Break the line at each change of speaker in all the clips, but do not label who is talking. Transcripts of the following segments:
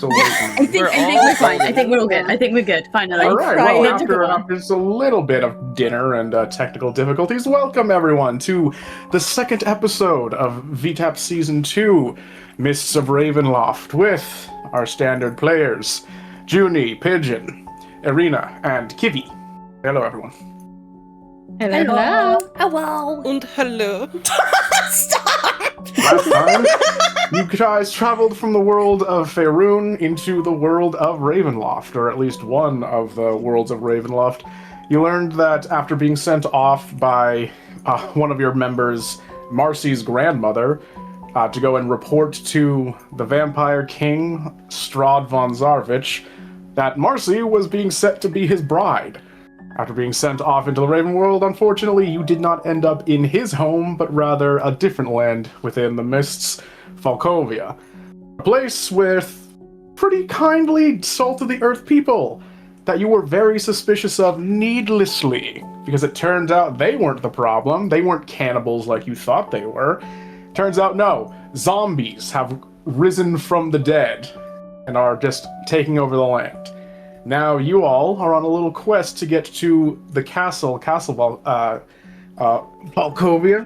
still waiting.
I think we're fine. I think we're all good. I think we're good. Finally.
All right. Well, after just a little bit of dinner and technical difficulties, welcome everyone to the second episode of VTVAP Season 2, Mists of Ravenloft, with our standard players, Junie, Pigeon, Irina, and Kivi. Hello, everyone.
Hello.
Hello.
And hello.
Stop!
Last time, you guys traveled from the world of Faerun into the world of Ravenloft, or at least one of the worlds of Ravenloft. You learned that after being sent off by one of your members, Marcy's grandmother, to go and report to the Vampire King, Strahd von Zarvich, that Marcy was being set to be his bride. After being sent off into the Raven World, unfortunately, you did not end up in his home, but rather a different land within the Mists, Falkovia. A place with pretty kindly salt-of-the-earth people that you were very suspicious of needlessly, because it turns out they weren't the problem. They weren't cannibals like you thought they were. Turns out, no, zombies have risen from the dead and are just taking over the land. Now you all are on a little quest to get to the castle Falkovia,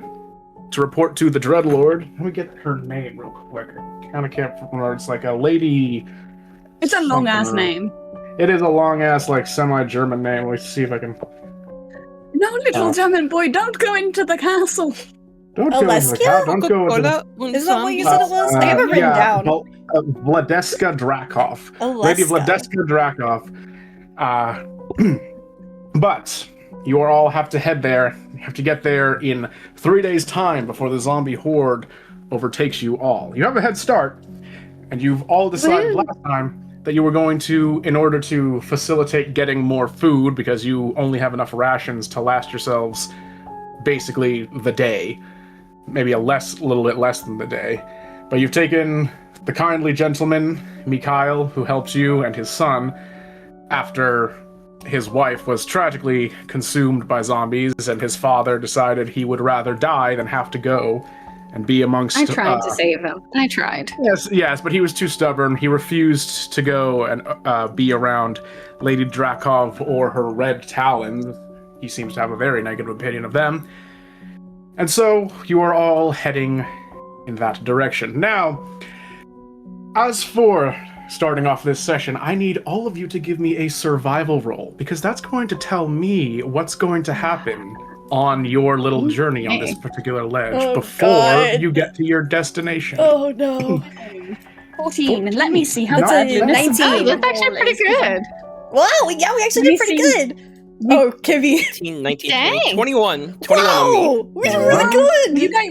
to report to the Dreadlord. Let me get her name real quick. I kind of can't remember. It's like a lady...
It's a long-ass name.
It is a long-ass, like, semi-German name. Let's see if I can...
No, little German boy, don't go into the castle.
Don't go into the castle. Don't go into the...
Is that what you said it was? I have it written down.
Vladeska Drakov. Lady Vladeska Drakov. But you all have to head there. You have to get there in 3 days' time before the zombie horde overtakes you all. You have a head start, and you've all decided last time that you were going to, in order to facilitate getting more food, because you only have enough rations to last yourselves basically the day, maybe little bit less than the day. But you've taken the kindly gentleman, Mikhail, who helps you, and his son, after his wife was tragically consumed by zombies, and his father decided he would rather die than have to go and be amongst...
I tried to save him. I tried.
Yes, but he was too stubborn. He refused to go and be around Lady Drakov or her Red Talons. He seems to have a very negative opinion of them. And so, you are all heading in that direction. Now, as for starting off this session, I need all of you to give me a survival roll, because that's going to tell me what's going to happen on your little journey on this particular ledge before you get to your destination.
Oh no.
14. Let me see how
bad
19.
19.
That's actually pretty good.
Wow, yeah, we actually did pretty good. Oh, Kivi.
18, 19,
Dang.
20, 21. 21
Wow,
on me.
we did really good.
You guys,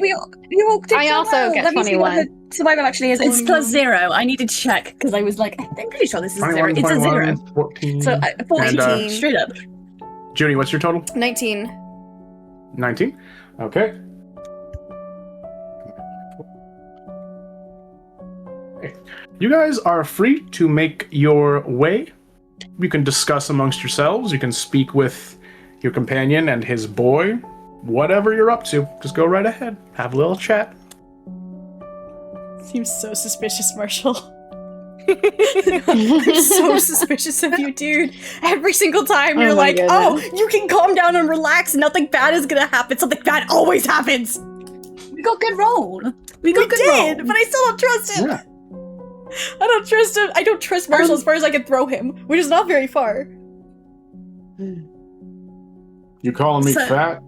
you all did
I
so
also
well.
get
Let me see what
21.
the survival actually is. It's +0. I need to check, because I was like, I'm pretty sure this is 0. It's a 0.
14.
So 14,
And,
straight up.
Junie, what's your total?
19.
19? Okay. You guys are free to make your way. You can discuss amongst yourselves. You can speak with your companion and his boy. Whatever you're up to, just go right ahead. Have a little chat.
Seems so suspicious, Marshall. I'm so suspicious of you, dude. Every single time you're like, oh, you can calm down and relax. Nothing bad is gonna happen. Something bad always happens.
We got good roll.
We did, but I still don't trust him.
Yeah.
I don't trust him. I don't trust Marshall as far as I can throw him, which is not very far.
You calling me fat?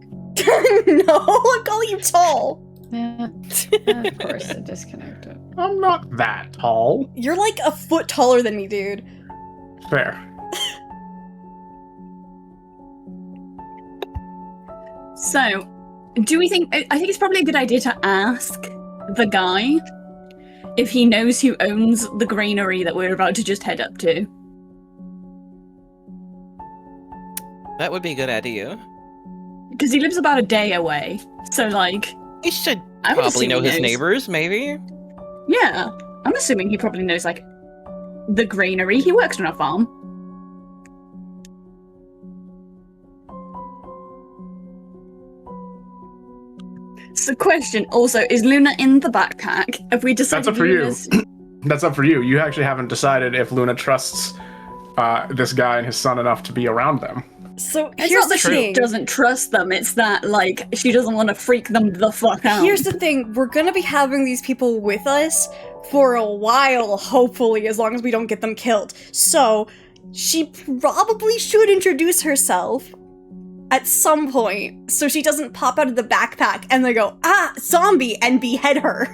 No, I'm calling you tall.
Yeah. Of course, it disconnected.
I'm not that tall.
You're like a foot taller than me, dude.
Fair.
So, do we think... I think it's probably a good idea to ask the guy if he knows who owns the granary that we're about to just head up to.
That would be a good idea.
Because he lives about a day away. So, like...
He should
I would
probably
assume
know
he
his
knows.
neighbors, maybe?
Yeah. I'm assuming he probably knows, like, the granary. He works on a farm. So, question also, is Luna in the backpack? Have we decided
That's up for you.
Luna's...
That's up for you. You actually haven't decided if Luna trusts this guy and his son enough to be around them.
So
It's
here's
not
the
that she
thing.
doesn't trust them, it's that, like, she doesn't want to freak them the fuck out.
Here's the thing. We're gonna be having these people with us for a while, hopefully, as long as we don't get them killed. So she probably should introduce herself at some point so she doesn't pop out of the backpack and they go, ah, zombie, and behead her.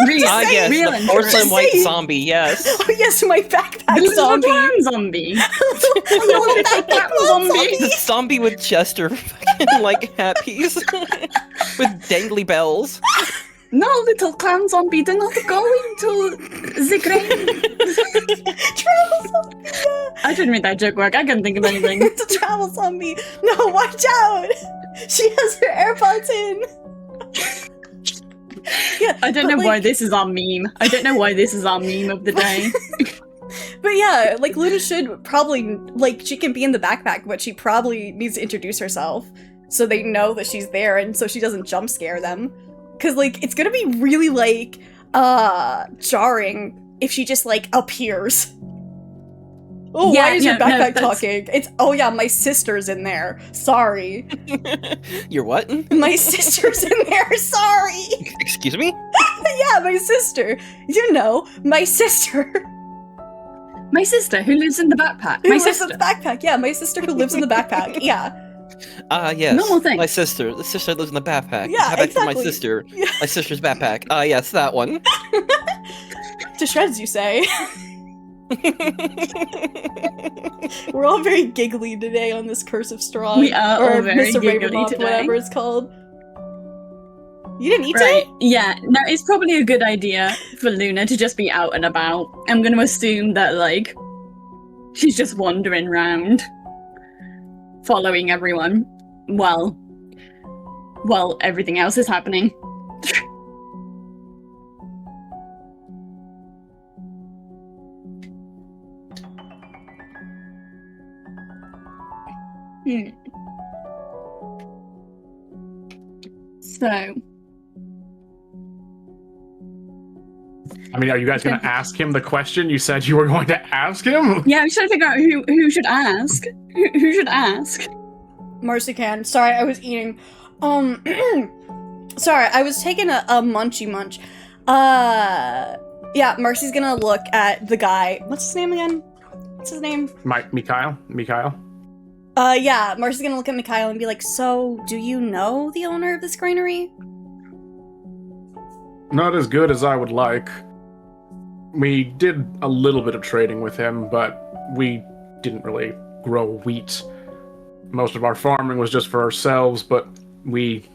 Real,
Yes,
real
the porcelain
interest.
white
saying.
zombie, yes.
Oh yes, my backpack
The little
zombie.
clown zombie.
Little backpack zombie.
Zombie with Chester fucking like happies with dangly bells.
No, little clown zombie, do not go into the grave.
Travel zombie. Yeah.
I didn't make that joke work. I couldn't think of anything.
It's a travel zombie. No, watch out. She has her AirPods in. Yeah,
I don't
but,
know
like,
why this is our meme. I don't know why this is our meme of the day.
But yeah, like Luna should probably, like, she can be in the backpack, but she probably needs to introduce herself so they know that she's there and so she doesn't jump scare them. Cause like, it's gonna be really like, jarring if she just like appears. Oh,
Yeah,
why is your
no,
backpack
that's-
talking? It's, oh yeah, my sister's in there. Sorry.
You're what?
My sister's in there, sorry.
Excuse me?
Yeah, my sister. You know, my sister.
My sister, who lives in the backpack.
Who
My
lives in
sister.
the backpack. Yeah, my sister who lives in the backpack. Yeah.
Yes.
Normal thing.
My sister. The sister lives in the backpack.
Yeah,
Back to my
exactly.
sister.
Yeah.
My sister's backpack. Yes, that one.
To shreds, you say. We're all very giggly today on this Curse of Straw.
We are
or
all very
Mr.
giggly
Ravenloft,
today.
whatever it's called. You didn't eat
Right.
it?
Yeah, no, it's probably a good idea for Luna to just be out and about. I'm gonna assume that, like, she's just wandering around, following everyone while everything else is happening. So,
I mean, are you guys going to ask him the question you said you were going to ask him?
yeah, I'm trying to figure out who should ask. Who should ask?
Marcy can. Sorry, I was eating. Sorry, I was taking a munchy munch. Yeah, Marcy's gonna look at the guy. What's his name again? What's his name?
Mikhail?
Yeah, Marcy's gonna look at Mikhail and be like, so, do you know the owner of this granary?
Not as good as I would like. We did a little bit of trading with him, but we didn't really grow wheat. Most of our farming was just for ourselves, but we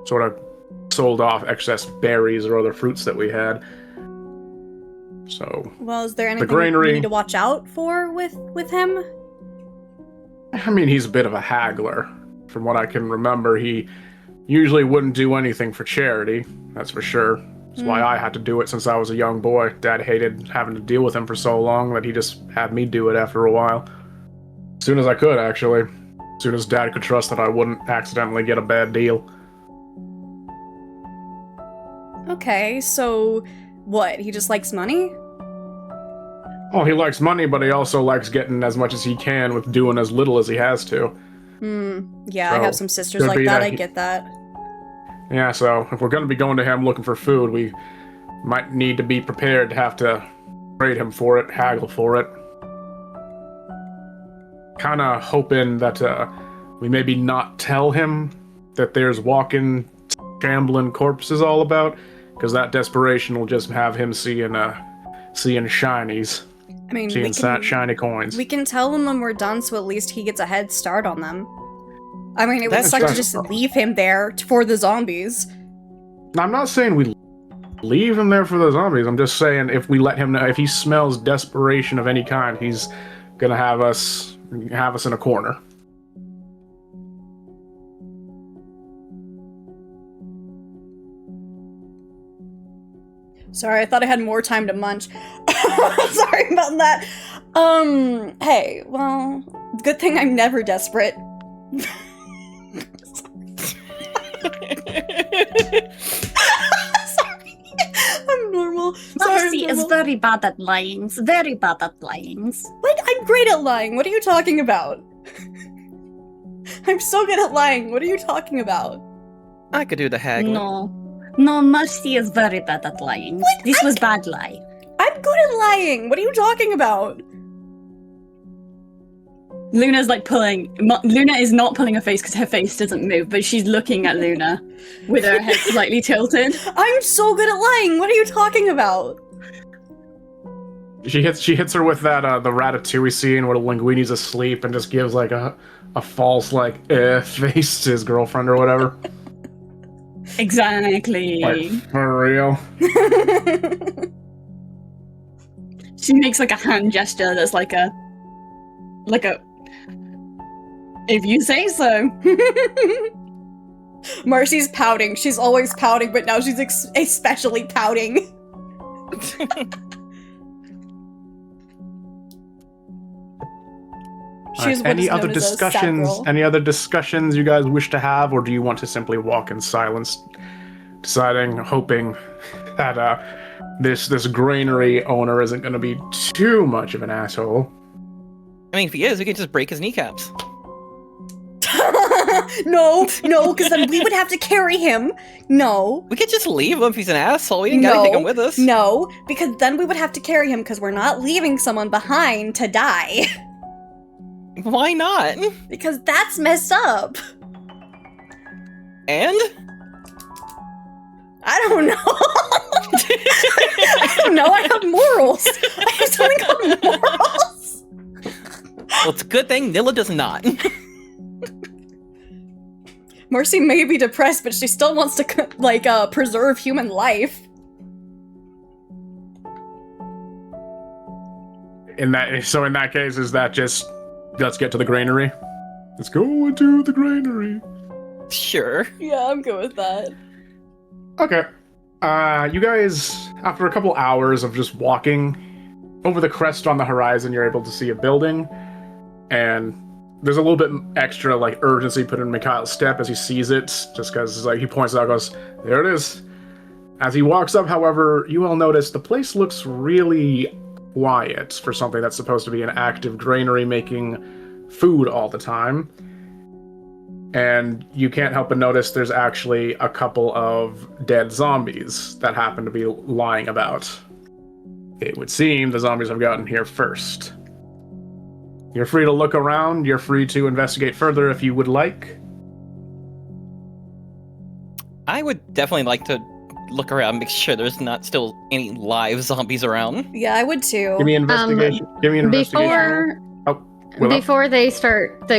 sort of sold off excess berries or other fruits that we had. So,
Well, is there anything
granary-
we need to watch out for with him?
I mean, he's a bit of a haggler. From what I can remember, he usually wouldn't do anything for charity, that's for sure. That's why I had to do it since I was a young boy. Dad hated having to deal with him for so long that he just had me do it after a while. As soon as I could, actually. As soon as Dad could trust that I wouldn't accidentally get a bad deal.
Okay, so what? He just likes money?
Oh, he likes money, but he also likes getting as much as he can with doing as little as he has to.
Yeah, I
So,
have some sisters
could
like
be
that,
that
I
he-
get that.
Yeah, so if we're going to be going to him looking for food, we might need to be prepared to have to trade him for it, haggle for it. Kind of hoping that we maybe not tell him that there's walking, shambling corpses all about, because that desperation will just have him seeing shinies,
I mean,
seeing shiny coins.
we can tell him when we're done, so at least he gets a head start on them. I mean, it would
That's
suck to
just-
just leave him there for the zombies.
Now, I'm not saying we leave him there for the zombies. I'm just saying if we let him know, if he smells desperation of any kind, he's gonna have us in a corner.
Sorry, I thought I had more time to munch. Sorry about that. Hey, well, good thing I'm never desperate. Sorry. I'm
Marcy is
normal.
very bad at lying. Very bad at lying.
What? I'm great at lying. What are you talking about? I'm so good at lying. What are you talking about?
I could do the haggling.
No, Marcy is very bad at lying. This was bad lie.
I'm good at lying. What are you talking about?
Luna's like Luna is not pulling her face because her face doesn't move, but she's looking at Luna with her head slightly tilted.
I'm so good at lying. What are you talking about?
She hits her with that the Ratatouille scene where Linguini's asleep and just gives like a false like face to his girlfriend or whatever.
Exactly.
Like, for real.
She makes like a hand gesture that's like a if you say so.
Marcy's pouting. She's always pouting, but now she's especially pouting. She's what
any
is known
other
as a sad
discussions?
girl.
Any other discussions you guys wish to have, or do you want to simply walk in silence, deciding, hoping that this granary owner isn't going to be too much of an asshole?
I mean, if he is, we could just break his kneecaps.
No, because then we would have to carry him. No.
We could just leave him if he's an asshole. We didn't gotta take him with us.
No, because then we would have to carry him because we're not leaving someone behind to die.
Why not?
Because that's messed up.
And?
I don't know. I don't know. I have morals. I have something called morals.
Well, it's a good thing Nilla does not.
Mercy may be depressed, but she still wants to, like, preserve human life.
In that case, is that just let's get to the granary? Let's go into the granary.
Sure.
Yeah, I'm good with that.
Okay. You guys, after a couple hours of just walking, over the crest on the horizon, you're able to see a building, and there's a little bit extra like urgency put in Mikhail's step as he sees it, just because like he points it out, goes, there it is. As he walks up, however, you all notice the place looks really quiet for something that's supposed to be an active granary making food all the time. And you can't help but notice there's actually a couple of dead zombies that happen to be lying about. It would seem the zombies have gotten here first. You're free to look around, you're free to investigate further if you would like.
I would definitely like to look around, make sure there's not still any live zombies around.
Yeah, I would too.
Give me an investigation. Give me an investigation. Willow.
Before they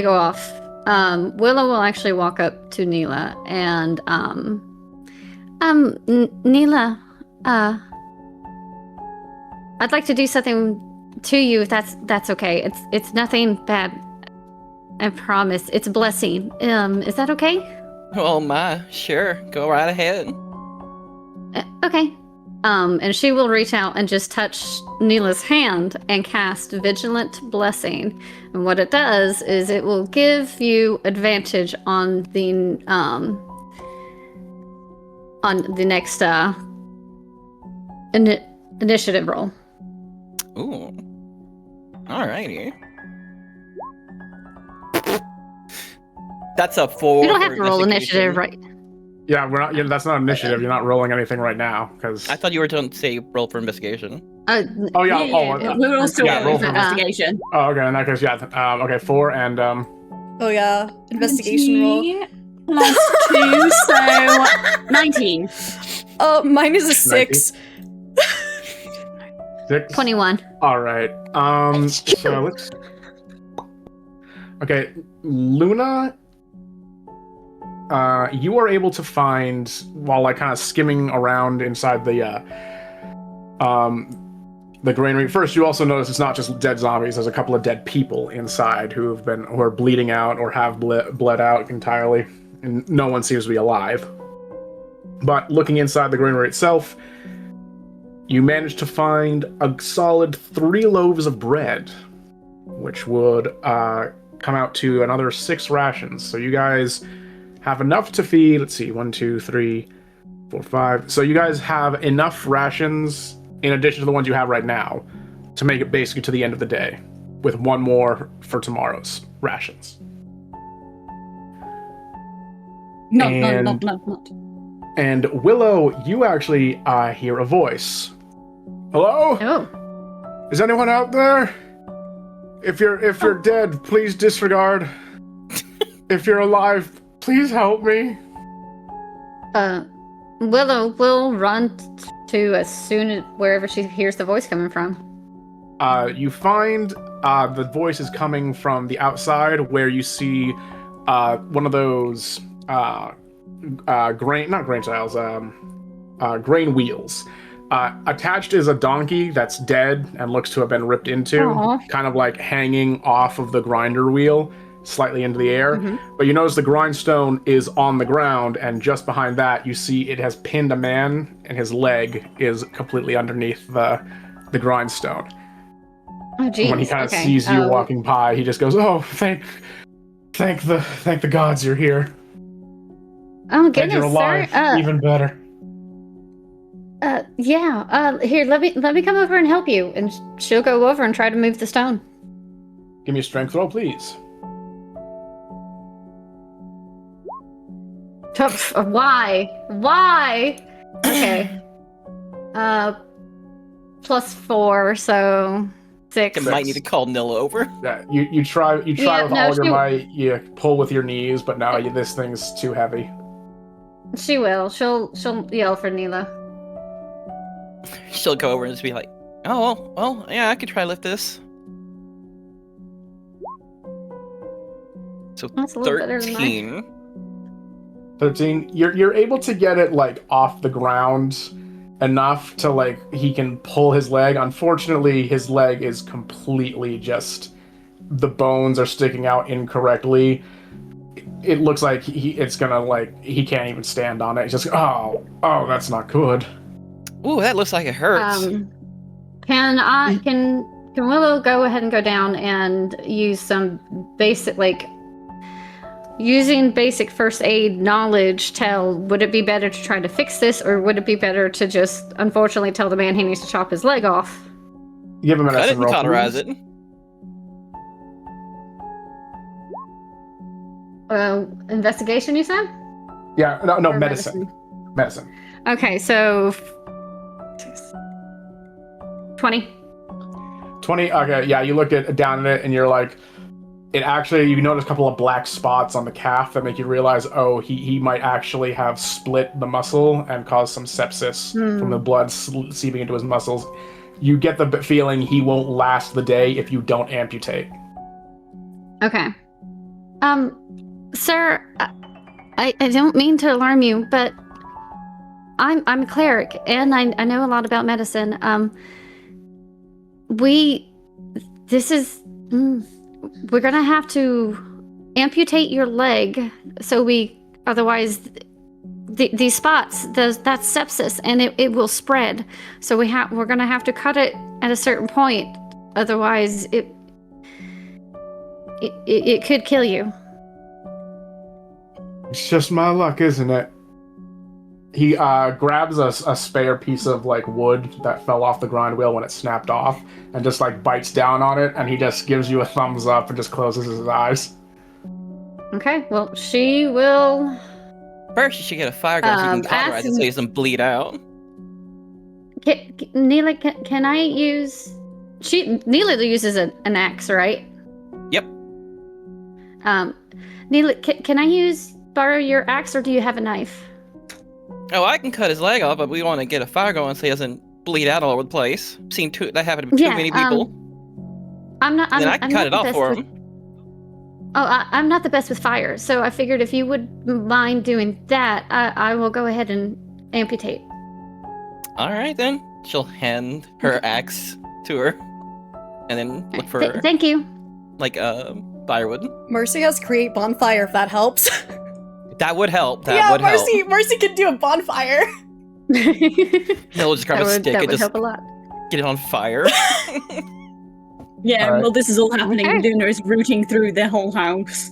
go off, Willow will actually walk up to Neela and Neela, I'd like to do something to you if that's okay. It's nothing bad. I promise. It's a blessing. Is that okay?
Oh my, sure. Go right ahead.
Okay. And she will reach out and just touch Neela's hand and cast Vigilant Blessing. And what it does is it will give you advantage on the next initiative roll.
Ooh. Alrighty. That's a 4.
You don't have to roll
investigation.
initiative, right?
Yeah, we're not. Yeah, that's not initiative. You're not rolling anything right now because.
I thought you were going to say roll for investigation.
Oh yeah.
We were all still
yeah, roll for
investigation.
Oh, okay. In that case, yeah. Okay, 4 and
Oh yeah, investigation roll.
20 + 2, so 19.
Mine is a 6.
6.
21.
All right. So let's. Okay, Luna. You are able to find, while like kind of skimming around inside the granary. First, you also notice it's not just dead zombies. There's a couple of dead people inside who are bleeding out or have bled out entirely, and no one seems to be alive. But looking inside the granary itself, you manage to find a solid 3 loaves of bread, which would come out to another 6 rations. So you guys have enough to feed, let's see, 1, 2, 3, 4, 5. So you guys have enough rations in addition to the ones you have right now, to make it basically to the end of the day, with one more for tomorrow's rations.
Not.
And Willow, you actually hear a voice. Hello?
Oh.
Is anyone out there? If you're dead, please disregard. If you're alive, please help me.
Willow will run to as soon as wherever she hears the voice coming from.
You find the voice is coming from the outside, where you see one of those grain wheels. Attached is a donkey that's dead and looks to have been ripped into,
Aww.
kind of like hanging off of the grinder wheel, slightly into the air. But you notice the grindstone is on the ground, and just behind that, you see it has pinned a man, and his leg is completely underneath the grindstone.
Oh, geez.
When he kind of
Okay.
sees you walking by, he just goes, "Oh, thank the gods you're here.
Oh,
And
goodness,
you're alive,
sir.
even better."
Yeah. Here, let me come over and help you, and she'll go over and try to move the stone.
Give me a strength roll, please.
Why? Okay. +4, so 6.
I might need to call Nilla over.
Yeah, you try
Yeah,
with
no,
all your
she-
might. You pull with your knees, but no, this thing's too heavy.
She will. She'll yell for Neela.
She'll go over and just be like, "Oh, well, yeah, I could try to lift this." So
That's a little better than mine.
13.
13. You're able to get it like off the ground enough to like he can pull his leg. Unfortunately, his leg is completely just the bones are sticking out incorrectly. It looks like it's gonna like he can't even stand on it. It's just oh, that's not good.
Ooh, that looks like it hurts.
Can Willow go ahead and go down and use some basic using basic first aid knowledge? Would it be better to try to fix this, or would it be better to just unfortunately tell the man he needs to chop his leg off?
Give him a
Cut it
medicine
and
roll.
cauterize
Please.
it.
Investigation, you said?
Yeah, no,
Or
medicine. Medicine.
Okay, so 20.
20. Okay, yeah, you look down at it and you're like, it actually, you notice a couple of black spots on the calf that make you realize, oh, he might actually have split the muscle and caused some sepsis from the blood seeping into his muscles. You get the feeling he won't last the day if you don't amputate.
Okay. Sir, I don't mean to alarm you, but I'm a cleric and I know a lot about medicine. We're gonna have to amputate your leg, otherwise these spots, that's sepsis and it will spread. So we're gonna have to cut it at a certain point, otherwise it could kill you.
It's just my luck, isn't it? He grabs a spare piece of like wood that fell off the grind wheel when it snapped off and just like bites down on it, and he just gives you a thumbs up and just closes his eyes.
Okay, well, she will...
First, you should get a fire gun so you can cauterize it so he doesn't bleed out.
Neela, can I use... Neela uses an axe, right?
Yep.
Neela, can I borrow your axe, or do you have a knife?
Oh, I can cut his leg off, but we want to get a fire going so he doesn't bleed out all over the place. Seen that happen to too many people.
Then
I can cut it off for him.
I'm not the best with fire, so I figured if you would mind doing that, I will go ahead and amputate.
All right, then. She'll hand her axe to her, and then look for
Thank you.
firewood.
Mercy has create bonfire if that helps.
That would help.
Mercy can do a bonfire.
He'll just grab a stick
that
and
would
just
help a lot.
get it on fire.
Yeah,
All right.
well, this is all happening.
Okay.
Luna is rooting through the whole house.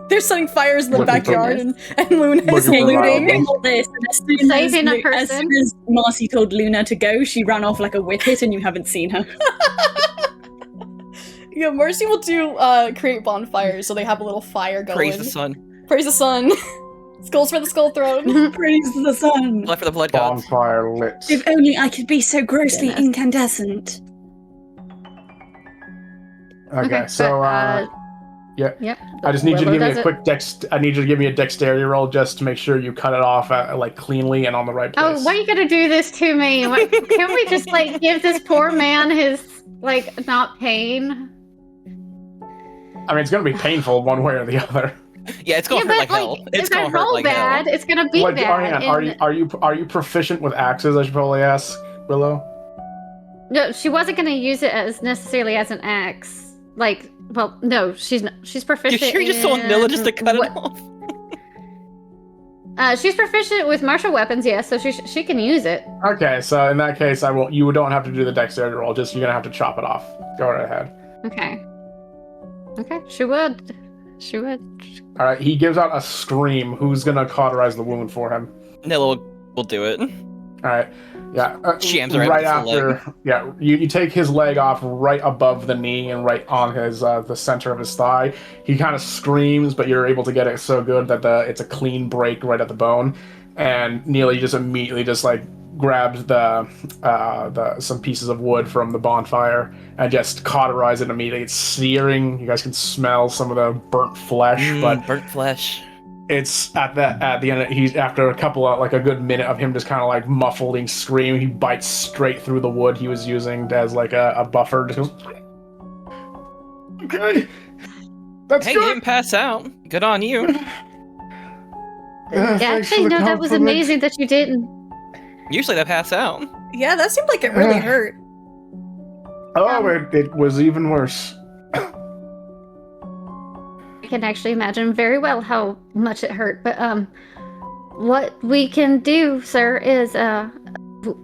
They're setting fires in the
Looking for-
backyard, and Luna is
Looking for
looting.
violence.
All this, and as soon as,
Saving a
as
person.
soon as Marcy told Luna to go, she ran off like a whippet, and you haven't seen her.
Yeah, Mercy will do create bonfires, so they have a little fire going.
Praise the sun.
Praise the sun. Skulls for the skull throne.
Praise the sun.
Blood for the blood gods.
Bonfire lit.
If only I could be so grossly
Goodness.
incandescent.
Okay, so
Yep.
I just need you to
Willow
give me
does
a
it.
quick I need you to give me a dexterity roll just to make sure you cut it off like cleanly and on the right place.
Oh, why are you gonna do this to me? Can we just like give this poor man his like not pain?
I mean, it's gonna be painful one way or the other.
Yeah, it's gonna hurt like hell. It's
if I
gonna hurt
roll
like
bad,
hell.
it's gonna be
Like,
bad.
are you proficient with axes? I should probably ask Willow.
No, she wasn't gonna use it as necessarily as an axe. Like, well, no, she's not. She's
You
proficient.
sure you just told Nilla just to cut it
what-
off?
She's proficient with martial weapons, yes, so she can use it.
Okay, so in that case, you don't have to do the dexterity roll. Just you're gonna have to chop it off. Go right ahead.
Okay. Okay, she would. She would.
All right. He gives out a scream. Who's gonna cauterize the wound for him?
Nilla will do it.
All right. Yeah.
Jams her
right
against the
after. Yeah. You take his leg off right above the knee and right on his the center of his thigh. He kind of screams, but you're able to get it so good that it's a clean break right at the bone. And Neely just immediately just like grabs the some pieces of wood from the bonfire and just cauterize it immediately. It's searing. You guys can smell some of the burnt flesh, but
Burnt flesh.
it's at the end. He's after a couple of like a good minute of him just kind of like muffling scream. He bites straight through the wood he was using as like a buffer. Just goes, okay, that's
Hey, you
good.
didn't pass out. Good on you.
Thanks
Actually,
for the
no, that was
compliment.
amazing that you didn't.
Usually they pass out.
Yeah, that seemed like it really hurt.
Oh, it was even worse.
I can actually imagine very well how much it hurt. But what we can do, sir, is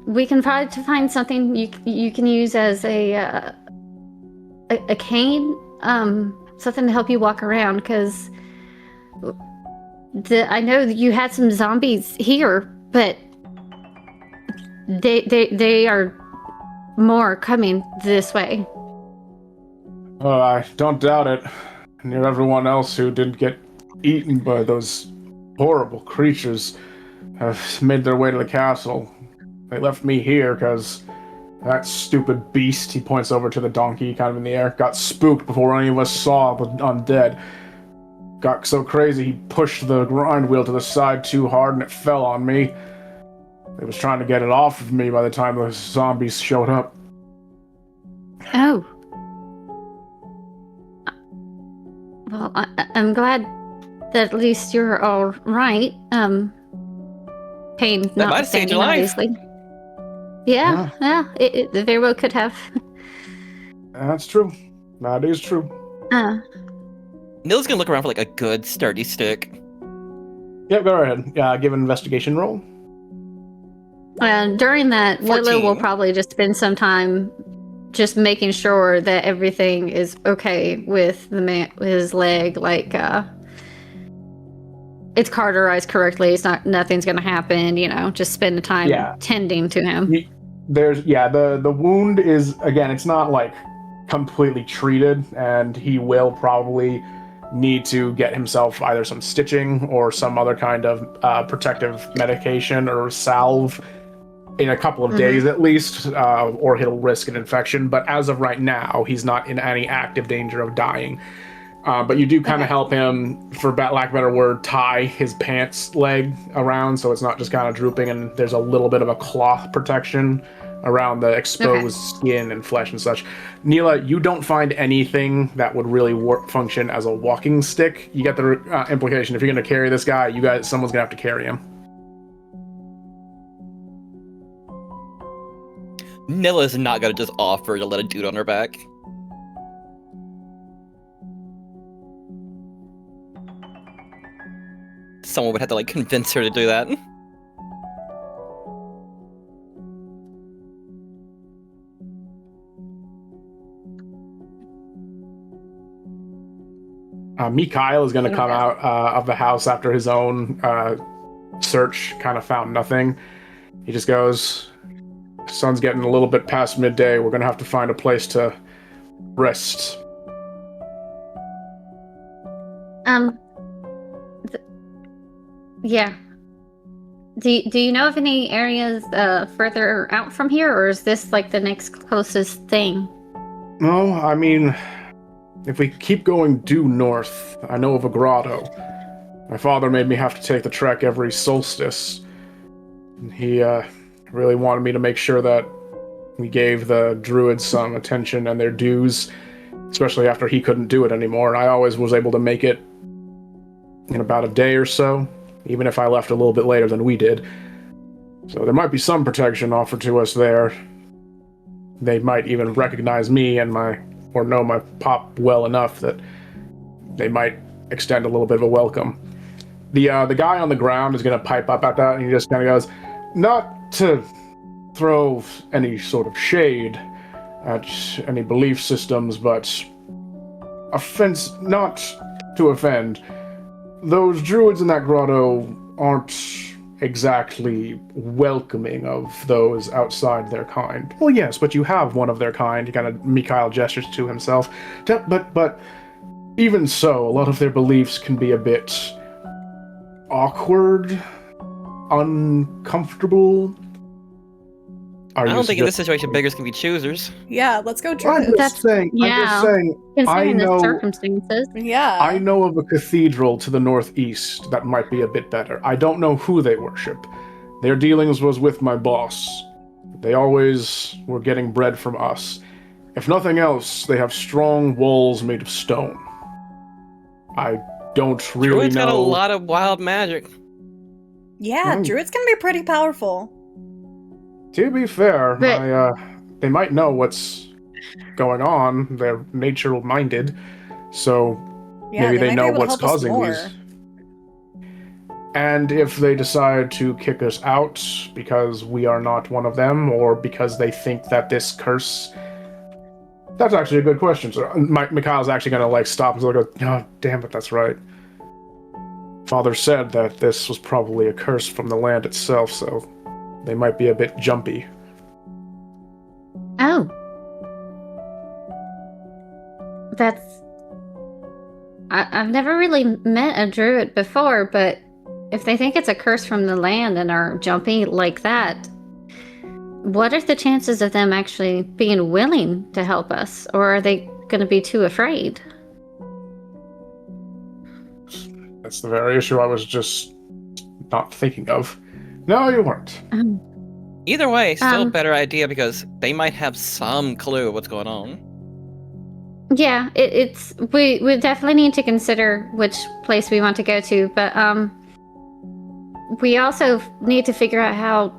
we can try to find something you can use as a cane, something to help you walk around. Because I know that you had some zombies here, but they are more coming this way.
Oh, I don't doubt it. Near everyone else who didn't get eaten by those horrible creatures have made their way to the castle. They left me here because that stupid beast, he points over to the donkey kind of in the air, got spooked before any of us saw the undead. Got so crazy he pushed the grind wheel to the side too hard and it fell on me. They was trying to get it off of me by the time the zombies showed up.
Oh. Well, I'm glad that at least you're all right. Pain
might have saved
notwithstanding,
your life.
obviously. Yeah, it very well could have.
That's true. That is true.
Nilla's gonna look around for like a good sturdy stick.
Yep, go ahead. Give an investigation roll.
And during that, Willow will
14.
probably just spend some time just making sure that everything is okay with the man, his leg, like it's cauterized correctly. It's nothing's gonna happen. Just spend the time tending to him.
There's the wound is, again, it's not like completely treated, and he will probably need to get himself either some stitching or some other kind of protective medication or salve in a couple of days at least, or he'll risk an infection. But as of right now, he's not in any active danger of dying. But you do kind of help him, for lack of a better word, tie his pants leg around so it's not just kind of drooping, and there's a little bit of a cloth protection around the exposed skin and flesh and such. Neela, you don't find anything that would really function as a walking stick. You get the implication, if you're going to carry this guy, someone's going to have to carry him.
Nilla's not gonna just offer to let a dude on her back. Someone would have to convince her to do that.
Mikhail is going to come out of the house after his own search kind of found nothing. He just goes, sun's getting a little bit past midday. We're going to have to find a place to rest.
Yeah. Do you know of any areas further out from here, or is this like the next closest thing?
No, I mean, if we keep going due north, I know of a grotto. My father made me have to take the trek every solstice. He really wanted me to make sure that we gave the druids some attention and their dues, especially after he couldn't do it anymore. I always was able to make it in about a day or so, even if I left a little bit later than we did. So there might be some protection offered to us there. They might even recognize me and or know my pop well enough that they might extend a little bit of a welcome. The guy on the ground is going to pipe up at that, and he just kind of goes, not to throw any sort of shade at any belief systems, but not to offend. Those druids in that grotto aren't exactly welcoming of those outside their kind. Well, yes, but you have one of their kind. Mikhail gestures to himself. But even so, a lot of their beliefs can be a bit awkward, uncomfortable.
I don't think in this situation beggars can be choosers.
Yeah, let's go
I'm
druids.
just saying,
Considering the circumstances.
Yeah.
I know of a cathedral to the northeast that might be a bit better. I don't know who they worship. Their dealings was with my boss. They always were getting bread from us. If nothing else, they have strong walls made of stone. I don't really
Druids
know.
got a lot of wild magic.
Yeah, druids can be pretty powerful.
To be fair, they might know what's going on. They're nature-minded, so maybe they know what's causing these. And if they decide to kick us out because we are not one of them, or because they think that this curse... That's actually a good question. So Mikhail's actually going to stop and go, oh, damn it, that's right. Father said that this was probably a curse from the land itself, so they might be a bit jumpy.
Oh. I've never really met a druid before, but if they think it's a curse from the land and are jumpy like that, what are the chances of them actually being willing to help us? Or are they going to be too afraid?
That's the very issue I was just not thinking of. No, you weren't.
Either way, still a better idea because they might have some clue what's going on.
Yeah, we definitely need to consider which place we want to go to, but we also need to figure out how.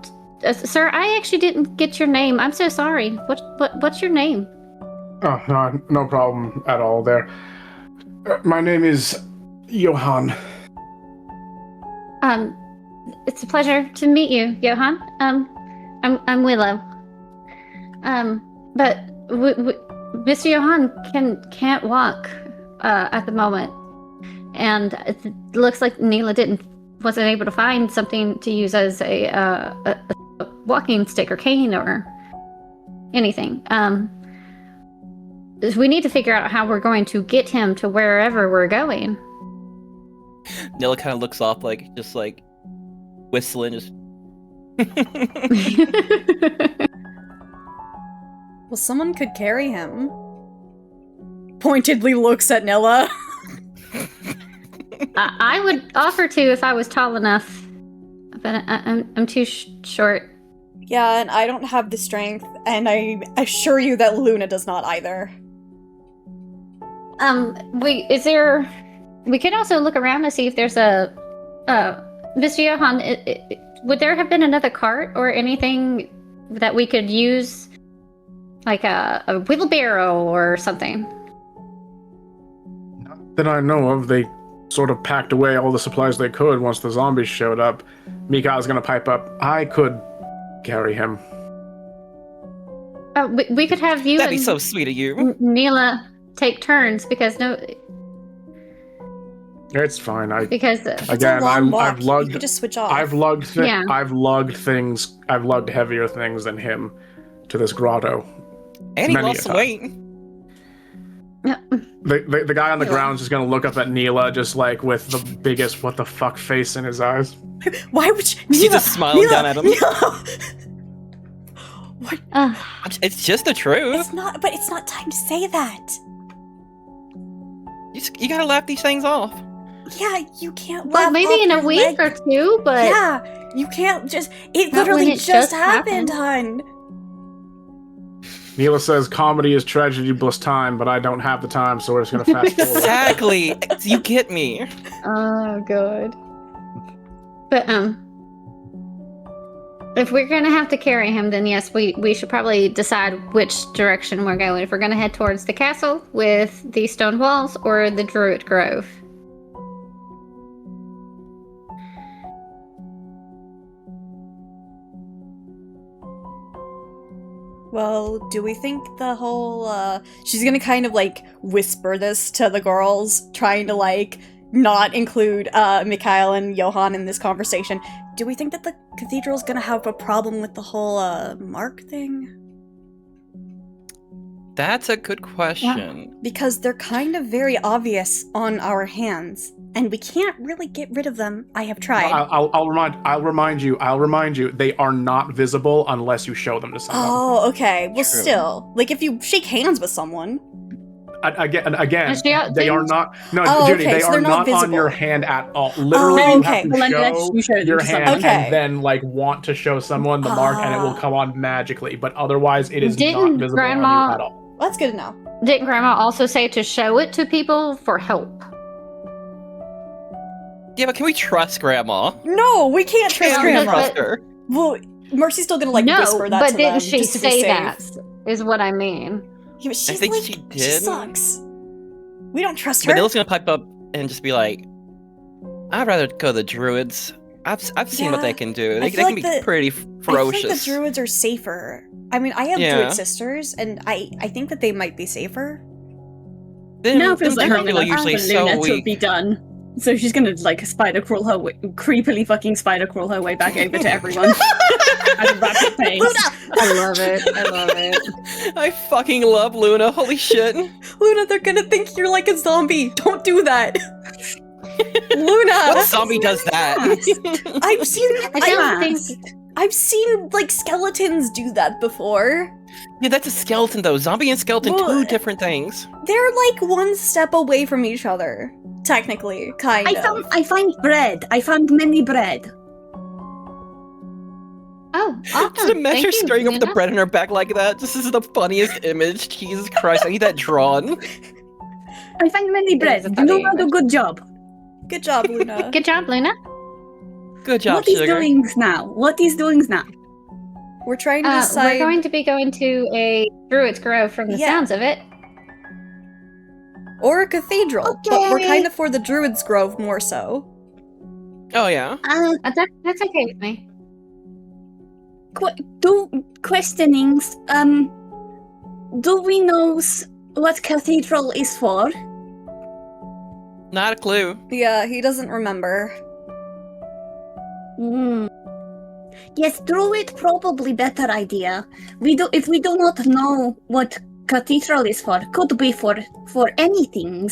Sir, I actually didn't get your name. I'm so sorry. What's your name?
Oh, no problem at all there. My name is Johan.
It's a pleasure to meet you, Johan. I'm Willow. But Mr. Johan can't walk at the moment, and it looks like Neela wasn't able to find something to use as a walking stick or cane or anything. We need to figure out how we're going to get him to wherever we're going.
Neela kind of looks off, just whistling, just.
Well, someone could carry him. Pointedly looks at Nilla.
I would offer to if I was tall enough, but I'm too short.
Yeah, and I don't have the strength, and I assure you that Luna does not either.
We could also look around to see if there's Mr. Johan, would there have been another cart or anything that we could use? Like a wheelbarrow or something?
Not that I know of. They sort of packed away all the supplies they could once the zombies showed up. Mikhail's gonna pipe up, I could carry him.
We could have you
That'd be
and
so sweet of you.
Neela take turns, because
It's fine.
Because
It's
Again,
a long walk.
I've lugged.
You could just switch off.
I've lugged.
Yeah.
I've lugged things. I've lugged heavier things than him to this grotto.
And he
Many
lost
a
some
time.
weight.
yeah.
The guy on the
Yeah.
ground's just gonna look up at Neela, just like with the biggest what the fuck face in his eyes.
Why would you?
She's
Neela,
just smiling down at him.
Neela! What?
It's just the truth.
It's not. But it's not time to say that.
You gotta laugh these things off.
Yeah, you can't.
Well,
laugh
maybe
off
in a
your
week
leg.
or two, but
Yeah, you can't just. It
Not when
literally
it
just
just
happened,
happened.
hun.
Neela says comedy is tragedy plus time, but I don't have the time, so we're just gonna fast forward.
Exactly. You get me.
oh god. But if we're gonna have to carry him, then yes, we should probably decide which direction we're going. If we're gonna head towards the castle with the stone walls or the Druid Grove.
Well, do we think the whole, she's gonna kind of, like, whisper this to the girls, trying to, like, not include, Mikhail and Johan in this conversation. Do we think that the cathedral's gonna have a problem with the whole, mark thing?
That's a good question.
Because they're kind of very obvious on our hands, and we can't really get rid of them. I have tried.
I'll remind you. They are not visible unless you show them to someone.
Oh, okay. Well,
True.
still, like, if you shake hands with someone.
Again,
Is she out
they are
things?
not. No,
Oh,
Judy,
okay,
they
so
are
they're not
not on your
visible.
hand at all. Literally,
Oh,
you
okay.
have to
Well, unless
show
you show them
your
to
hand
someone.
Okay.
and then like want to show someone the mark, and it will
Ah.
come on magically. But otherwise, it is not
Didn't
visible
Grandma-
on you at all.
Well, that's good to know.
Didn't Grandma also say to show it to people for help?
Yeah, but can we trust Grandma?
No, we can't trust
Can we
Grandma.
trust her?
Well, Mercy's still gonna, like,
no,
whisper that
but
to
didn't
them,
she
just to be
say
safe.
that? Is what I mean.
Yeah, but she's
think
like,
she
she
did.
sucks. We don't trust her.
Vanilla's gonna pipe up and just be like, I'd rather go the druids. I've seen what
Yeah.
they can do.
I
They
feel
can
like
be
the-
pretty
I feel
ferocious.
like the druids are safer. I mean, I have
Yeah.
druid sisters, and I think that they might be safer.
Them-
Now it feels
them
like
people are usually so
Luna to
weak.
be done. So she's gonna like spider crawl her way, creepily fucking spider crawl her way back over to everyone at a rapid pace.
I love it. I love it.
I fucking love Luna. Holy shit.
Luna, they're gonna think you're like a zombie. Don't do that. Luna,
What zombie does that?
I've seen
I don't think.
I've seen like skeletons do that before.
Yeah, that's a skeleton though. Zombie and skeleton,
Well,
two different things.
They're like one step away from each other, technically, kind of.
I found bread. I found many bread.
Oh, awesome.
Just imagine her
Thank you,
staring up the
Luna.
bread in her back like that. This is the funniest image. Jesus Christ, I need that drawn.
I found many bread.
is a
You
funny
know, do a good job.
Good job, Luna.
Good job, Luna.
Good job,
What is
Sugar.
doing now? What is doing now?
We're trying to
We're
decide.
going to be going to a Druid's Grove from the
Yeah.
sounds of it.
Or a cathedral, but we're
Okay.
kind of for the Druids Grove more so.
Oh yeah.
That's okay with me.
Do questionings. Do we know what cathedral is for?
Not a clue.
Yeah, he doesn't remember.
Hmm. Yes, druid probably better idea. If we do not know what cathedral is for, could be for anything.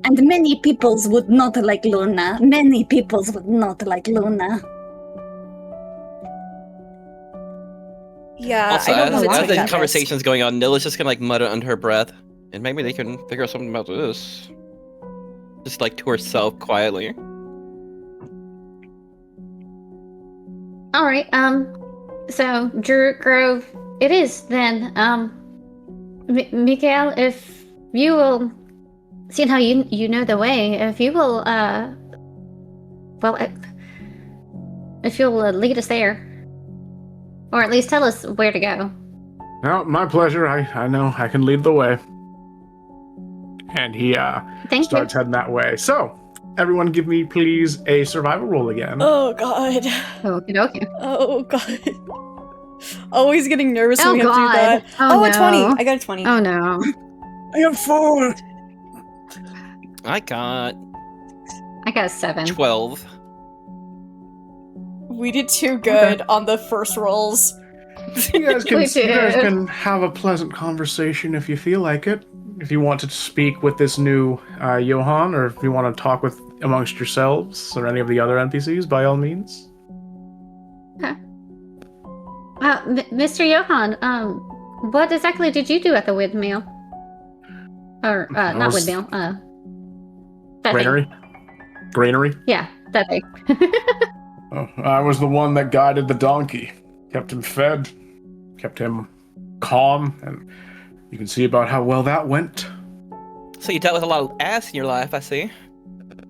And many peoples would not like Luna. Many peoples would not like Luna.
Yeah,
Also,
I don't know
as,
how to
as
take
the
that
conversation's going on, Nilla's just gonna like mutter under her breath, and maybe they can figure out something about this. Just like to herself quietly.
All right. So Druid Grove, it is then. Mikael, if you will, seeing how you know the way, if you will, if you'll lead us there, or at least tell us where to go.
No, my pleasure. I know I can lead the way. And he
Thank
starts heading that way. So, everyone, give me please a survival roll again.
Oh god.
you. Okay.
Oh god. Always getting nervous
Oh
when we have to do
God.
that.
Oh,
A 20.
no.
I got a 20.
Oh no.
I have 4.
I got
I got a 7.
12.
We did too good on the first rolls.
You guys
We did.
can have a pleasant conversation if you feel like it. If you want to speak with this new Johann, or if you want to talk with amongst yourselves or any of the other NPCs, by all means.
Mr. Johann, what exactly did you do at the windmill? Or, not
was-
windmill, that
Granary?
thing.
Granary?
Yeah, that thing.
Oh, I was the one that guided the donkey. Kept him fed. Kept him calm. And you can see about how well that went.
So you dealt with a lot of ass in your life, I see.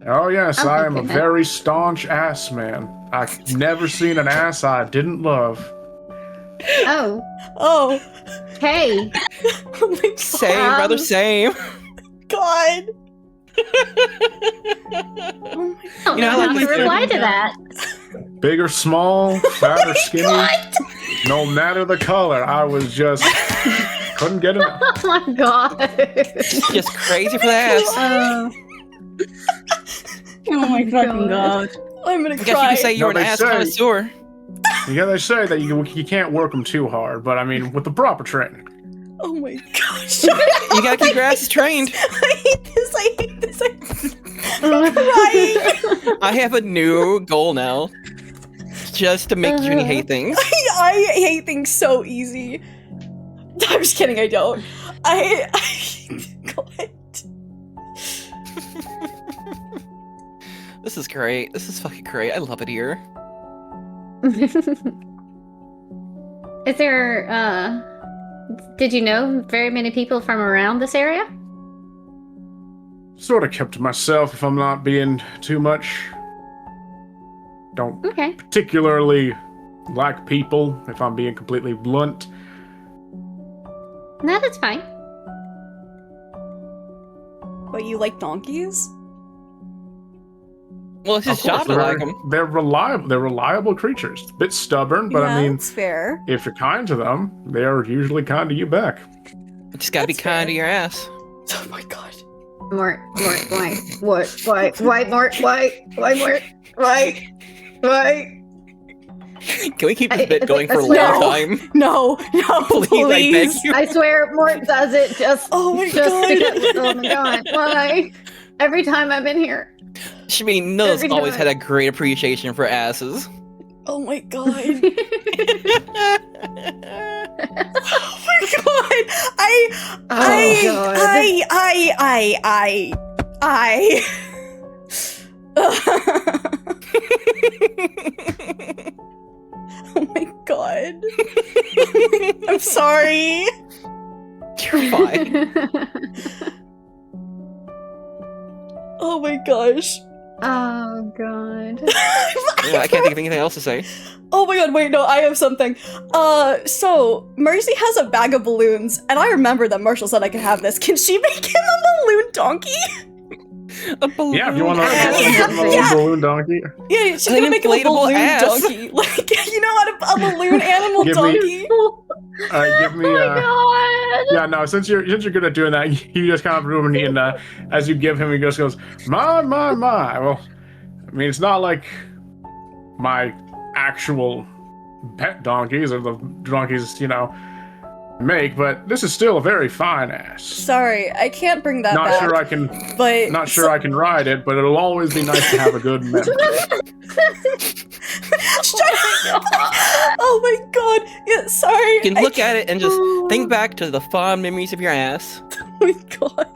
Oh yes,
Oh,
I am a
okay.
very staunch ass man. I've never seen an ass I didn't love.
Oh,
Oh,
hey.
oh my
Same, brother, same.
god.
I don't
You know,
know
I
how
like
to
this
reply
idea.
to that.
Big or small, fat or skinny,
God.
no matter the color, I was just couldn't get enough.
Oh my god.
Just crazy for the ass.
Oh my fucking god.
I'm gonna
I guess you
cry.
could say you're
No,
an
they
ass
say-
connoisseur.
Yeah, they say that you can't work them too hard, but I mean, with the proper training.
Oh my gosh.
You gotta keep your asses trained.
I hate this. I hate this. I'm crying.
I have a new goal now. Just to make Junie hate things.
I hate things so easy. I'm just kidding. I don't. I God.
This is great. This is fucking great. I love it here.
Is there, did you know very many people from around this area?
Sort of kept to myself if I'm not being too much. Don't
Okay.
particularly like people, if I'm being completely blunt.
No, that's fine.
But you like donkeys?
Well, it's his
Of course,
job to like them.
They're reliable. They're reliable creatures. A bit stubborn, but
yeah,
I mean,
that's fair.
if you're kind to them, they are usually kind to you back.
Just gotta be
That's
kind
fair.
to your ass.
Oh my god.
Mort, why? What? Why, Mort? Why, Mort?
Can we keep this
I
bit going for a
swear-
long time?
No, no,
Please,
please.
I beg you.
I swear Mort does it just,
Oh my
just
god.
because, oh my god, why? Every time I'm in here.
I mean, Noah's
Every
always
time.
had a great appreciation for asses.
Oh my god. Oh my god. Oh my god. I'm sorry.
You're fine.
Oh my gosh.
Oh god.
Yeah, I can't think of anything else to say.
Oh my god, wait, no, I have something. So Mercy has a bag of balloons, and I remember that Marshall said I could have this. Can she make him a balloon donkey?
A balloon.
Yeah, if you want to
ass.
give them a
Yeah.
little balloon donkey.
Yeah, she's
An
gonna make him a
inflatable
balloon
ass.
donkey. Like, you know what, a balloon animal
Give me-
donkey?
Give me.
Oh my god.
Yeah, no. Since you're good at doing that, you just kind of ruminate, and as you give him, he just goes, my. Well, I mean, it's not like my actual pet donkeys or the donkeys, make, but this is still a very fine ass.
Sorry, I can't bring that
Not
back.
sure I can.
but
Not sure I can ride it, but it'll always be nice to have a good memory.
Shut up! Oh my god! Yeah, sorry.
You can
I
look at it and just
can't-
think back to the fond memories of your ass.
Oh my god.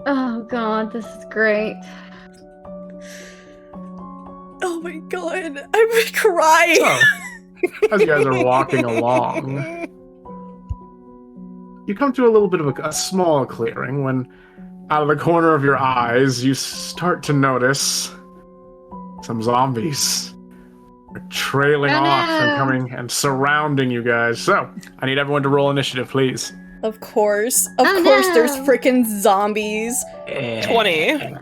Oh god, this is great.
Oh my god. I'm gonna cry.
So, as you guys are walking along, you come to a little bit of a small clearing when, out of the corner of your eyes, you start to notice some zombies are trailing
Oh,
off
no.
and coming and surrounding you guys. So, I need everyone to roll initiative, please.
Of course.
Oh,
course,
no.
there's freaking zombies.
20.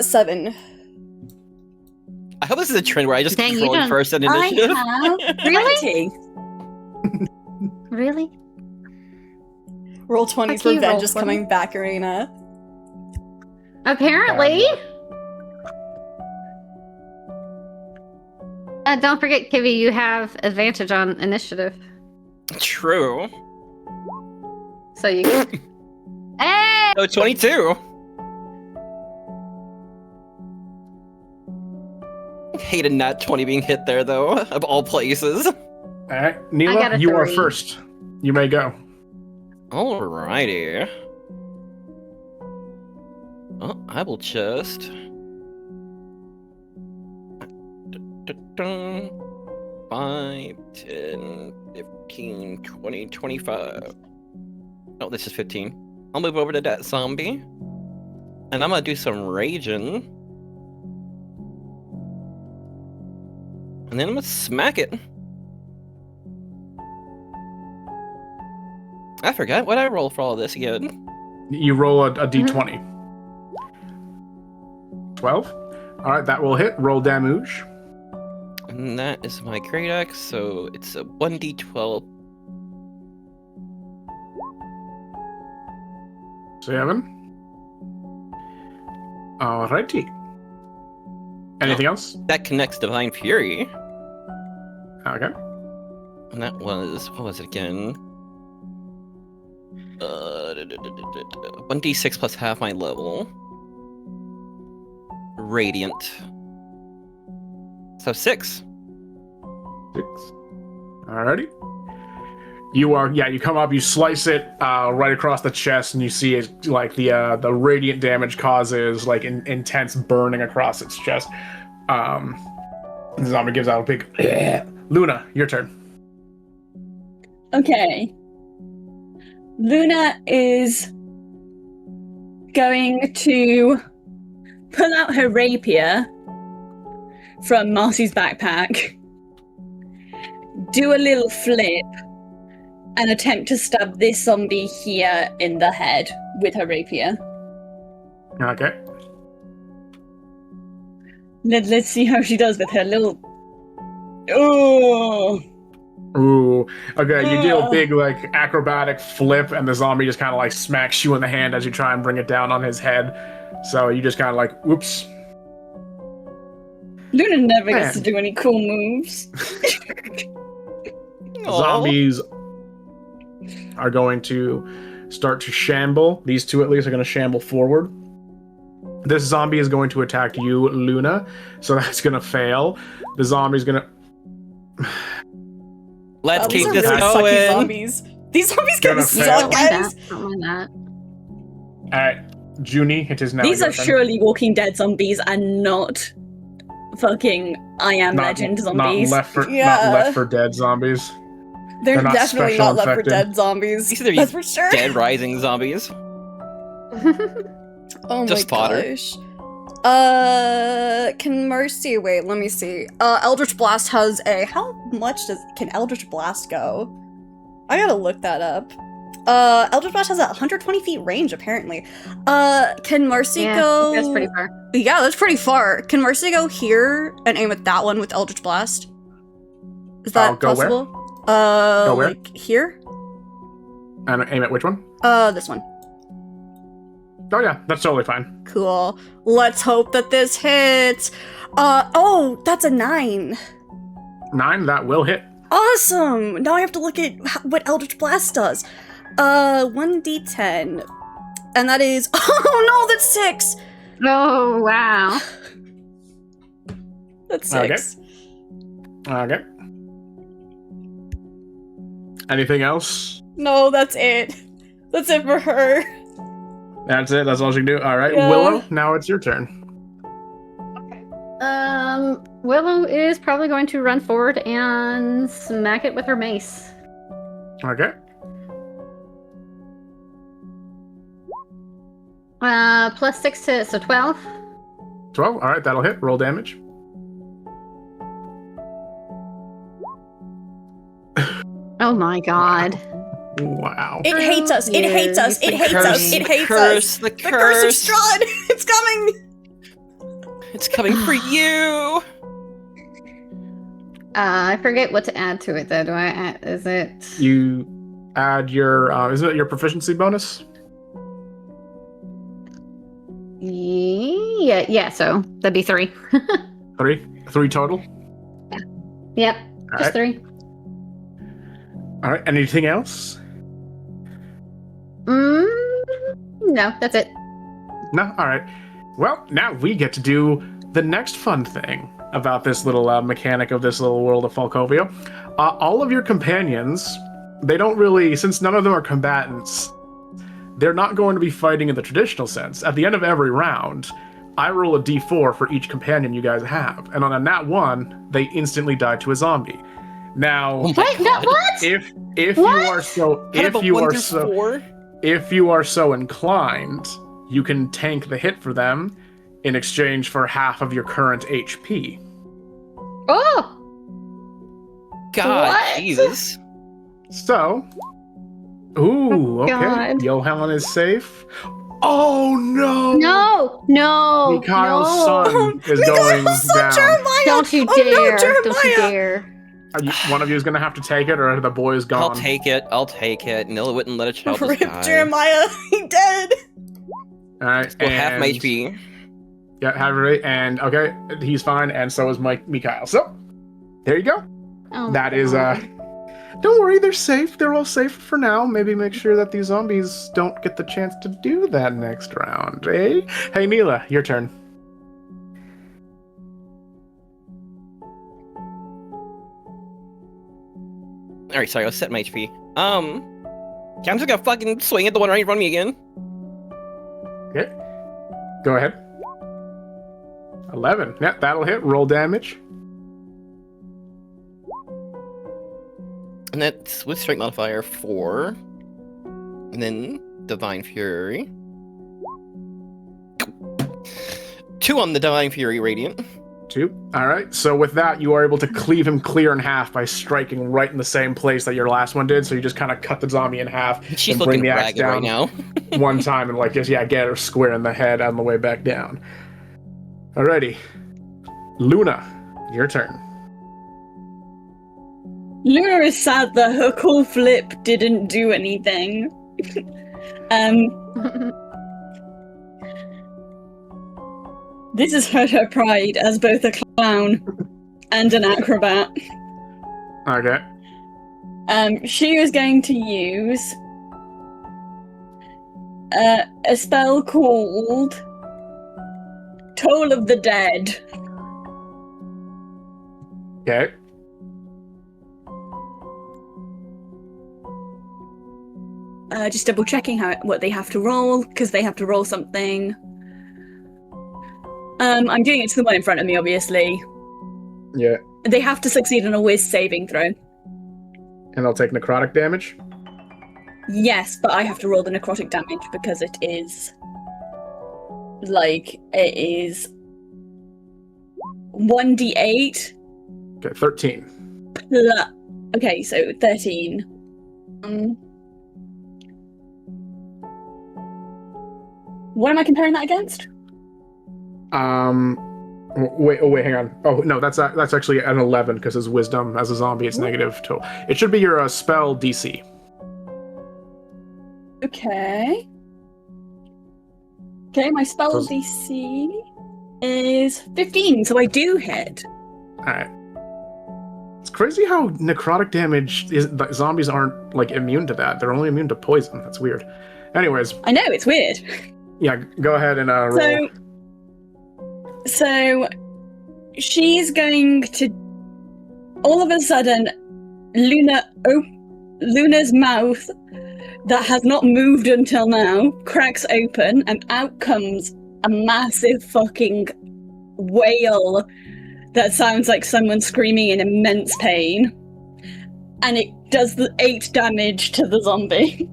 7.
I hope this is a trend where I just
Dang,
keep
you
rolling
don't-
first on
I
initiative.
have. Really?
20.
Really?
Roll 20
Fuck
for
you,
Ven
roll
just
20.
coming back, Arena.
Apparently. Don't forget, Kivy, you have advantage on initiative.
True.
So you can... Hey!
Oh, 22. Hated nat 20 being hit there, though, of all places.
All right,
I got
Neela,
a
you are
3.
first. You may go.
Alrighty. Oh, I will just... 5, 10, 15, 20, 25. Oh, this is 15. I'll move over to that zombie. And I'm gonna do some raging. And then I'm gonna smack it. I forgot what I roll for all this again.
You roll a d20. 12. All right, that will hit. Roll damage.
And that is my great axe, so it's a 1d12.
7. Alrighty. Anything else?
That connects Divine Fury.
Okay.
And that was, what was it again? 1d6 plus half my level. Radiant. So 6.
6. Alrighty. You come up, you slice it right across the chest, and you see it like the radiant damage causes like intense burning across its chest. The zombie gives out a big Luna, your turn.
Okay. Luna is going to pull out her rapier from Marcy's backpack, do a little flip, and attempt to stab this zombie here in the head with her rapier.
Okay.
Let's see how she does with her little... Oh!
Ooh. Okay, you do a big like acrobatic flip, and the zombie just kind of like smacks you in the hand as you try and bring it down on his head. So you just kind of like, whoops.
Luna never
Man.
gets to do any cool moves.
Zombies are going to start to shamble. These two at least are going to shamble forward. This zombie is going to attack you, Luna. So that's going to fail. The zombie's going to...
Let's
These
keep
are
this
really sucky
going.
zombies. These zombies kind of
Gonna
suck,
fail.
guys.
Don't mind that.
Alright, Junie, it is now
These
your
are
turn.
surely Walking Dead zombies and not fucking I Am Legend zombies.
Not Left
Yeah.
4 Dead zombies.
They're
They're not
definitely
special
not Left 4
infected.
Dead zombies.
These are
That's for sure.
Dead Rising zombies.
Oh
Just
my
fodder.
gosh. Can Mercy wait, let me see. Eldritch Blast has a how much can Eldritch Blast go? I gotta look that up. Eldritch Blast has a 120 feet range, apparently. Can Mercy go
That's pretty far.
Yeah, that's pretty far. Can Mercy go here and aim at that one with Eldritch Blast? Is that
Go where?
possible?
where?
Like here?
And aim at which one?
This one.
Oh yeah, that's totally fine.
Cool. Let's hope that this hits. Oh, that's a 9.
9, that will hit.
Awesome! Now I have to look at what Eldritch Blast does. 1d10. And that is... Oh no, that's 6!
Oh, wow.
That's
Okay.
6.
Okay. Anything else?
No, that's it. That's it for her.
That's it. That's all she can do. All right,
Yeah.
Willow. Now it's your turn.
Willow is probably going to run forward and smack it with her mace.
Okay.
Plus 6 to, so 12.
12. All right, that'll hit. Roll damage.
Oh my god.
Wow.
It hates us. It hates us. It hates us. It hates us.
The
The curse of
curse.
Strahd! It's coming!
It's coming for you.
I forget what to add to it though. Do I add, is it?
You add your, is it your proficiency bonus?
Yeah, so that'd be 3.
3 total.
Yep,
All
just
right.
3.
All right. Anything else?
No, that's it.
No? All right. Well, now we get to do the next fun thing about this little mechanic of this little world of Falkovia. All of your companions, they don't really, since none of them are combatants, they're not going to be fighting in the traditional sense. At the end of every round, I roll a d4 for each companion you guys have, and on a nat 1, they instantly die to a zombie. Now,
Oh my god.
What?
if
What?
you are so
Kind of a 1 through 4?
if you are so inclined, you can tank the hit for them in exchange for half of your current HP.
Oh!
God,
What?
Jesus.
So, ooh, okay.
God.
Johan is safe. Oh no!
No!
Mikhail's
no.
son is going down.
Jeremiah!
Don't you
Oh,
dare!
no,
Don't you
Jeremiah!
dare!
One of you is gonna have to take it, or are the boys gone?
I'll take it. Nilla wouldn't let a child just
Rip
die.
Jeremiah, he dead!
All right,
Well, half my
and-
HP.
Yeah, have it, and okay, he's fine, and so is Mikhail. So, there you go.
Oh
That
my
is
God.
Don't worry, they're safe. They're all safe for now. Maybe make sure that these zombies don't get the chance to do that next round, eh? Hey, Neela, your turn.
Alright, sorry, I was setting my HP. I'm just gonna fucking swing at the one right in front of me again.
Okay. Go ahead. 11. Yeah, that'll hit. Roll damage.
And that's with strength modifier 4. And then Divine Fury. 2 on the Divine Fury Radiant.
2. All right. So with that, you are able to cleave him clear in half by striking right in the same place that your last one did. So you just kind of cut the zombie in half.
She's
and bring
looking
the axe
ragged right
down
now.
one time and just get her square in the head on the way back down. Alrighty. Luna, your turn.
Luna is sad that her cool flip didn't do anything. This has hurt her pride as both a clown and an acrobat.
Okay.
She was going to use a spell called Toll of the Dead.
Okay.
Just double checking what they have to roll, because they have to roll something. I'm doing it to the one in front of me, obviously.
Yeah.
They have to succeed on a whiz saving throw.
And they'll take necrotic damage.
Yes, but I have to roll the necrotic damage because it is 1d8.
Okay, 13.
Okay, so 13. What am I comparing that against?
Wait, hang on. Oh, no, that's actually an 11, because his wisdom as a zombie, it's negative total. It should be your spell DC.
Okay. Okay, my spell
So-
DC is 15, so I do hit.
Alright. It's crazy how necrotic damage is. Zombies aren't, immune to that. They're only immune to poison. That's weird. Anyways,
I know, it's weird.
yeah, go ahead and roll.
So she's going to all of a sudden Luna's mouth that has not moved until now cracks open and out comes a massive fucking wail that sounds like someone screaming in immense pain, and it does the 8 damage to the zombie.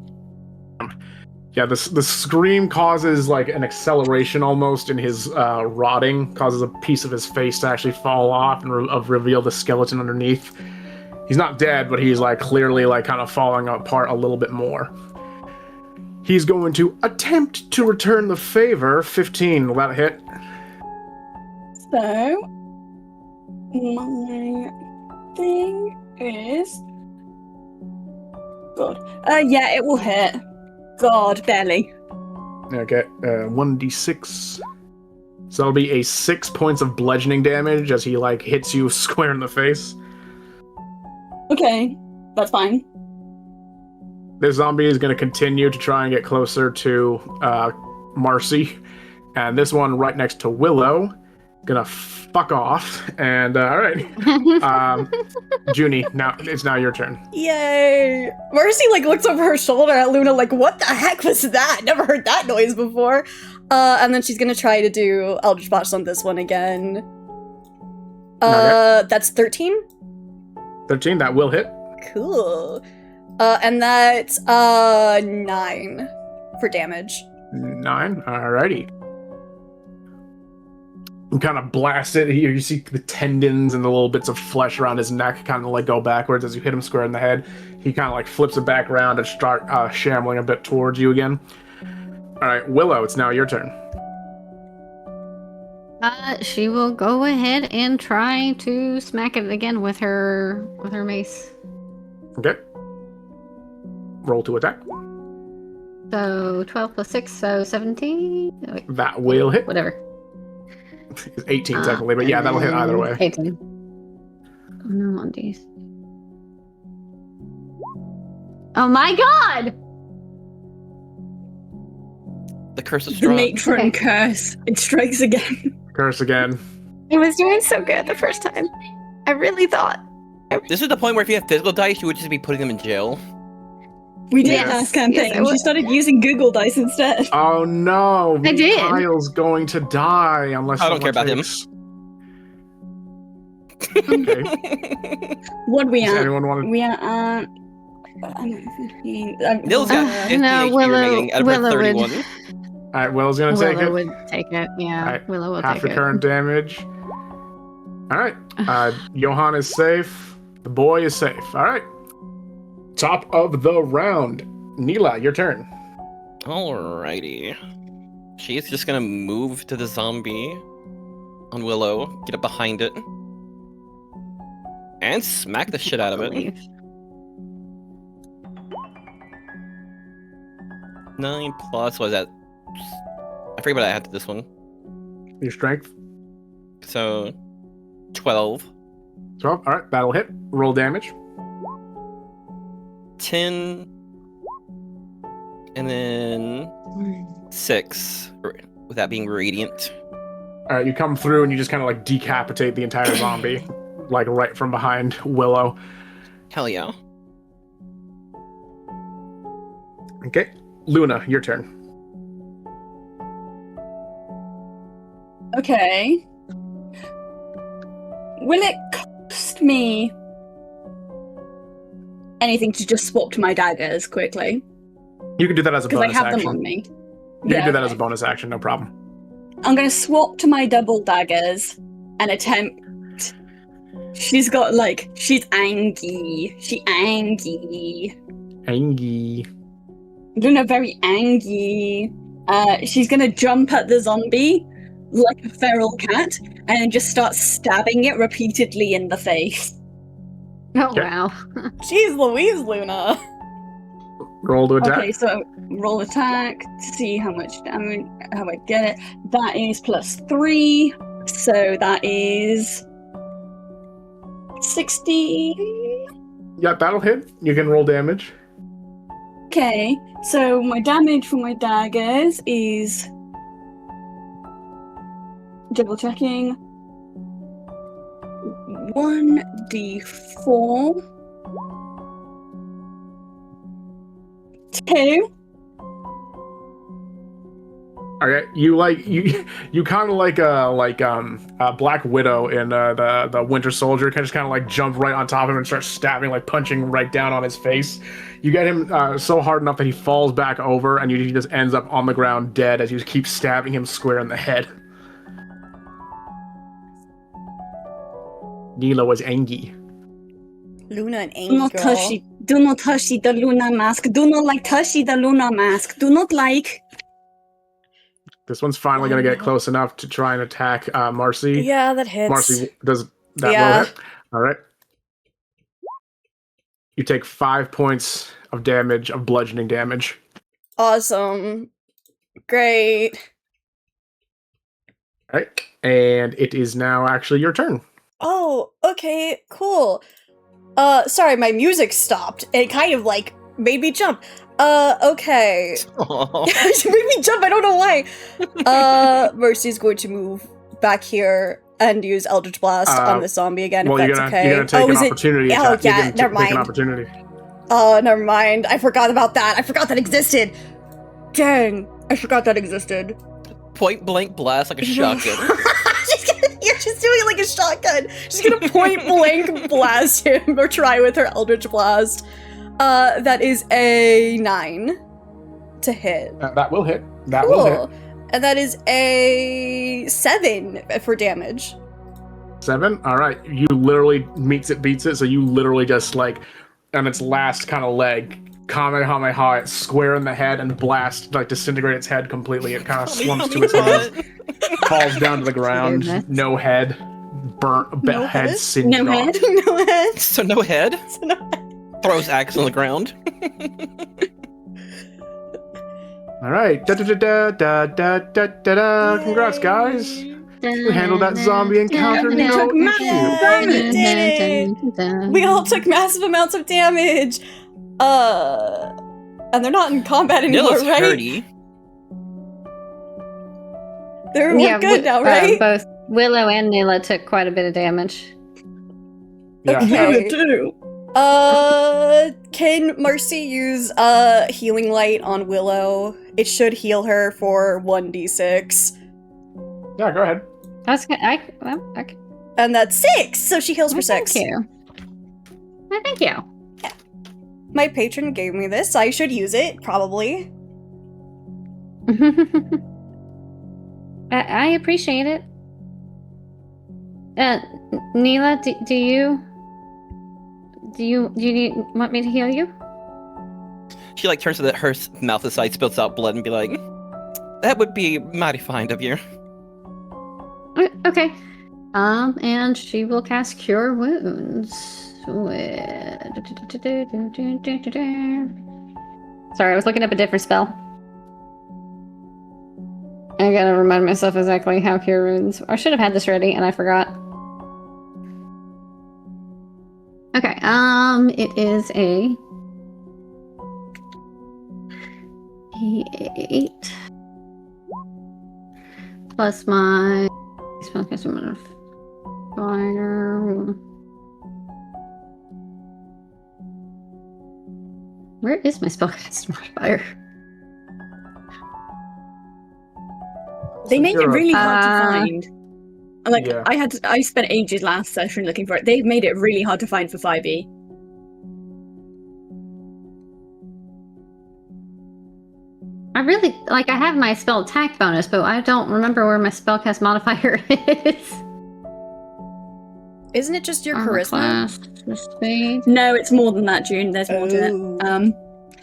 Yeah, the scream causes an acceleration almost in his rotting, causes a piece of his face to actually fall off and reveal the skeleton underneath. He's not dead, but he's clearly kind of falling apart a little bit more. He's going to attempt to return the favor. 15, will that hit?
So my thing is God. Yeah, it will hit. God, barely.
Okay, 1d6. So that'll be a 6 points of bludgeoning damage as he hits you square in the face.
Okay, that's fine.
This zombie is going to continue to try and get closer to Marcy, and this one right next to Willow, gonna fuck off. And all right, Junie, now it's now your turn.
Yay! Mercy like looks over her shoulder at Luna like, what the heck was that? Never heard that noise before. And then she's gonna try to do Eldritch Blast on this one again.
Okay.
That's 13?
13, that will hit.
Cool. And that's 9 for damage.
9, alrighty. You kind of blast it. You see the tendons and the little bits of flesh around his neck kind of like go backwards as you hit him square in the head. He kind of like flips it back around and start shambling a bit towards you again. All right, Willow, it's now your turn.
She will go ahead and try to smack it again with her mace.
Okay. Roll to attack.
So 12 plus 6, so 17. Oh, wait,
That will hit.
whatever.
It's 18 technically, but yeah, that'll hit either way.
18. Oh, no, on these. Oh my god!
The curse is
The
strong.
matron
Okay.
curse. It strikes again.
Curse again.
It was doing so good the first time. I really thought.
This is the point where if you have physical dice, you would just be putting them in jail.
We did
Yes.
last campaign.
Yes, I
She
would.
started using Google Dice instead.
Oh no!
I did.
Kyle's going to die unless
I don't care about him.
takes... Okay.
What are we
Does
at?
anyone want to?
We are at... I'm
Nils got 50
no,
HP remaining out of her
Willow
31.
All right, Willow's gonna take
Willow
it.
would take it. Yeah,
Alright,
Willow will
Half
take
the
it.
current damage. All right. Johan is safe. The boy is safe. All right. Top of the round. Neela, your turn.
Alrighty. She's just gonna move to the zombie on Willow, get up behind it, and smack the shit out of it. 9 plus, what is that? I forget what I had to this one.
Your strength.
So, 12.
12. All right, that'll hit. Roll damage.
10. And then 6. With that being radiant.
All right, you come through and you just kind of like decapitate the entire zombie, like right from behind Willow.
Hell yeah.
Okay, Luna, your turn.
Okay. Will it cost me anything to just swap to my daggers quickly?
You can do that as a
Because I
bonus
have
action.
them on me.
You can do that
okay.
as a bonus action, no problem.
I'm gonna swap to my double daggers and attempt. She's got like she's angry. She angry.
Angie.
Luna very angry. She's gonna jump at the zombie like a feral cat and just start stabbing it repeatedly in the face.
Oh
Okay.
wow!
Jeez Louise, Luna.
Roll to attack.
Okay, so roll attack to see how much damage, how I get it. That is +3, so that is 60.
Yeah, that'll hit. You can roll damage.
Okay, so my damage for my daggers is double checking 1d4 2.
Okay, you kind of like Black Widow in the Winter Soldier, just kind of like jump right on top of him and start stabbing, like punching right down on his face. You get him so hard enough that he falls back over, and he just ends up on the ground dead as you keep stabbing him square in the head. Neela was angry.
Luna and
Do
angry
not
girl.
touch it. Do not touch it, the Luna mask. Do not like touch it, the Luna mask. Do not like.
This one's finally gonna get close enough to try and attack Marcy.
Yeah, that hits.
Marcy, does that
Yeah.
will hit? All right. You take 5 points of damage, of bludgeoning damage.
Awesome. Great.
All right, and it is now actually your turn.
Oh, okay, cool. Sorry, my music stopped. It kind of, like, made me jump. Okay.
Aw.
She made me jump, I don't know why. Mercy's going to move back here and use Eldritch Blast on the zombie again,
Well,
if
you're
that's
gonna,
okay.
you're gonna take an
is it-
opportunity
Oh,
attack. You're
yeah,
gonna
never
take an
mind.
opportunity.
Oh, never mind. I forgot about that. I forgot that existed. Dang, I forgot that existed.
Point blank blast like a shotgun.
She's doing it like a shotgun. She's gonna point blank blast him or try with her Eldritch Blast. That is a 9 to hit.
That will hit. That will hit.
And that is a 7 for damage.
7. All right. You literally beats it. So you literally just like on its last kind of leg, Kamehameha it square in the head and blast, like disintegrate its head completely. It kind of slumps to its knees, falls down to the ground.
Goodness.
No head, burnt
No
head
head?
singed
No
off.
head?
No head.
So no head.
So no head.
Throws axe on the ground.
All right. Da da da da da da da da. Congrats, guys. We handled that zombie encounter.
We
No
took massive
issue.
damage.
Did We all took massive amounts of damage. And they're not in combat anymore,
Nilla's
right?
hurty.
We're good now, right?
Both Willow and Nila took quite a bit of damage.
Yeah.
Okay.
too.
Can Mercy use healing light on Willow? It should heal her for 1d6.
Yeah, go ahead.
Okay.
And that's 6, so she heals for 6.
Thank you. Thank you.
My patron gave me this, I should use it, probably.
I appreciate it. Neela, do you want me to heal you?
She like turns to her mouth aside, spills out blood, and be like, "That would be mighty fine of you."
Okay. And she will cast Cure Wounds with. Sorry, I was looking up a different spell. I gotta remind myself exactly how Cure Wounds. I should have had this ready, and I forgot. Okay. It is a 8 plus my spellcaster modifier. Where is my spellcaster modifier?
They made it really hard to
Uh,
find. Like
Yeah.
I spent ages last session looking for it. They've made it really hard to find for 5e.
I really I have my spell attack bonus, but I don't remember where my spellcast modifier is.
Isn't it just your
Armor
charisma?
class, speed.
No, it's more than that, June. There's more to
Oh.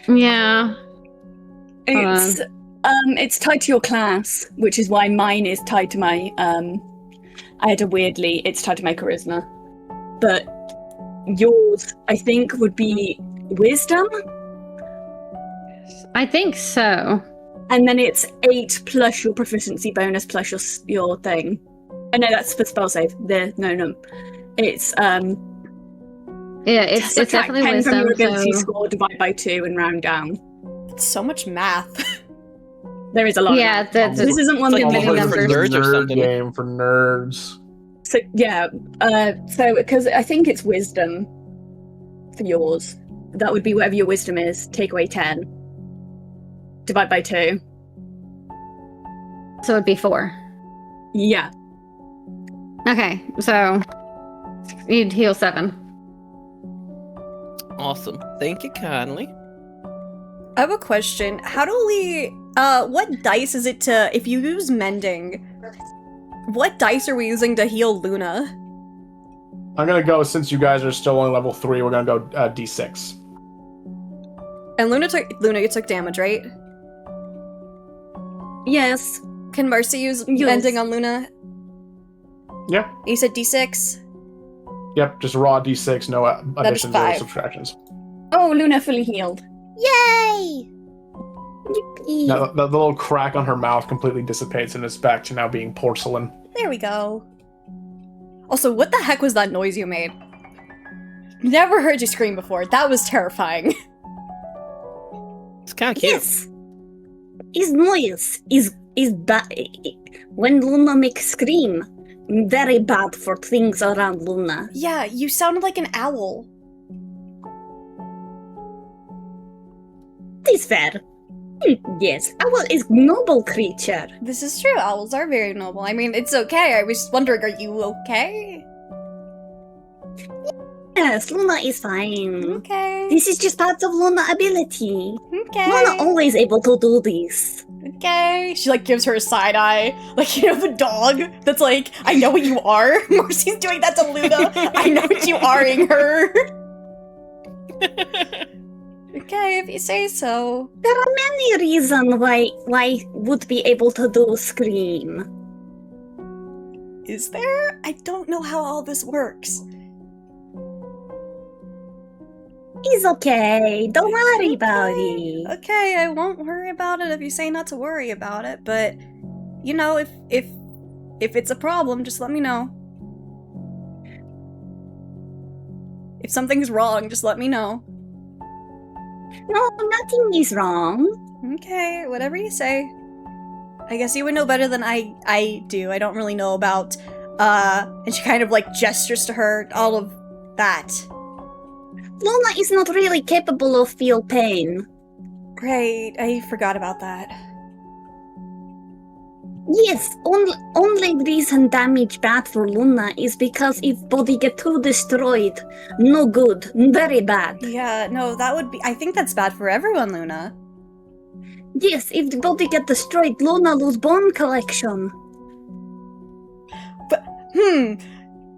it.
Yeah.
It's tied to your class, which is why mine is tied to my it's tied to my charisma. But yours, I think, would be wisdom,
I think so.
and then it's 8 plus your proficiency bonus plus your thing. Oh no, that's for spell save. No. It's
Yeah, it's
subtract
definitely
10 from your
wisdom.
ability
So...
score, divide by 2, and round down.
It's so much math.
There is a lot.
Yeah,
of
that's
this isn't one
It's
of
like
the
many
almost
many
like
numbers.
for nerds or
Nerd
something.
game for nerds.
So yeah, so because I think it's wisdom for yours. That would be whatever your wisdom is. Take away 10. Divide by 2.
So it'd be 4.
Yeah.
Okay, so you'd heal 7.
Awesome. Thank you kindly.
I have a question. How do we, what dice is it to, if you use mending, what dice are we using to heal Luna?
I'm gonna go, since you guys are still only level 3, we're gonna go D6.
And Luna, you took damage, right?
Yes.
Can Mercy use
Yes.
mending on Luna?
Yeah.
You said D6?
Yep, just raw D6, no additions or
5.
subtractions.
Oh, Luna fully healed.
Yay!
Now, the little crack on her mouth completely dissipates and it's back to now being porcelain.
There we go. Also, what the heck was that noise you made? Never heard you scream before. That was terrifying.
It's kind of cute.
Yes. His noise is bad. When Luna makes scream, very bad for things around Luna.
Yeah, you sounded like an owl.
It is fair. Yes, owl is noble creature.
This is true. Owls are very noble. I mean, it's okay. I was just wondering, are you okay?
Yes, Luna is fine.
Okay.
This is just part of Luna ability.
Okay.
Luna always able to do this.
Okay. She like gives her a side eye. Like, you know, the dog that's like, I know what you are. Marcy's doing that to Luna. I know what you are-ing her. Okay, if you say so.
There are many reasons why would be able to do scream.
Is there? I don't know how all this works.
It's okay. Don't worry about it.
Okay, I won't worry about it if you say not to worry about it, but you know, if it's a problem, just let me know. If something's wrong, just let me know.
No, nothing is wrong.
Okay, whatever you say. I guess you would know better than I do. I don't really know about, and she kind of like gestures to her, all of that.
Luna is not really capable of feel pain.
Great, I forgot about that.
Yes, only reason damage bad for Luna is because if body get too destroyed, no good, very bad.
Yeah, no, that would be, I think that's bad for everyone, Luna.
Yes, if the body get destroyed, Luna lose bone collection.
But,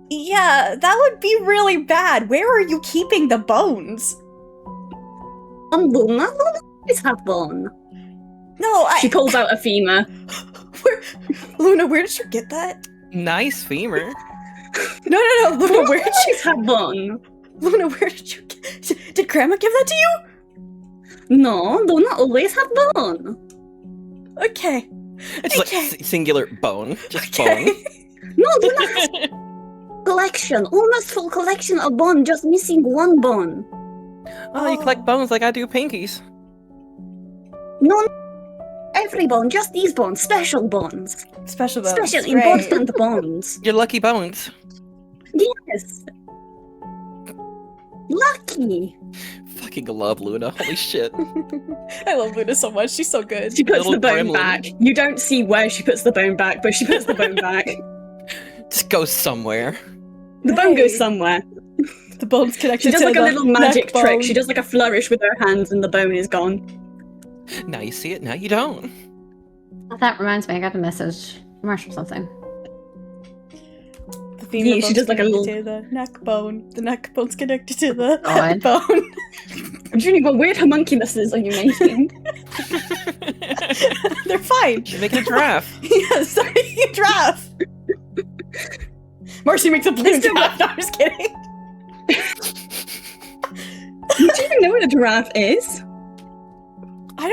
yeah, that would be really bad. Where are you keeping the bones?
On Luna always have bone.
No,
She pulls out a femur.
Luna, where did you get that?
Nice femur.
No, Luna, where did you
Always have bone.
Luna, where did you get? Did Grandma give that to you?
No, Luna always have bone.
Okay.
It's like singular bone. Just
Okay.
bone.
No, Luna has collection, almost full collection of bone, just missing one bone.
Oh, you collect bones like I do pinkies.
No, every bone, just these bones, special bones.
Special bones.
Special,
great.
important bones.
Your lucky bones.
Yes. Lucky.
Fucking love Luna. Holy shit.
I love Luna so much. She's so good.
She puts
Little
the bone
gremlin.
back. You don't see where she puts the bone back, but she puts the bone back.
Just go somewhere.
The bone goes
Hey.
somewhere.
The bone's connected
She does
to
like a
the
little magic
neck
trick.
bone.
She does like a flourish with her hands and the bone is gone.
Now you see it, now you don't.
Oh, that reminds me, I got a message. Marshall something.
The femur
Yeah, she
bone's
does like a
connected
little-
to the neck bone. The neck bone's connected to the
God.
bone.
Julie, what weird homunculus are you making?
They're fine.
She's making a giraffe.
Yes, they're making a giraffe. Marcy makes a blue
Mr.
giraffe. No, I'm just kidding.
Do you even know what a giraffe is?
I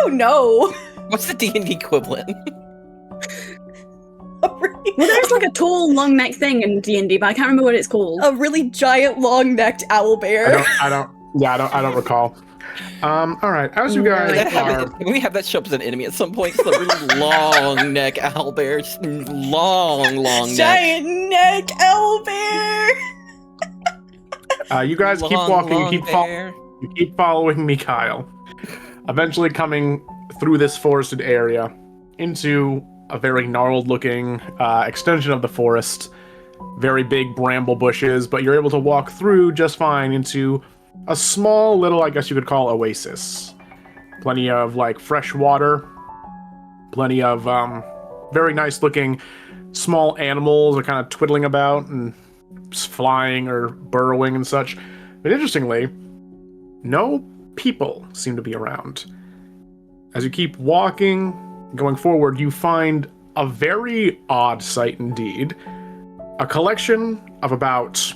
don't know.
What's the D&D equivalent?
Well, there's like a tall, long neck thing in D&D, but I can't remember what it's called.
A really giant, long-necked owl bear.
I don't recall. All right, as you
We
guys
gotta have
are,
it- we have that show up as an enemy at some point. It's the really long neck owl bear. Just long neck.
Giant neck owl bear.
you guys keep
Long,
walking,
long
you
bear.
keep following me, Kyle. Eventually coming through this forested area into a very gnarled-looking extension of the forest. Very big bramble bushes, but you're able to walk through just fine into a small little, I guess you could call, oasis. Plenty of, like, fresh water. Plenty of very nice-looking small animals are kind of twiddling about and flying or burrowing and such. But interestingly, no people seem to be around. As you keep walking, going forward, you find a very odd sight indeed. A collection of about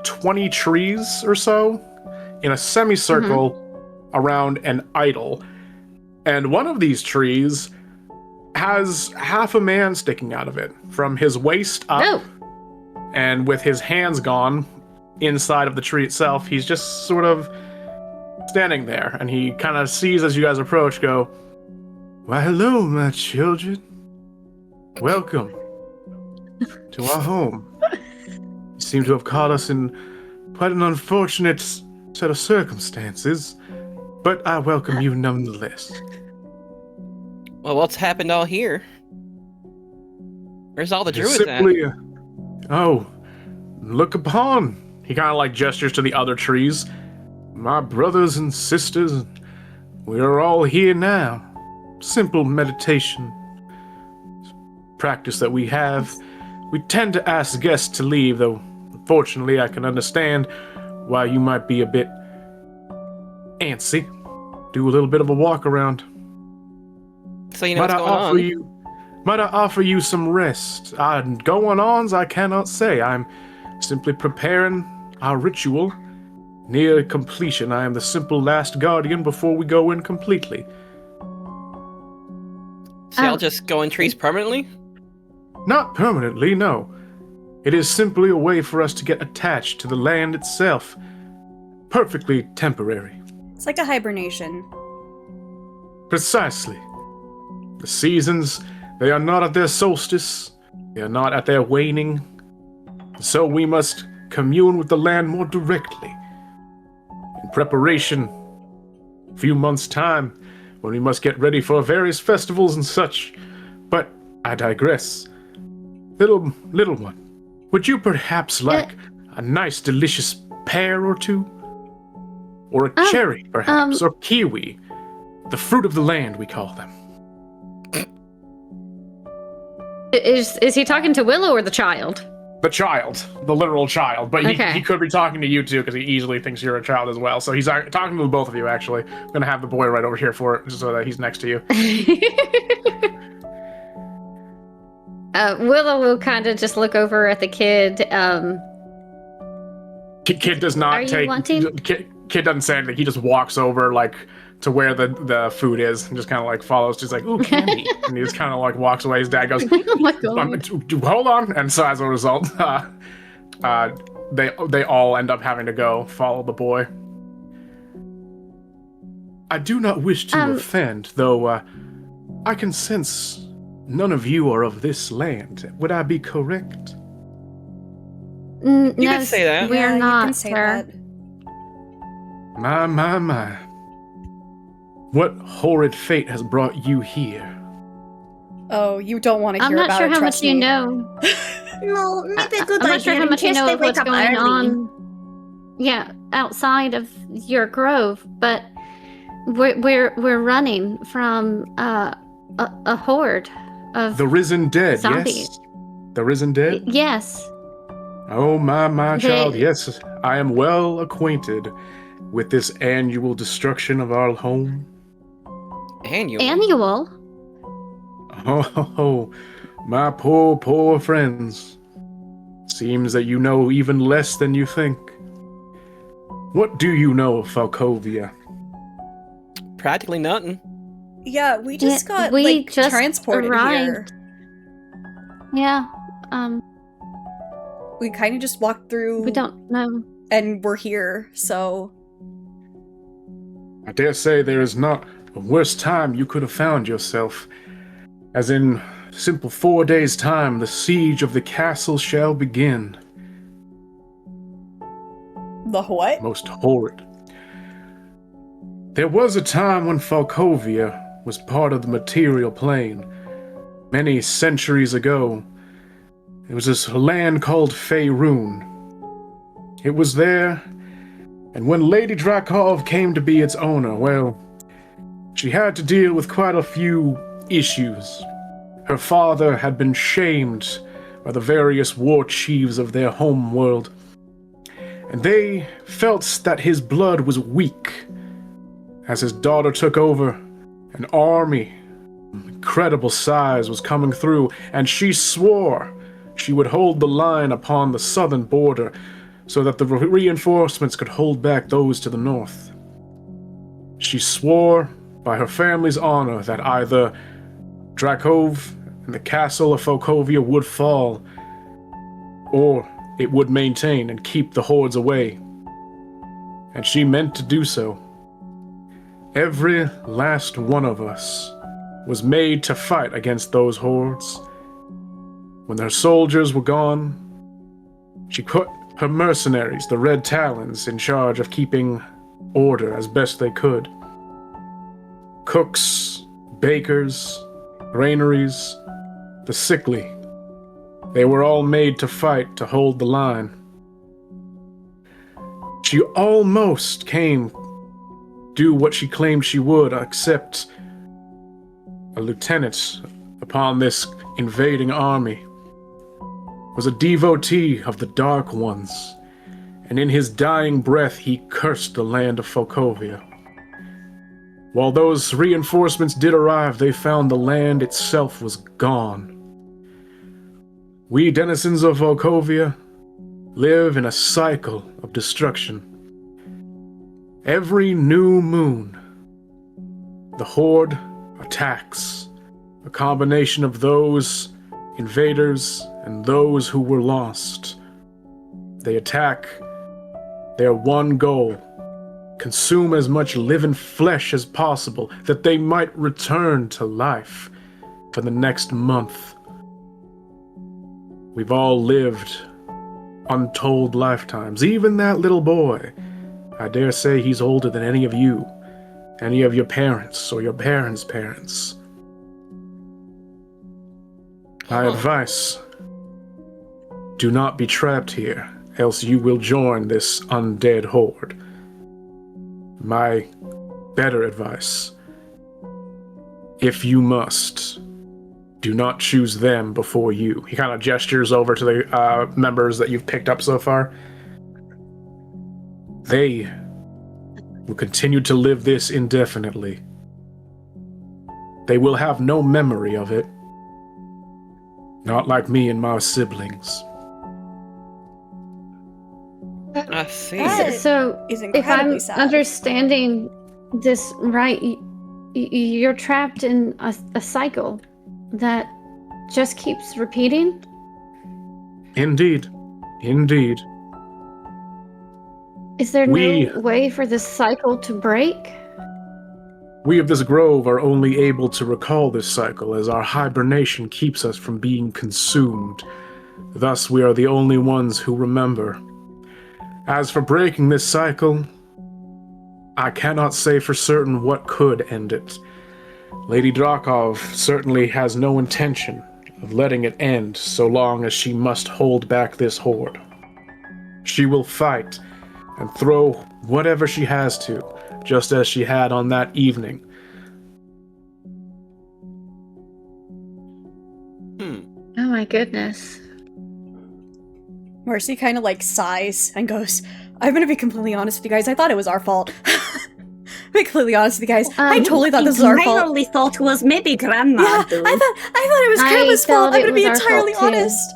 20 trees or so in a semicircle around an idol. And one of these trees has half a man sticking out of it from his waist up.
Oh,
and with his hands gone inside of the tree itself, he's just sort of standing there, and he kind of sees as you guys approach, go, "Why, hello, my children. Welcome to our home. You seem to have caught us in quite an unfortunate set of circumstances, but I welcome you nonetheless."
Well, what's happened all here? Where's all the
It's
druids
simply,
at?
oh, look upon. He kind of like gestures to the other trees. My brothers and sisters, we are all here now. Simple meditation practice that we have. We tend to ask guests to leave, though unfortunately I can understand why you might be a bit antsy. Do a little bit of a walk around.
So you know what's going on.
Might I offer you some rest? Going-ons I cannot say. I'm simply preparing our ritual. Near completion, I am the simple last guardian before we go in completely.
So y'all just go in trees permanently?
Not permanently, no. It is simply a way for us to get attached to the land itself. Perfectly temporary.
It's like a hibernation.
Precisely. The seasons, they are not at their solstice. They are not at their waning. So we must commune with the land more directly. In preparation, a few months' time, when we must get ready for various festivals and such. But I digress. Little one, would you perhaps like a nice, delicious pear or two? Or a cherry, perhaps, or kiwi? The fruit of the land, we call them.
Is he talking to Willow or the child?
The child, the literal child, but
Okay.
he could be talking to you too because he easily thinks you're a child as well. So he's talking to both of you. Actually, I'm gonna have the boy right over here for it so that he's next to you.
Willow will kind of just look over at the kid.
Kid does not
Are you
take.
wanting-
Kid doesn't say anything. He just walks over like to where the food is and just kind of like follows. Just like, ooh, candy, and he just kind of like walks away. His dad goes,
Oh my god.
hold on, and so as a result, they all end up having to go follow the boy. I do not wish to offend, though. I can sense none of you are of this land. Would I be correct?
You can say that.
We are
you
not,
can say
sir.
that.
My. What horrid fate has brought you here?
Oh, you don't want to
I'm
hear
not
about
sure
it,
how
trust
much you
me.
know.
No, maybe a good
I'm
idea.
not sure how
in
much you
case
know
they
of what's
wake up
going
early.
on. Yeah, outside of your grove, but we're running from a horde of
The risen dead,
zombies.
yes? The risen dead?
Yes.
Oh, my child,
They-
yes. I am well acquainted with this annual destruction of our home.
Annual.
Oh, my poor friends. Seems that you know even less than you think. What do you know of Falkovia?
Practically nothing.
Yeah, we just
Yeah,
got
we
like
just
transported here.
arrived. Yeah.
We kind of just walked through
We don't know.
and we're here, so
I dare say there is not a worse time you could have found yourself. As in simple 4 days' time, the siege of the castle shall begin.
the what?
Most horrid. There was a time when Falkovia was part of the material plane. Many centuries ago, it was this land called Faerun. It was there, and when Lady Drakov came to be its owner, well, she had to deal with quite a few issues. Her father had been shamed by the various war chiefs of their home world, and they felt that his blood was weak. As his daughter took over, an army of incredible size was coming through, and she swore she would hold the line upon the southern border so that the reinforcements could hold back those to the north. She swore by her family's honor that either Drakov and the castle of Falkovia would fall, or it would maintain and keep the hordes away. And she meant to do so. Every last one of us was made to fight against those hordes. When their soldiers were gone, she put her mercenaries, the Red Talons, in charge of keeping order as best they could. Cooks, bakers, granaries, the sickly, they were all made to fight to hold the line. She almost came do what she claimed she would, accept a lieutenant upon this invading army. Was a devotee of the Dark Ones, and in his dying breath he cursed the land of Falkovia. While those reinforcements did arrive, they found the land itself was gone. We denizens of Falkovia live in a cycle of destruction. Every new moon, the Horde attacks, a combination of those invaders and those who were lost. They attack their one goal: consume as much living flesh as possible that they might return to life for the next month. We've all lived untold lifetimes, even that little boy. I dare say he's older than any of you, any of your parents or your parents' parents. My advice: do not be trapped here, else you will join this undead horde. My better advice: if you must, do not choose them before you. He kind of gestures over to the members that you've picked up so far. They will continue to live this indefinitely. They will have no memory of it. Not like me and my siblings.
I see.
That
So,
is
if
incredibly
I'm
sad.
understanding this right, you're trapped in a cycle that just keeps repeating?
Indeed. Indeed.
Is there
We-
no way for this cycle to break?
We of this grove are only able to recall this cycle as our hibernation keeps us from being consumed. Thus, we are the only ones who remember. As for breaking this cycle, I cannot say for certain what could end it. Lady Drakov certainly has no intention of letting it end so long as she must hold back this horde. She will fight and throw whatever she has to, just as she had on that evening.
Oh my goodness.
Mercy kind of like sighs and goes, I'm gonna be completely honest with you guys, I thought it was our fault. Be completely honest with you guys. I totally thought this was our fault.
entirely thought it was maybe Grandma.
Yeah,
dude.
I thought it was
I
Grandma's fault.
thought
I'm
it
gonna be
was our fault,
entirely
too.
honest.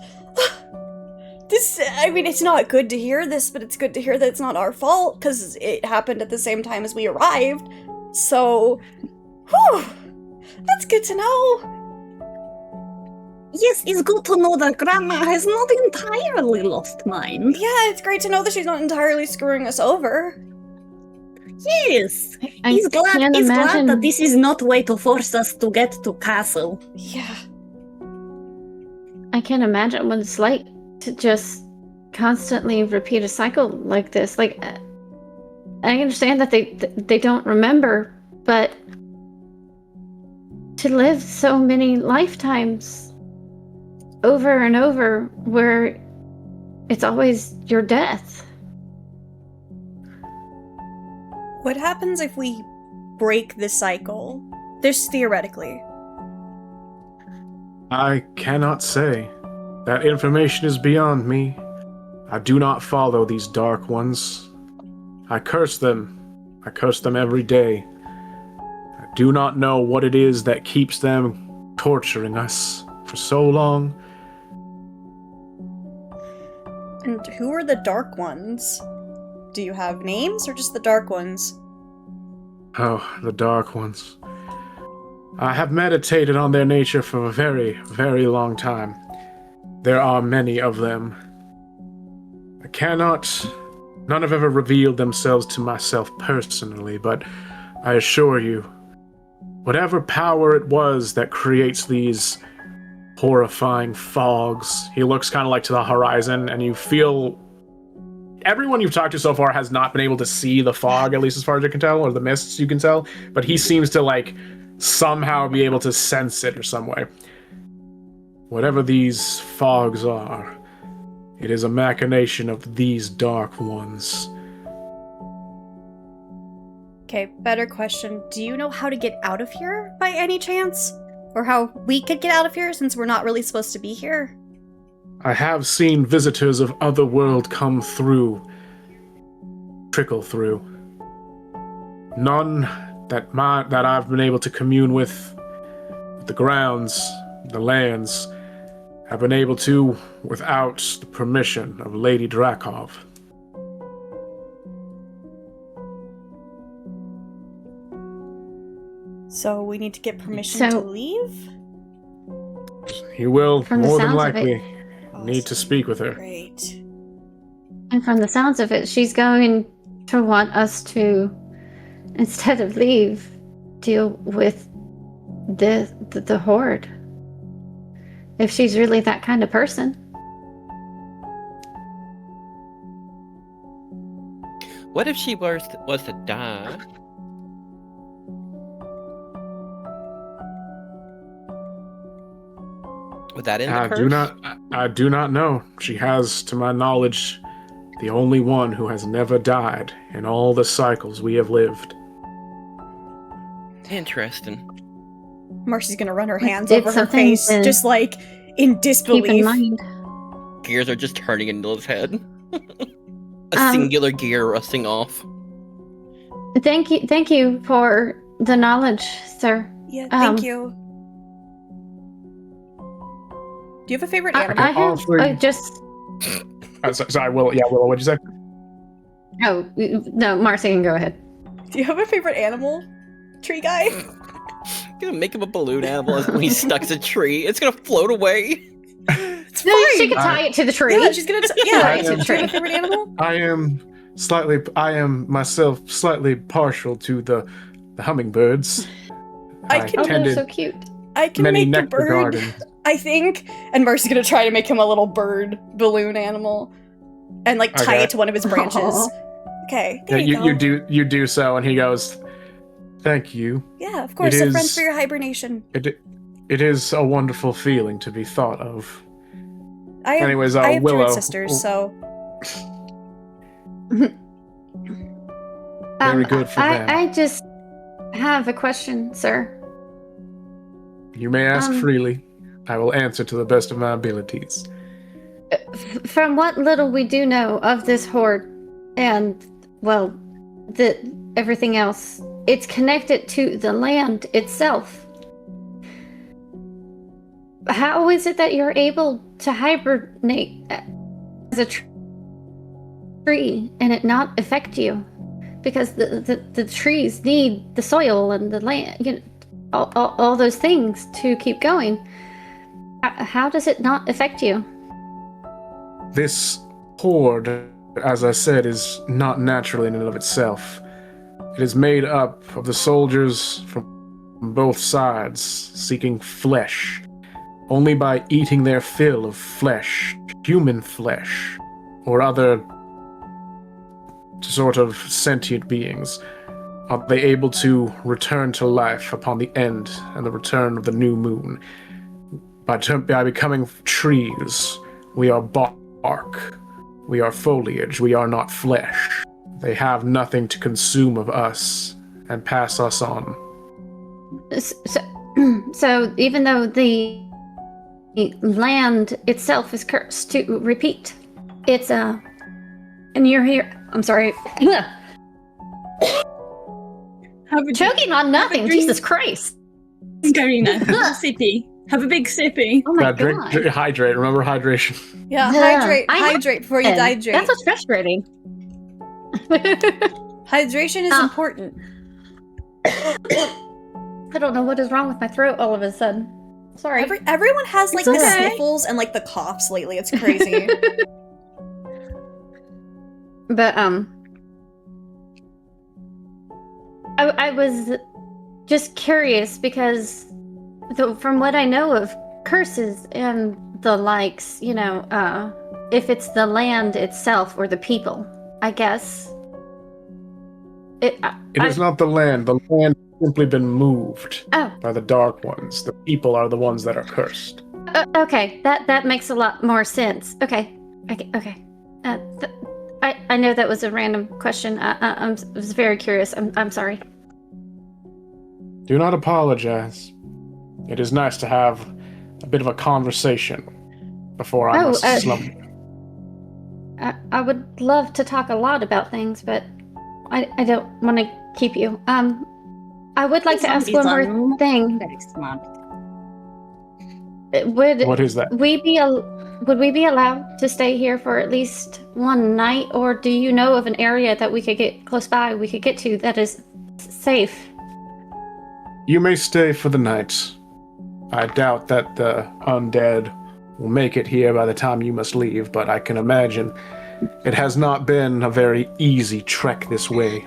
I mean, it's not good to hear this, but it's good to hear that it's not our fault, because it happened at the same time as we arrived. So, whew, that's good to know.
Yes, it's good to know that Grandma has not entirely lost mind.
Yeah, it's great to know that she's not entirely screwing us over.
Yes,
I
he's glad.
can't
He's glad
imagine.
that this is not way to force us to get to castle.
Yeah.
I can't imagine what it's like to just constantly repeat a cycle like this. Like, I understand that they don't remember, but to live so many lifetimes over and over where it's always your death.
What happens if we break the cycle? This theoretically.
I cannot say. That information is beyond me. I do not follow these Dark Ones. I curse them. I curse them every day. I do not know what it is that keeps them torturing us for so long.
And who are the Dark Ones? Do you have names or just the Dark Ones?
Oh, the Dark Ones. I have meditated on their nature for a very, very long time. There are many of them. None have ever revealed themselves to myself personally, but I assure you, whatever power it was that creates these horrifying fogs, he looks kind of like to the horizon, and you feel everyone you've talked to so far has not been able to see the fog, at least as far as you can tell, or the mists you can tell, but he seems to like somehow be able to sense it or some way. Whatever these fogs are, it is a machination of these dark ones.
Okay, better question. Do you know how to get out of here by any chance? Or how we could get out of here since we're not really supposed to be here?
I have seen visitors of other world come through, trickle through. None that I've been able to commune with the grounds, the lands, have been able to without the permission of Lady Drakov.
So we need to get permission to leave?
You will,
From the
more than
sounds of
likely,
Awesome.
need to speak with her.
Great.
And from the sounds of it, she's going to want us to, instead of leave, deal with the horde. If she's really that kind of person.
What if she was to die? Would that end the curse?
I do not know. She has, to my knowledge, the only one who has never died in all the cycles we have lived.
Interesting.
Marcy's gonna run her hands
It's
over her
something
face,
to
just like in disbelief.
Keep in mind.
Gears are just turning into his head. A
Um,
singular gear rusting off.
Thank you for the knowledge, sir.
Yeah, thank
Um,
you. Do you have a favorite animal?
I have
Offering-
just.
Sorry, Willow, what'd you say?
Oh no, Marcy can go ahead.
Do you have a favorite animal? Tree guy?
Gonna make him a balloon animal when he's stuck to a tree. It's gonna float away.
It's
No,
fine.
she can tie it to the tree.
Yeah, she's gonna. Yeah,
I
do
am-
you have a favorite animal?
I am myself slightly partial to the hummingbirds.
I
Oh, they're
tended
so cute.
I can
many
make a
nectar
bird.
gardens.
I think. And Marcy's gonna try to make him a little bird balloon animal, and like tie
Okay.
it to one of his branches.
Aw.
Okay,
Yeah,
there you go.
you do so, and he goes, "Thank you.
Yeah, of course.
It
A friend
is-
for your hibernation.
It is a wonderful feeling to be thought of."
I have,
Anyways,
I have
Willow.
druid sisters, so
Very good for them.
I just have a question, sir.
You may ask
Um,
freely. I will answer to the best of my abilities.
From what little we do know of this horde, and well, everything else, it's connected to the land itself. How is it that you're able to hibernate as a tree and it not affect you? Because the trees need the soil and the land, you know, all those things to keep going. How does it not affect you?
This horde, as I said, is not natural in and of itself. It is made up of the soldiers from both sides seeking flesh. Only by eating their fill of flesh, human flesh, or other sort of sentient beings, are they able to return to life upon the end and the return of the new moon. By becoming trees, we are bark, we are foliage, we are not flesh. They have nothing to consume of us and pass us on.
So even though the land itself is cursed, to repeat, it's and you're here. I'm sorry. Choking on nothing.
drink.
Jesus Christ.
Garina, have a sippy. Have a big sippy.
Oh my
Drink,
god.
hydrate. Remember hydration.
yeah,
Yeah, I
hydrate before you hydrate.
That's what's frustrating.
Hydration is important.
I don't know what is wrong with my throat all of a sudden. Sorry.
Everyone has like
It's
the
okay.
sniffles and like the coughs lately. It's crazy.
But I was just curious because from what I know of curses and the likes, if it's the land itself or the people, I guess.
It is not the land. The land has simply been moved
Oh,
by the Dark Ones. The people are the ones that are cursed.
okay. That makes a lot more sense. Okay. I know that was a random question. I was very curious. I'm sorry.
Do not apologize. It is nice to have a bit of a conversation before I must slump.
I would love to talk a lot about things, but I don't want to keep you. I would like to ask one more thing.
Very smart.
What is that?
Would we be allowed to stay here for at least one night, or do you know of an area that we could get close by, we could get to that is safe?
You may stay for the night. I doubt that the undead will make it here by the time you must leave, but I can imagine it has not been a very easy trek this way.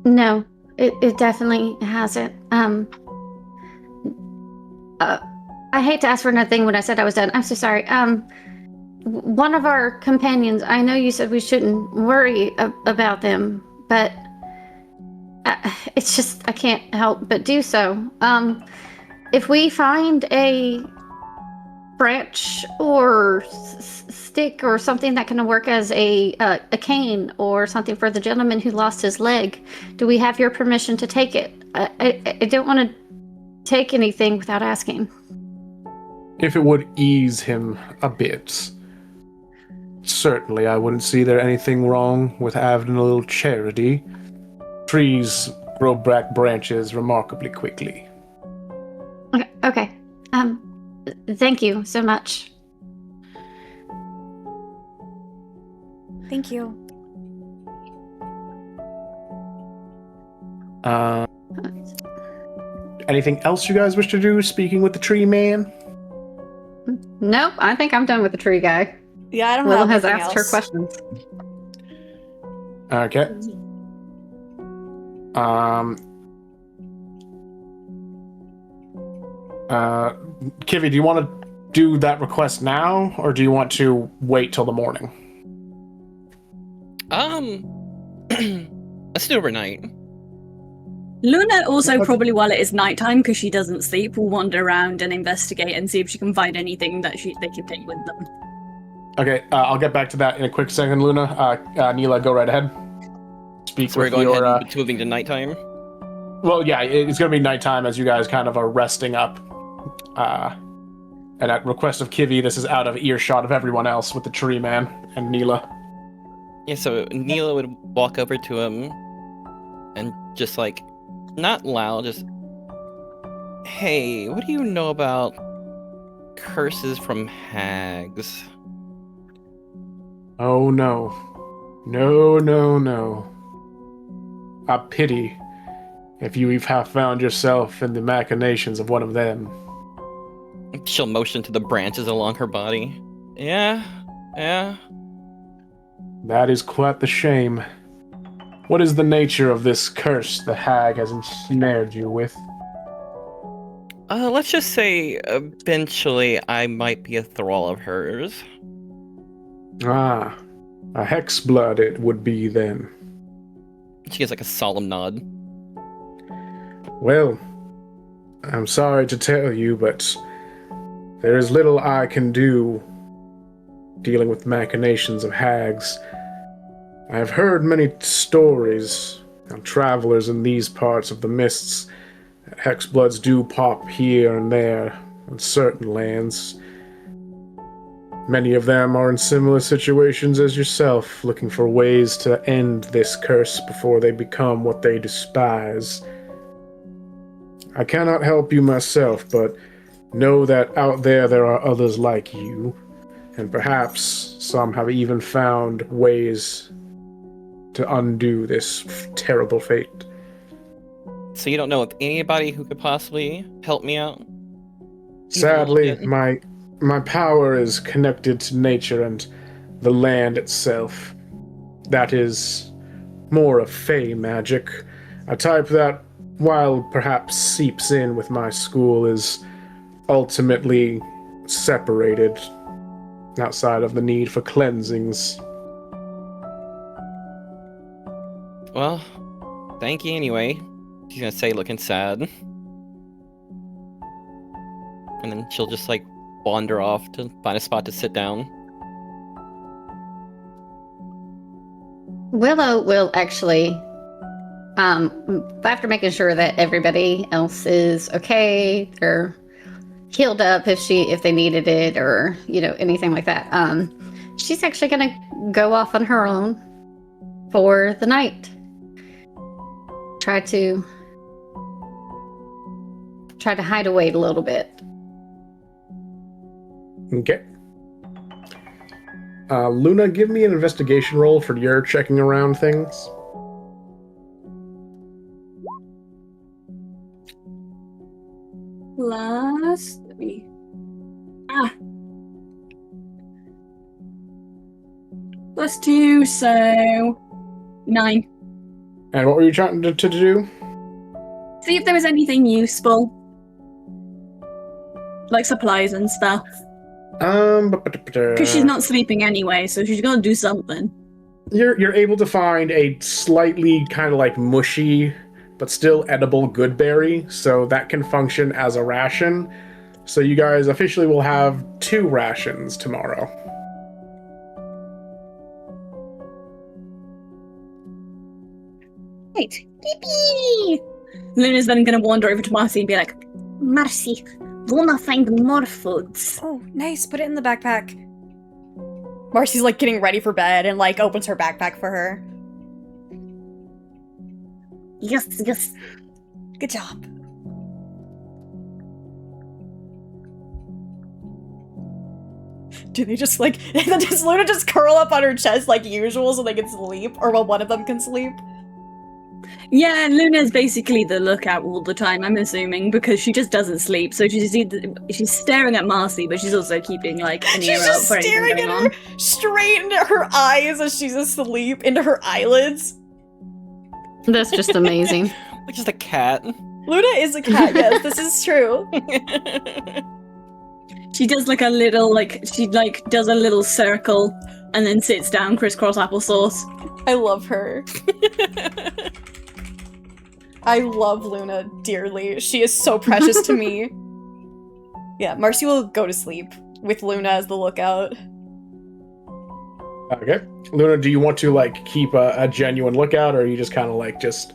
No, it definitely hasn't. I hate to ask for nothing when I said I was done. I'm so sorry. One of our companions, I know you said we shouldn't worry about them, but it's just I can't help but do so. If we find a branch or stick or something that can work as a cane or something for the gentleman who lost his leg, do we have your permission to take it? I don't want to take anything without asking.
If it would ease him a bit, certainly I wouldn't see there anything wrong with having a little charity. Trees grow back branches remarkably quickly.
Okay. Thank you so much.
Thank you.
Anything else you guys wish to do speaking with the tree man?
Nope, I think I'm done with the tree guy.
Yeah, I don't
Willow
have
has
anything
asked her
else.
questions.
Okay. Kivy, do you want to do that request now, or do you want to wait till the morning?
Let's do overnight.
Luna also probably, while it is nighttime, because she doesn't sleep, will wander around and investigate and see if she can find anything that they can take with them.
Okay, I'll get back to that in a quick second, Luna. Neela, go right ahead. Speak
So we're
with
going
your...
ahead and moving to nighttime?
Well, yeah, it's going to be nighttime as you guys kind of are resting up. And at request of Kivy, this is out of earshot of everyone else with the tree man and Neela.
Yeah, so Neela would walk over to him and just like, not loud, just, hey, what do you know about curses from hags?
Oh, no. No. I pity if you have found yourself in the machinations of one of them.
She'll motion to the branches along her body. Yeah.
That is quite the shame. What is the nature of this curse the hag has ensnared you with?
Let's just say eventually I might be a thrall of hers.
Ah, a hex blood it would be then.
She gives like a solemn nod.
Well, I'm sorry to tell you, but there is little I can do dealing with machinations of hags. I have heard many stories of travelers in these parts of the mists. Hexbloods do pop here and there in certain lands. Many of them are in similar situations as yourself, looking for ways to end this curse before they become what they despise. I cannot help you myself, but know that out there are others like you, and perhaps some have even found ways to undo this terrible fate.
So you don't know of anybody who could possibly help me out?
Sadly, my power is connected to nature, and the land itself. That is more of fey magic, a type that, while perhaps seeps in with my school, is ultimately separated outside of the need for cleansings.
Well, thank you anyway. She's gonna say, looking sad. And then she'll just, like, wander off to find a spot to sit down.
Willow will actually, after making sure that everybody else is okay, they're healed up if they needed it, or anything like that. She's actually gonna go off on her own for the night. Try to hide away a little bit.
Okay. Luna, give me an investigation roll for your checking around things.
Plus 3. Plus 2, so 9.
And what were you trying to do?
See if there was anything useful. Like supplies and stuff. Because she's not sleeping anyway, so she's gonna do something.
You're able to find a slightly kind of like mushy, but still edible good berry, so that can function as a ration. So you guys officially will have 2 rations tomorrow.
Right. Yippee! Luna's then gonna wander over to Marcy and be like, Marcy, Luna find more foods.
Oh, nice. Put it in the backpack. Marcy's like getting ready for bed and like opens her backpack for her.
Yes.
Good job. Do they just like does Luna just curl up on her chest like usual so they can sleep, or well, one of them can sleep?
Yeah, Luna's basically the lookout all the time, I'm assuming, because she just doesn't sleep. So she's staring at Marcy, but she's also keeping like an ear
She's
out
just
for anything
staring
going
at
on.
her straight into her eyes as she's asleep, into her eyelids.
That's just amazing.
Like just a cat.
Luna is a cat, yes, this is true.
She does like a little does a little circle and then sits down crisscross applesauce.
I love her. I love Luna dearly. She is so precious to me. Yeah, Marcy will go to sleep with Luna as the lookout.
Okay. Luna, do you want to like keep a genuine lookout, or are you just kind of like just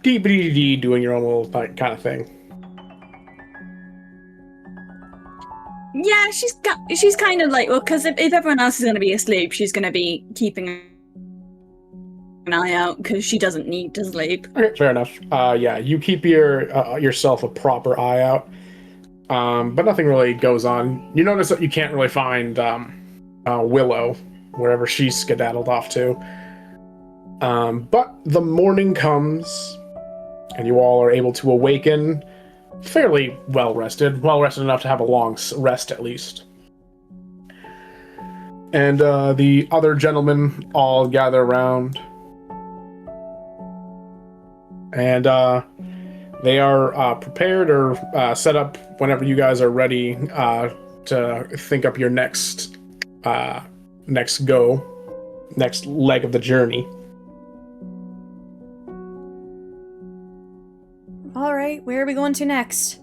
dee doing your own little like, kind of thing?
Yeah, she's kind of like, well, because if everyone else is going to be asleep, she's going to be keeping an eye out because she doesn't need to sleep.
Okay, fair enough. Yeah, you keep yourself a proper eye out, but nothing really goes on. You notice that you can't really find Willow wherever she's skedaddled off to. But the morning comes, and you all are able to awaken fairly well rested enough to have a long rest at least. And the other gentlemen all gather around. And they are prepared or set up whenever you guys are ready to think up your next leg of the journey.
All right, where are we going to next?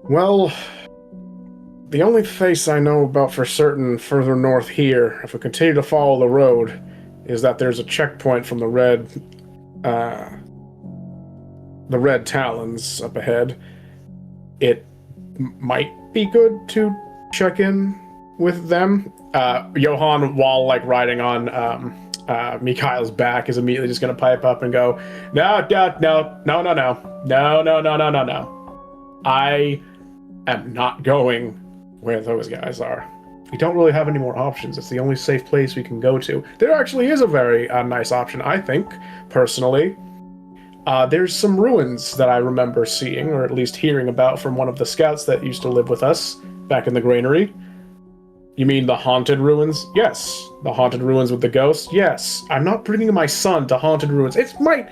Well, the only place I know about for certain further north here, if we continue to follow the road, is that there's a checkpoint from the red talons up ahead. It might be good to check in with them. Johan, while like riding on Mikhail's back, is immediately just going to pipe up and go, no. I am not going where those guys are. We don't really have any more options. It's the only safe place we can go to. There actually is a very nice option, I think, personally. There's some ruins that I remember seeing, or at least hearing about from one of the scouts that used to live with us back in the granary. You mean the haunted ruins? Yes. The haunted ruins with the ghosts? Yes. I'm not bringing my son to haunted ruins. It's my...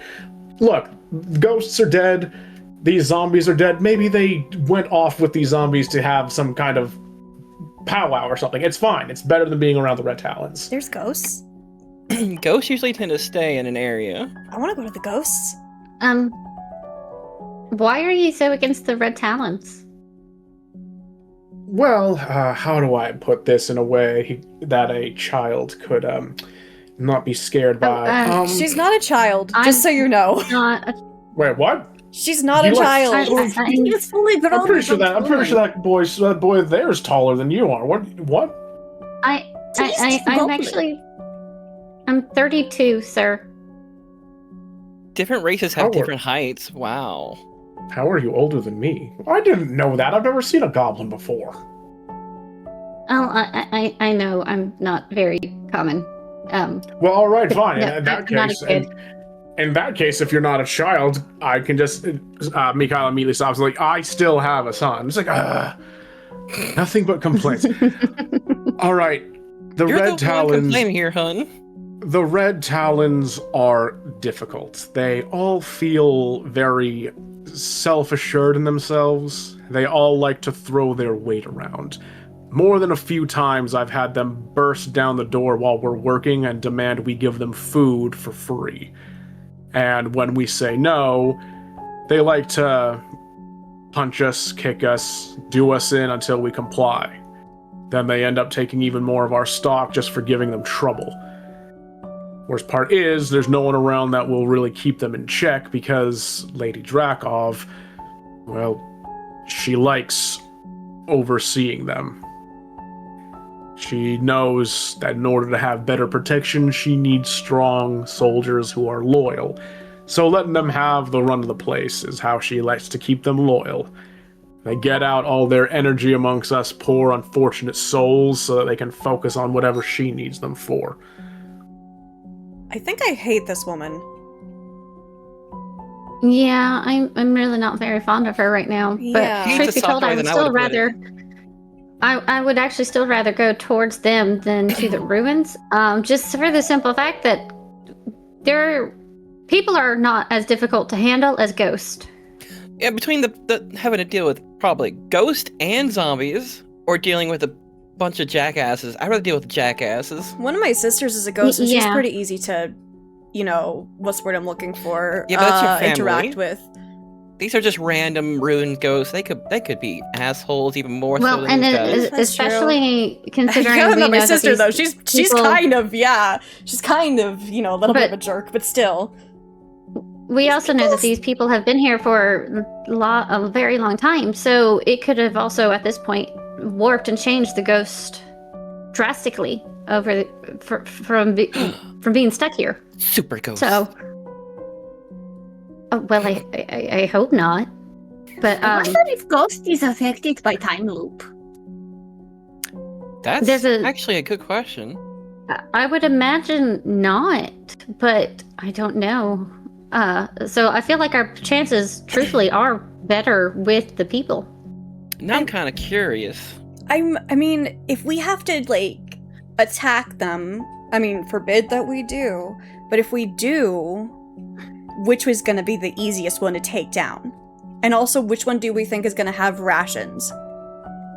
Look, ghosts are dead. These zombies are dead. Maybe they went off with these zombies to have some kind of powwow or something. It's fine. It's better than being around the Red Talons.
There's ghosts?
Ghosts usually tend to stay in an area.
I want to go to the ghosts.
Why are you so against the Red Talons?
Well, how do I put this in a way that a child could, not be scared by?
She's not a child,
I'm
just so you know.
Not
Wait, what?
She's not
You
a
like-
child.
He's fully grown.
I'm pretty sure that boy there is taller than you are. What?
I'm 32, sir.
Different races have
How are-
different heights. Wow.
How are you older than me? I didn't know that. I've never seen a goblin before.
Oh, I know I'm not very common.
Well, all right, fine.
No,
in that
I'm not
case,
a kid.
in that case, if you're not a child, I can just. Mikhail immediately stops. Like, I still have a son. It's like, nothing but complaints. All right, the
You're
Red
the one
Talons.
complaining here, hun.
The Red Talons are difficult. They all feel very self-assured in themselves. They all like to throw their weight around. More than a few times I've had them burst down the door while we're working and demand we give them food for free. And when we say no, they like to punch us, kick us, do us in until we comply. Then they end up taking even more of our stock just for giving them trouble. Worst part is, there's no one around that will really keep them in check because Lady Drakov, well, she likes overseeing them. She knows that in order to have better protection, she needs strong soldiers who are loyal. So letting them have the run of the place is how she likes to keep them loyal. They get out all their energy amongst us poor, unfortunate souls so that they can focus on whatever she needs them for.
I think I hate this woman.
Yeah, I'm really not very fond of her right now.
Yeah.
But
She's
truth
a
be told,
softer
I would
than I
still
would've put it.
rather. I would actually still rather go towards them than to the ruins. Just for the simple fact that people are not as difficult to handle as ghosts.
Yeah, between the having to deal with probably ghosts and zombies, or dealing with a bunch of jackasses, I'd rather deal with the jackasses.
One of my sisters is a ghost, and she's
Yeah.
pretty easy to, what's the word I'm looking for?
Yeah, but that's your family.
Interact with.
These are just random ruined ghosts. They could be assholes even more so
Well,
than
and
these guys.
That's
especially considering
I
we
don't know
know
my
that
sister
these
though. She's
people-
kind of she's kind of a little bit
But-
of a jerk, but still.
We also know that these people have been here for a very long time, so it could have also, at this point, warped and changed the ghost drastically from being stuck here.
Super ghosts.
So, well, I hope not. But
I wonder if Ghost is affected by time loop.
That's
there's a-
actually a good question.
I would imagine not, but I don't know. So I feel like our chances, truthfully, are better with the people.
Now I'm kind of curious.
I mean, if we have to attack them, forbid that we do, but if we do, which was going to be the easiest one to take down? And also, which one do we think is going to have rations?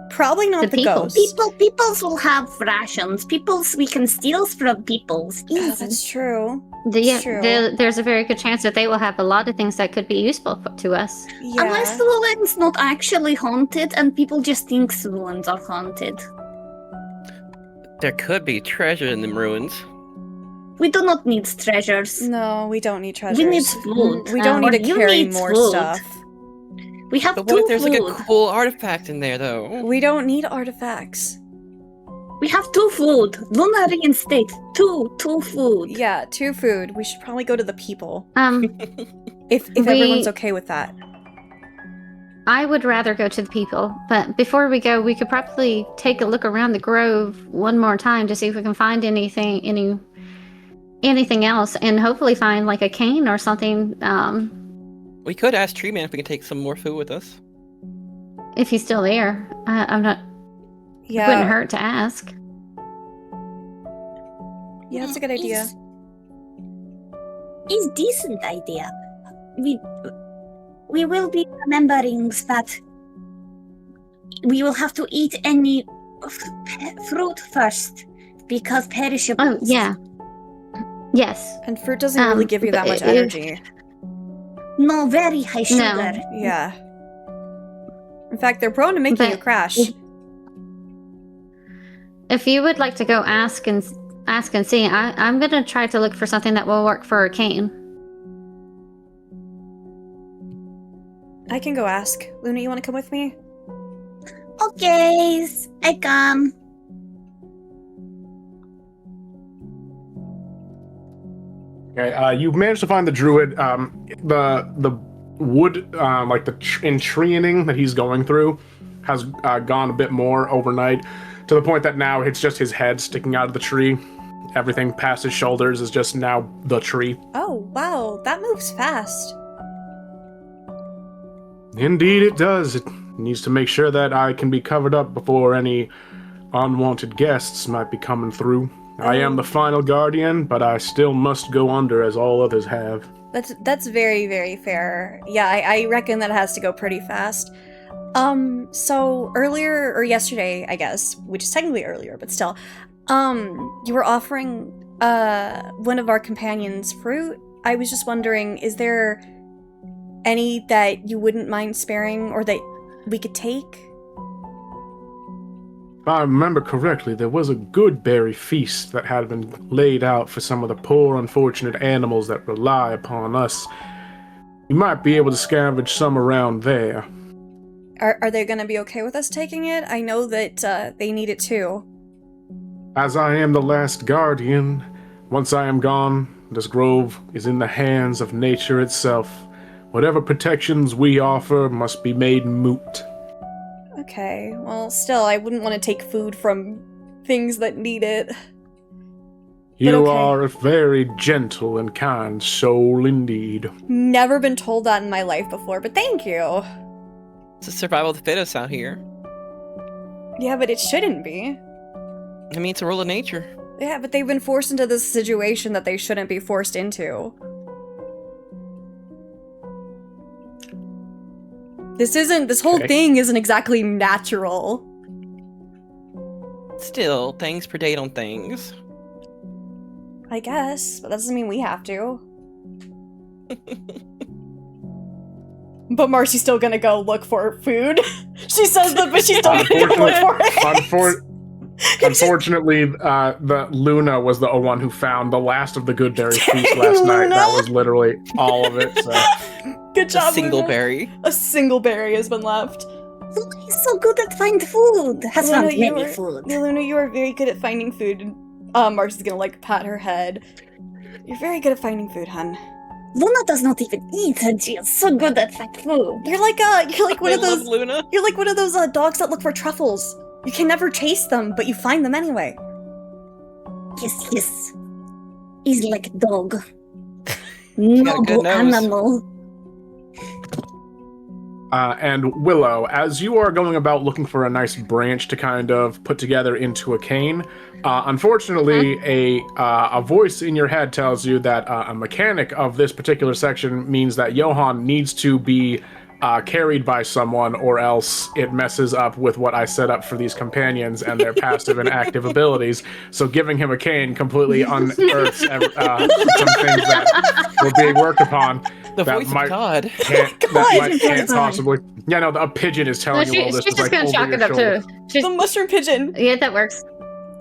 Probably not
The
the
people.
ghosts.
Peoples will have rations. Peoples, we can steal from peoples.
Yeah,
Easy.
that's true. True.
There's a very good chance that they will have a lot of things that could be useful to us.
Yeah.
Unless Lulen's not actually haunted and people just think Lulen's are haunted.
There could be treasure in the ruins.
We do not need treasures.
No, we don't need treasures.
We need food.
We don't
Or
need to
you
carry
need
more
food.
stuff.
We have
But
two
what if there's
food.
like a cool artifact in there, though?
We don't need artifacts.
We have two food. Luna reinstate. Two food.
Yeah, 2 food. We should probably go to the people. If
We-
everyone's okay with that.
I would rather go to the people, but before we go, we could probably take a look around the grove one more time to see if we can find anything else, and hopefully find like a cane or something.
We could ask Tree Man if we can take some more food with us.
If he's still there, I'm not. It
Yeah.
wouldn't hurt to ask.
Yeah, that's a good idea.
Is decent idea. We will be remembering that we will have to eat any fruit first because perishables.
Oh, yeah. Yes.
And fruit doesn't really give you that much energy.
No, very high sugar.
Yeah. In fact, they're prone to making you crash.
If you would like to go ask and see, I'm gonna try to look for something that will work for Arcane.
I can go ask. Luna, you want to come with me?
Okay, I come.
Okay, you've managed to find the druid. The wood, like the entraining that he's going through, has gone a bit more overnight, to the point that now it's just his head sticking out of the tree. Everything past his shoulders is just now the tree.
Oh, wow, that moves fast.
Indeed it does. It needs to make sure that I can be covered up before any unwanted guests might be coming through. I am the final guardian, but I still must go under as all others have.
That's very, very fair. Yeah, I reckon that has to go pretty fast. So earlier, or yesterday, I guess, which is technically earlier, but still, you were offering, one of our companions fruit. I was just wondering, is there any that you wouldn't mind sparing, or that we could take?
If I remember correctly, there was a good berry feast that had been laid out for some of the poor, unfortunate animals that rely upon us. You might be able to scavenge some around there.
Are they gonna be okay with us taking it? I know that, they need it too.
As I am the last guardian, once I am gone, this grove is in the hands of nature itself. Whatever protections we offer must be made moot.
Okay, well, still, I wouldn't want to take food from things that need it.
You
okay.
are a very gentle and kind soul indeed.
Never been told that in my life before, but thank you.
It's a survival of the fittest out here.
Yeah, but it shouldn't be.
I mean, it's a rule of nature.
Yeah, but they've been forced into this situation that they shouldn't be forced into. This whole thing isn't exactly natural.
Still, things predate on things.
I guess, but that doesn't mean we have to. But Marcy's still gonna go look for food. She says that, but she's still gonna go look for it.
Unfortunately, the Luna was the one who found the last of the good berry feast last
Luna!
night. That was literally all of it. So.
Good job,
A single
Luna.
berry.
A single berry has been left.
He's so good at finding food. Has
Luna,
found many food.
Yeah, Luna, you are very good at finding food. Marcy's gonna like pat her head. You're very good at finding food, hun.
Luna does not even eat, and she is so good at finding food.
You're like one of those.
Luna.
You're like one of those dogs that look for truffles. You can never chase them, but you find them anyway.
Yes, yes. He's like a dog.
got a good
Noble
nose.
animal.
And Willow, as you are going about looking for a nice branch to kind of put together into a cane, unfortunately, a voice in your head tells you that a mechanic of this particular section means that Johan needs to be carried by someone, or else it messes up with what I set up for these companions and their passive and active abilities. So giving him a cane completely unearths some things that were being worked upon.
The
that
voice
might,
of God.
Can't possibly. Yeah, no, a pigeon is telling you all this.
She's
is
just
like
gonna
over
chalk
your
it up
shoulder.
too.
The mushroom pigeon.
Yeah, that works.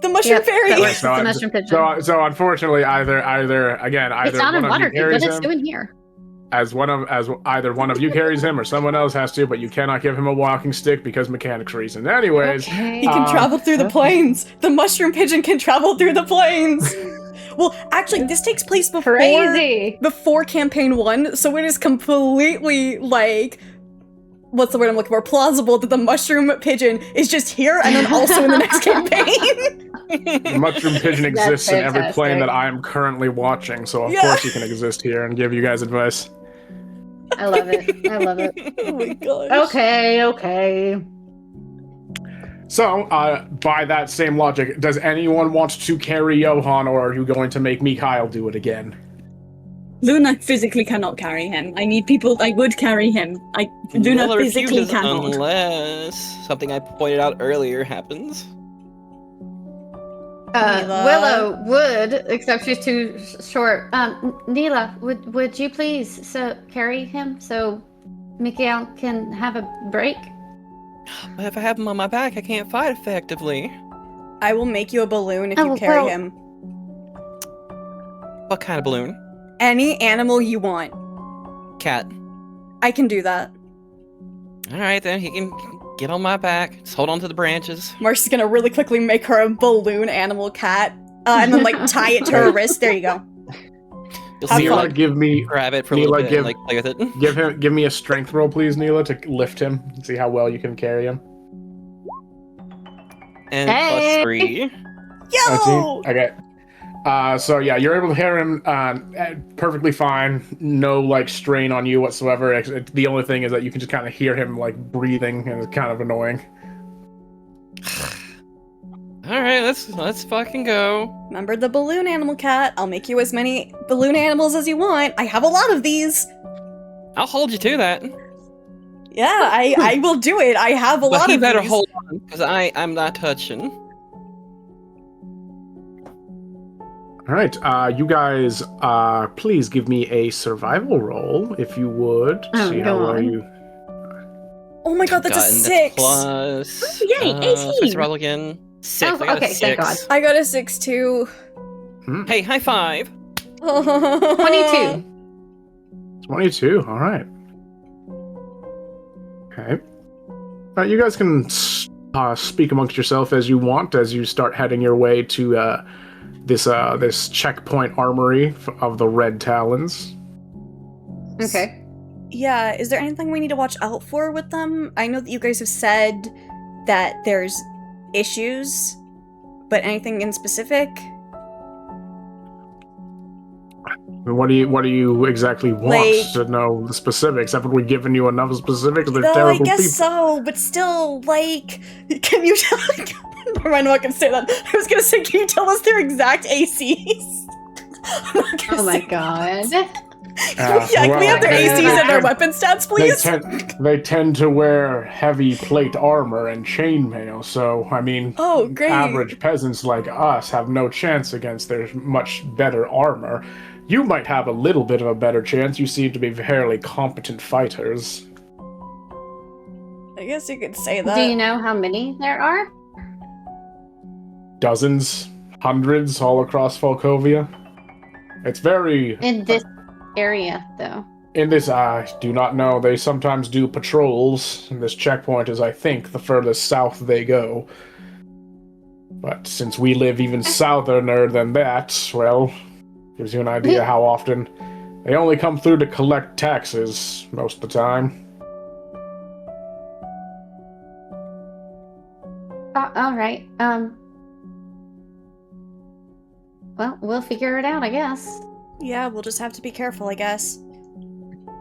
The mushroom fairy.
That works.
So,
It's a mushroom pigeon.
So unfortunately, either
It's not in
one of
water.
you carries
What it's
him,
doing here?
as either one of you carries him or someone else has to, but you cannot give him a walking stick because mechanics reasons. Anyways,
Okay.
He can travel through the plains. The mushroom pigeon can travel through the plains. Well, actually, this takes place before campaign 1, so it is completely like, what's the word I'm looking for? Plausible that the mushroom pigeon is just here and then also in the next campaign.
the mushroom pigeon exists in every plane
fantastic.
that I am currently watching, so of
Yeah.
course he can exist here and give you guys advice.
I love it. I love it.
Oh my gosh.
Okay.
So, by that same logic, does anyone want to carry Johan, or are you going to make Mikhail do it again?
Luna physically cannot carry him. I need people. I would carry him. Luna
Nilla
physically
refuses
cannot.
unless something I pointed out earlier happens.
Neela.
Willow would, except she's too short. Neela, would you please carry him so Mikhail can have a break?
But if I have him on my back, I can't fight effectively.
I will make you a balloon if you
Oh,
carry
well-
him.
What kind of balloon?
Any animal you want.
Cat.
I can do that.
Alright then, he can get on my back. Just hold on to the branches.
Marcy's gonna really quickly make her a balloon animal cat, and then like tie it to her wrist. There you go.
You'll
Have
see her
Neela,
fun.
like
give me
grab it for a little
Neela,
bit
give-
and like play with it.
give me a strength roll, please, Neela, to lift him. See how well you can carry him.
And
Hey!
+3.
Yo!
Okay. So yeah, you're able to hear him perfectly fine. No like strain on you whatsoever. The only thing is that you can just kind of hear him like breathing, and it's kind of annoying.
Alright, let's fucking go.
Remember the balloon animal cat? I'll make you as many balloon animals as you want. I have a lot of these.
I'll hold you to that.
Yeah, I will do it. I have a
But
lot
he
of
better
these.
hold on, because I'm not touching.
All right, you guys, please give me a survival roll if you would.
Oh,
See
go
how well
on.
you.
Oh my god, that's a
Gotten
6.
Plus.
Yay, 18.
Let's roll again. 6.
Oh,
I got
okay,
a
thank
6.
I got a 6 too.
Hey, high five.
22.
22. All right. Okay. You guys can speak amongst yourself as you want as you start heading your way to this checkpoint armory of the Red Talons.
Okay.
Yeah, is there anything we need to watch out for with them? I know that you guys have said that there's issues, but anything in specific?
What do you exactly want
Like-
to know the specifics? Haven't we given you enough specifics? They're
No, I
terrible
guess
people.
so, but still, like, can you tell? Never mind, I'm not gonna say that. I was gonna say, can you tell us their exact ACs? I'm not gonna
Oh my
say-
god.
Yeah, can we have their
they-
ACs and their
they-
weapon stats,
They
please?
they tend to wear heavy plate armor and chainmail, so, I mean,
Oh, great.
average peasants like us have no chance against their much better armor. You might have a little bit of a better chance. You seem to be fairly competent fighters.
I guess you could say that.
Do you know how many there are?
Dozens, hundreds all across Falkovia. It's very...
In this area, though.
In this, I do not know. They sometimes do patrols, and this checkpoint is, I think, the furthest south they go. But since we live even southerner than that, well, gives you an idea how often. They only come through to collect taxes most of the time.
Alright, well, we'll figure it out, I guess.
Yeah, we'll just have to be careful, I guess.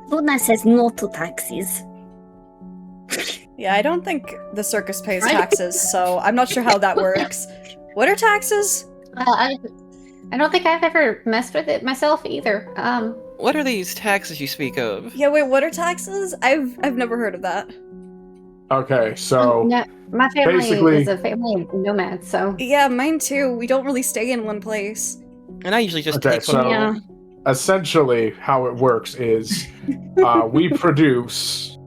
Luna says no to taxis.
Yeah, I don't think the circus pays
Right.
taxes, so I'm not sure how that works. What are taxes?
I don't think I've ever messed with it myself either.
What are these taxes you speak of?
Yeah, wait, what are taxes? I've never heard of that.
Okay, so...
no, my family
basically-
is a family of nomads, so
Yeah, mine too. We don't really stay in one place.
And I usually just
Okay,
take one.
so
Yeah.
essentially how it works is we produce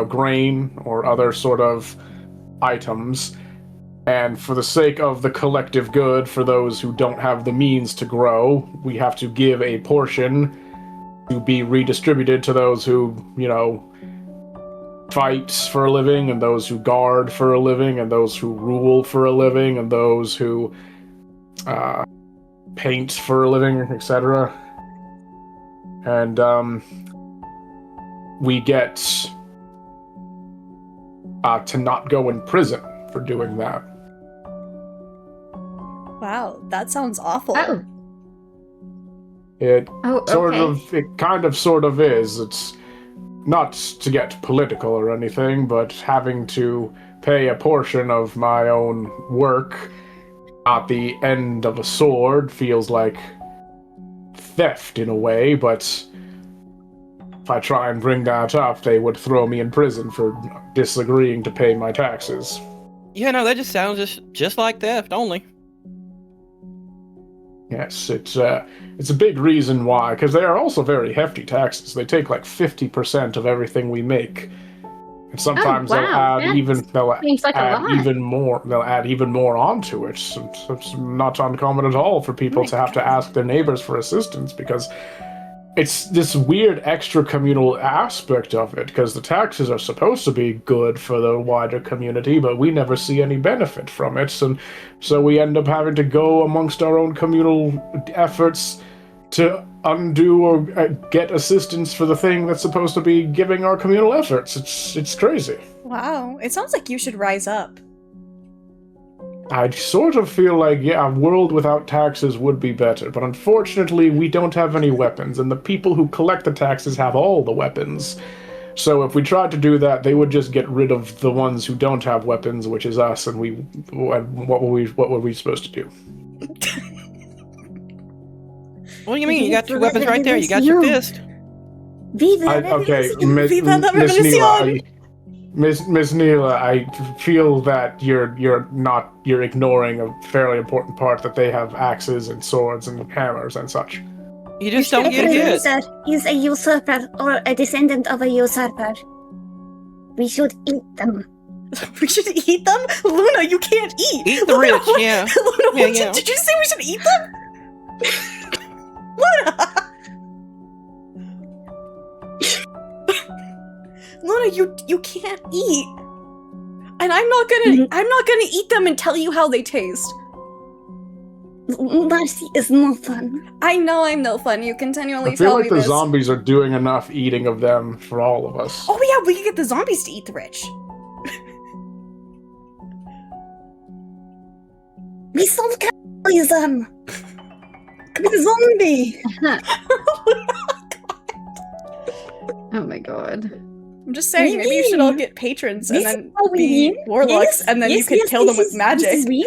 grain or other sort of items, and for the sake of the collective good, for those who don't have the means to grow, we have to give a portion to be redistributed to those who, fight for a living, and those who guard for a living, and those who rule for a living, and those who paint for a living, etc. And we get to not go in prison for doing that.
Wow, that sounds awful.
oh,
It
okay.
it kind of sort of is. It's not to get political or anything, but having to pay a portion of my own work at the end of a sword feels like theft in a way, but if I try and bring that up, they would throw me in prison for disagreeing to pay my taxes.
Yeah, no, that just sounds just like theft only.
Yes, it's a big reason why, because they are also very hefty taxes. They take like 50% of everything we make, and sometimes
wow, seems like a lot.
even more. They'll add even more onto it. So it's not uncommon at all for people to have to ask their neighbors for assistance, because it's this weird extra communal aspect of it, because the taxes are supposed to be good for the wider community, but we never see any benefit from it, and so we end up having to go amongst our own communal efforts to undo or get assistance for the thing that's supposed to be giving our communal efforts. It's crazy.
Wow, it sounds like you should rise up.
I sort of feel like, yeah, a world without taxes would be better, but unfortunately we don't have any weapons, and the people who collect the taxes have all the weapons. So if we tried to do that, they would just get rid of the ones who don't have weapons, which is us, and what were we supposed to do?
What do you mean? You got two weapons right there. You got your fist.
Okay, Miss Neela, I feel that you're ignoring a fairly important part, that they have axes and swords and hammers and such.
You just don't get hit.
Is a usurper or a descendant of a usurper. We should eat them.
We should eat them? Luna, you can't eat!
Eat the rich, yeah.
Luna,
Yeah.
did you say we should eat them? Luna! Luna, you can't eat. And I'm not gonna eat them and tell you how they taste.
Marcy is no fun.
I know I'm no fun. You continually
I feel
tell
like
me
the
this.
zombies are doing enough eating of them for all of us.
Oh yeah, we can get the zombies to eat the rich.
We solve cannibalism. The zombie.
Oh my god.
I'm just saying, maybe you should all get patrons and
This
then
is how we
be
win.
warlocks, and then you could kill them with magic.
This is win.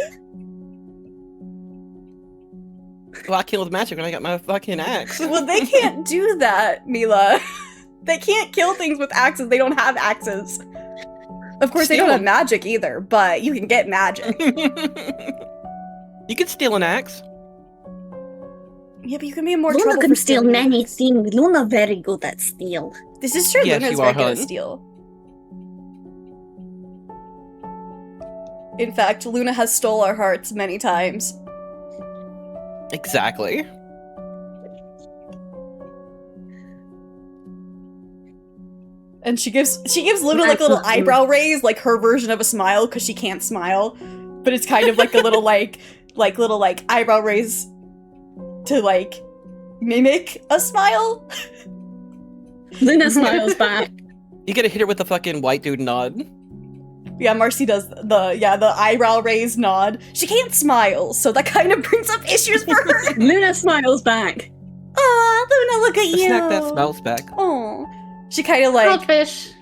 Well, I kill with magic when I got my fucking axe.
Well, they can't do that, Mila. They can't kill things with axes. They don't have axes. Of course, they don't have magic either, but you can get magic.
You could steal an axe.
Yeah, but you can be in more
Luna
trouble
can
for
steal
stealing
many
axes.
things. Luna very good at steal.
This is true.
Yes,
Luna's
you are,
very good at
hun.
steal. In fact, Luna has stole our hearts many times.
Exactly.
And she gives Luna like a little eyebrow raise, like her version of a smile, because she can't smile. But it's kind of like a little little eyebrow raise to like mimic a smile.
Luna smiles back.
You gotta hit her with the fucking white dude nod.
Yeah, Marcy does the eyebrow raise nod. She can't smile, so that kind of brings up issues for her.
Luna smiles back.
Aw, Luna, look at you.
Snack that smells back.
Oh, she kind of like
Goldfish.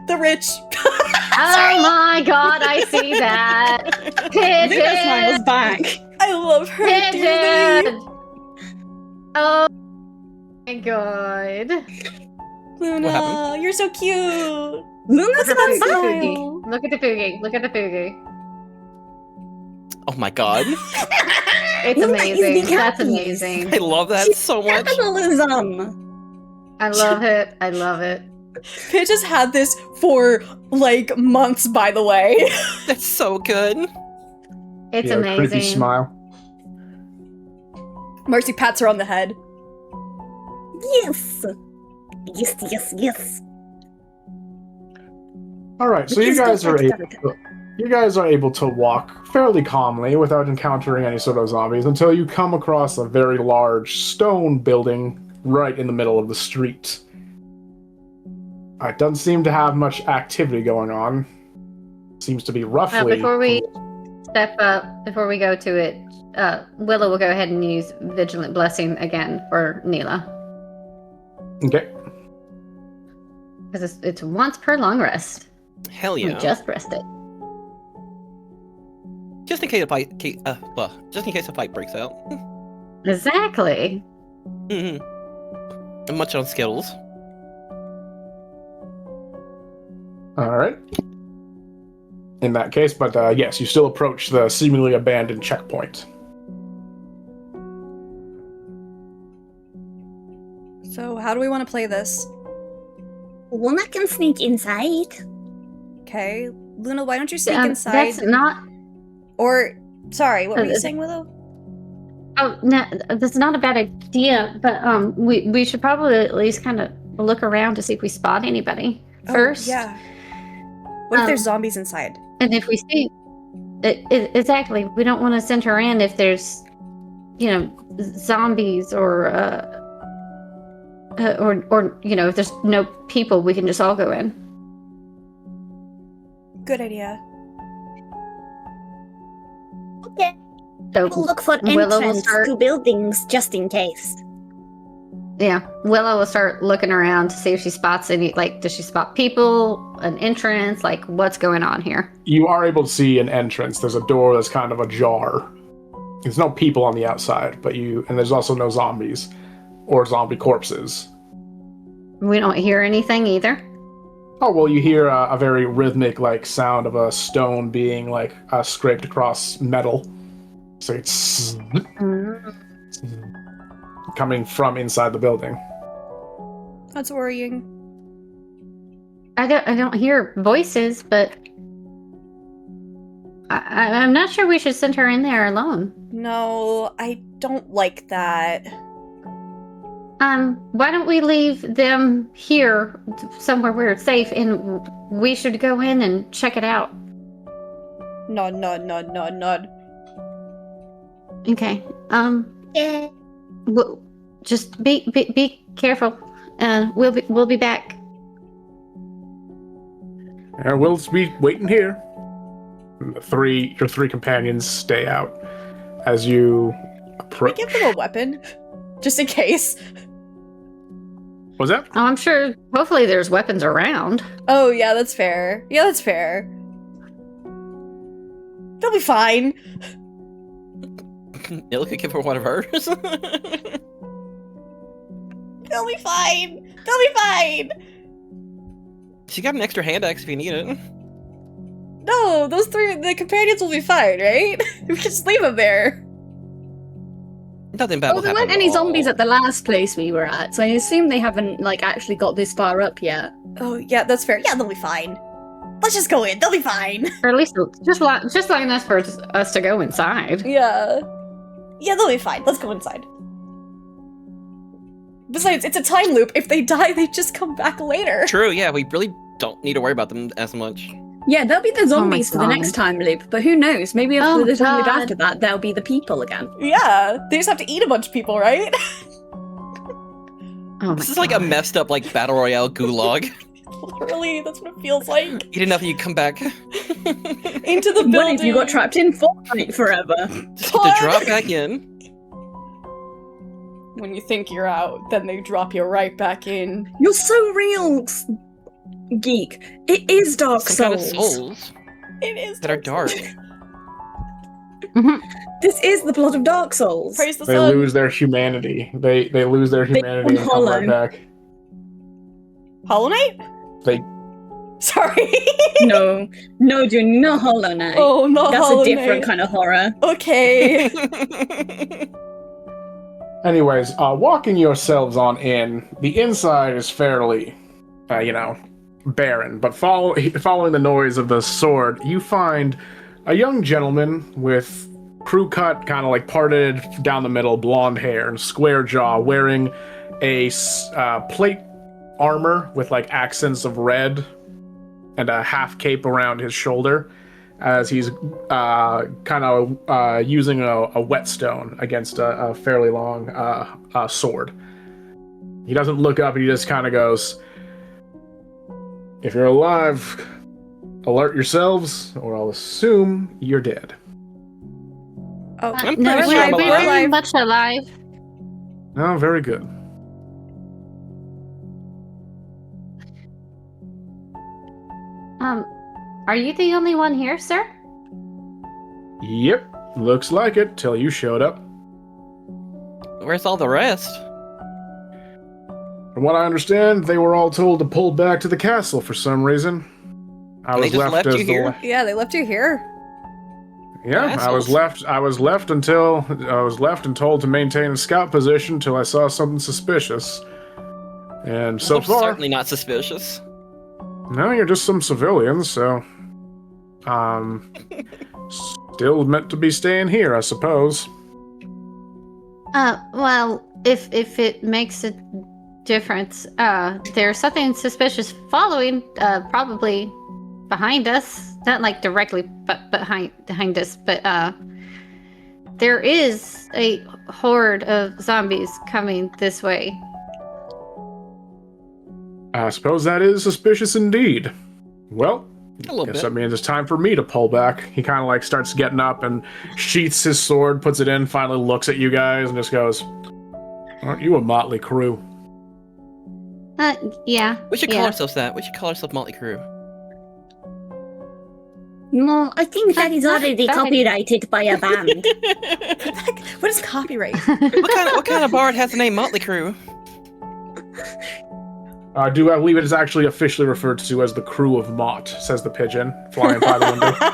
the rich.
Oh my god, I see that.
Luna smiles
Pigeon.
back.
I love her dearly.
Pigeon. Oh my god.
What
Luna,
happened?
you're so cute.
Luna's
Look at the
smile.
Fugi. Look at the Fugi. Look at the Fugi.
Oh my god.
It's
Luna is
amazing.
the
That's
happy.
amazing.
I love that
She's
so much.
Capitalism.
I love it. I love it.
Pitch has had this for like months, by the way.
That's so good.
It's
Yeah,
amazing.
creepy smile.
Marcy pats her on the head.
Yes. Yes, yes, yes.
All right, so you guys are able to walk fairly calmly without encountering any sort of zombies until you come across a very large stone building right in the middle of the street. It doesn't seem to have much activity going on. Seems to be roughly...
Before we step up, before we go to it, Willow will go ahead and use Vigilant Blessing again for Neela.
Okay.
Because it's once per long rest.
Hell
We
yeah.
just rested.
Just in case a fight, just in case a fight breaks out.
Exactly.
And much on Skittles.
All right. In that case, but yes, you still approach the seemingly abandoned checkpoint.
So, how do we want to play this?
Luna can sneak inside.
Okay, Luna, why don't you sneak
Um,
inside?
That's not.
Or, sorry, what were you
Uh,
saying, Willow?
Oh, no, that's not a bad idea. But we should probably at least kind of look around to see if we spot anybody first.
Oh, yeah. What if there's
Um,
zombies inside?
And if we see, exactly, we don't want to send her in if there's, zombies or if there's no people, we can just all go in.
Good idea.
Okay.
So
We'll look for
Willow will
entrance
start.
to buildings just in case.
Yeah, Willow will start looking around to see if she spots any. Like, does she spot people, an entrance? Like, what's going on here?
You are able to see an entrance. There's a door that's kind of ajar. There's no people on the outside, and there's also no zombies or zombie corpses.
We don't hear anything either.
Oh, well, you hear a very rhythmic, sound of a stone being, scraped across metal. So it's coming from inside the building.
That's worrying.
I don't hear voices, but I'm not sure we should send her in there alone.
No, I don't like that.
Why don't we leave them here somewhere where it's safe, and we should go in and check it out.
No.
Okay.
Yeah.
Just be careful. We'll be back.
We'll be waiting here. Your three companions stay out as you
Can we
approach.
give them a weapon? Just in case.
Was that?
Oh, I'm sure. Hopefully, there's weapons around.
Oh, yeah, that's fair. Yeah, that's fair. They'll be fine.
Neil could give her one of hers.
They'll be fine. They'll be fine.
She got an extra hand axe if you need it.
No, the companions will be fine, right? We can just leave them there.
Nothing bad
Oh,
will
there
happen
weren't any
at all.
zombies at the last place we were at, so I assume they haven't actually got this far up yet.
Oh, yeah, that's fair. Yeah, they'll be fine. Let's just go in. They'll be fine.
Or at least just long enough for us to go inside.
Yeah. Yeah, they'll be fine. Let's go inside. Besides, it's a time loop. If they die, they just come back later.
True, yeah, we really don't need to worry about them as much.
Yeah, they'll be the zombies for the
God.
next time loop, but who knows? Maybe after
Oh,
the time loop
God.
after that, they'll be the people again.
Yeah, they just have to eat a bunch of people, right?
Oh my
This is like a
God.
messed up Battle Royale gulag.
Literally, that's what it feels like.
Eat enough and you come back.
Into the building.
What if you got trapped in Fortnite forever?
Just get to drop back in.
When you think you're out, then they drop you right back in.
You're so real, geek. It is Dark
Some kind
Souls.
of souls
It is
that are dark.
This is the plot of Dark Souls.
Praise the
They
sun.
lose their humanity. They lose their humanity and come right back.
Hollow Knight?
They
Sorry.
No, do not Hollow Knight.
Oh, no,
That's
Hollow
a different
Knight.
kind of horror.
Okay.
Anyways, walking yourselves on in, the inside is fairly, barren. But following the noise of the sword, you find a young gentleman with crew cut, kind of parted down the middle, blonde hair and square jaw, wearing a plate armor with accents of red and a half cape around his shoulder, as he's using a whetstone against a fairly long sword. He doesn't look up, and he just kind of goes, "If you're alive, alert yourselves, or I'll assume you're dead."
Oh,
I'm
No,
pretty sure I'm
we're
alive.
very much alive.
Oh, very good.
Are you the only one here, sir?
Yep, looks like it, till you showed up.
Where's all the rest?
From what I understand, they were all told to pull back to the castle for some reason. I
They
was
just left
as
you
the
here?
Yeah, they left you here.
Yeah,
Assholes.
I was left and told to maintain a scout position till I saw something suspicious. And so
I'm
far,
certainly not suspicious.
no, you're just some civilians, so still meant to be staying here, I suppose.
Well, if it makes a difference, there's something suspicious following, probably behind us. Not like directly, but behind us. But there is a horde of zombies coming this way.
I suppose that is suspicious indeed. Well,
A little
guess
bit.
that means it's time for me to pull back. He kind of like starts getting up and sheaths his sword, puts it in, finally looks at you guys, and just goes, "Aren't you a motley crew?"
Yeah.
We should call
yeah.
ourselves that. We should call ourselves Motley Crew.
No, I think that is
That's
already
bad.
copyrighted by a band.
What is copyright?
What kind of bard has the name Motley Crew?
I believe it is actually officially referred to as the Crew of Mott, says the pigeon, flying by the window.
I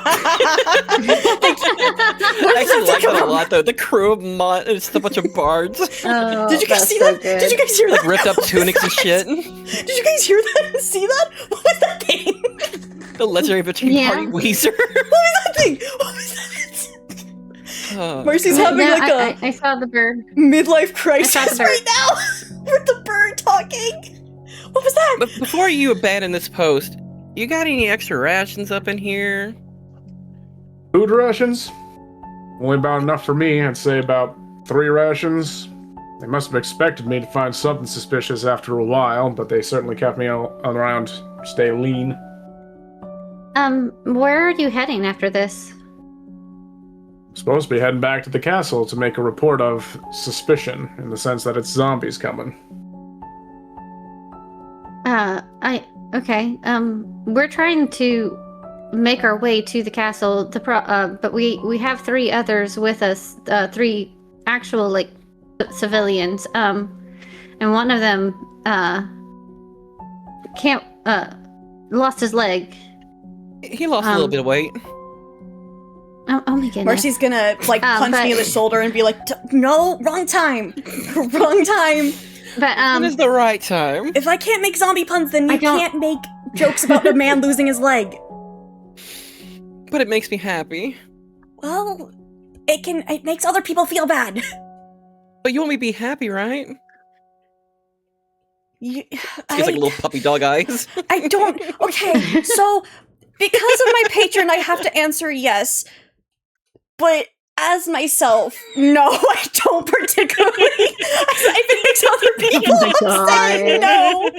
actually like that a lot, though. The Crew of Mott, it's a bunch of bards.
Oh,
Did you guys
that's
see
so
that?
good.
Did you guys hear
Like
that?
ripped up tunics and shit.
Did you guys hear that and see that? What was that thing?
The legendary between
Yeah.
party Weezer.
What was that thing? What was that? Marcy's
Yeah,
having like a
I saw the bird.
midlife
I
crisis
saw the bird.
right now with the bird talking. What was that?
But before you abandon this post, you got any extra rations up in here?
Food rations? Only about enough for me. I'd say about 3 rations. They must have expected me to find something suspicious after a while, but they certainly kept me around to stay lean.
Where are you heading after this?
Supposed to be heading back to the castle to make a report of suspicion, in the sense that it's zombies coming.
Okay. We're trying to make our way to the castle. But we have 3 others with us. 3 actual like civilians. And one of them can't lost his leg.
He lost a little bit of weight.
Oh my goodness.
Marcy's gonna like punch
but-
me in the shoulder and be like, "No, wrong time, wrong time."
But
When is the right time?
If I can't make zombie puns, then
I
you
don't-
can't make jokes about a man losing his leg.
But it makes me happy.
Well, it makes other people feel bad.
But you want me to be happy, right?
You,
She's like little puppy dog eyes.
I don't. Okay, so because of my patron, I have to answer yes. But as myself, no, I don't particularly. If it makes other people
Oh my
say
God.
no,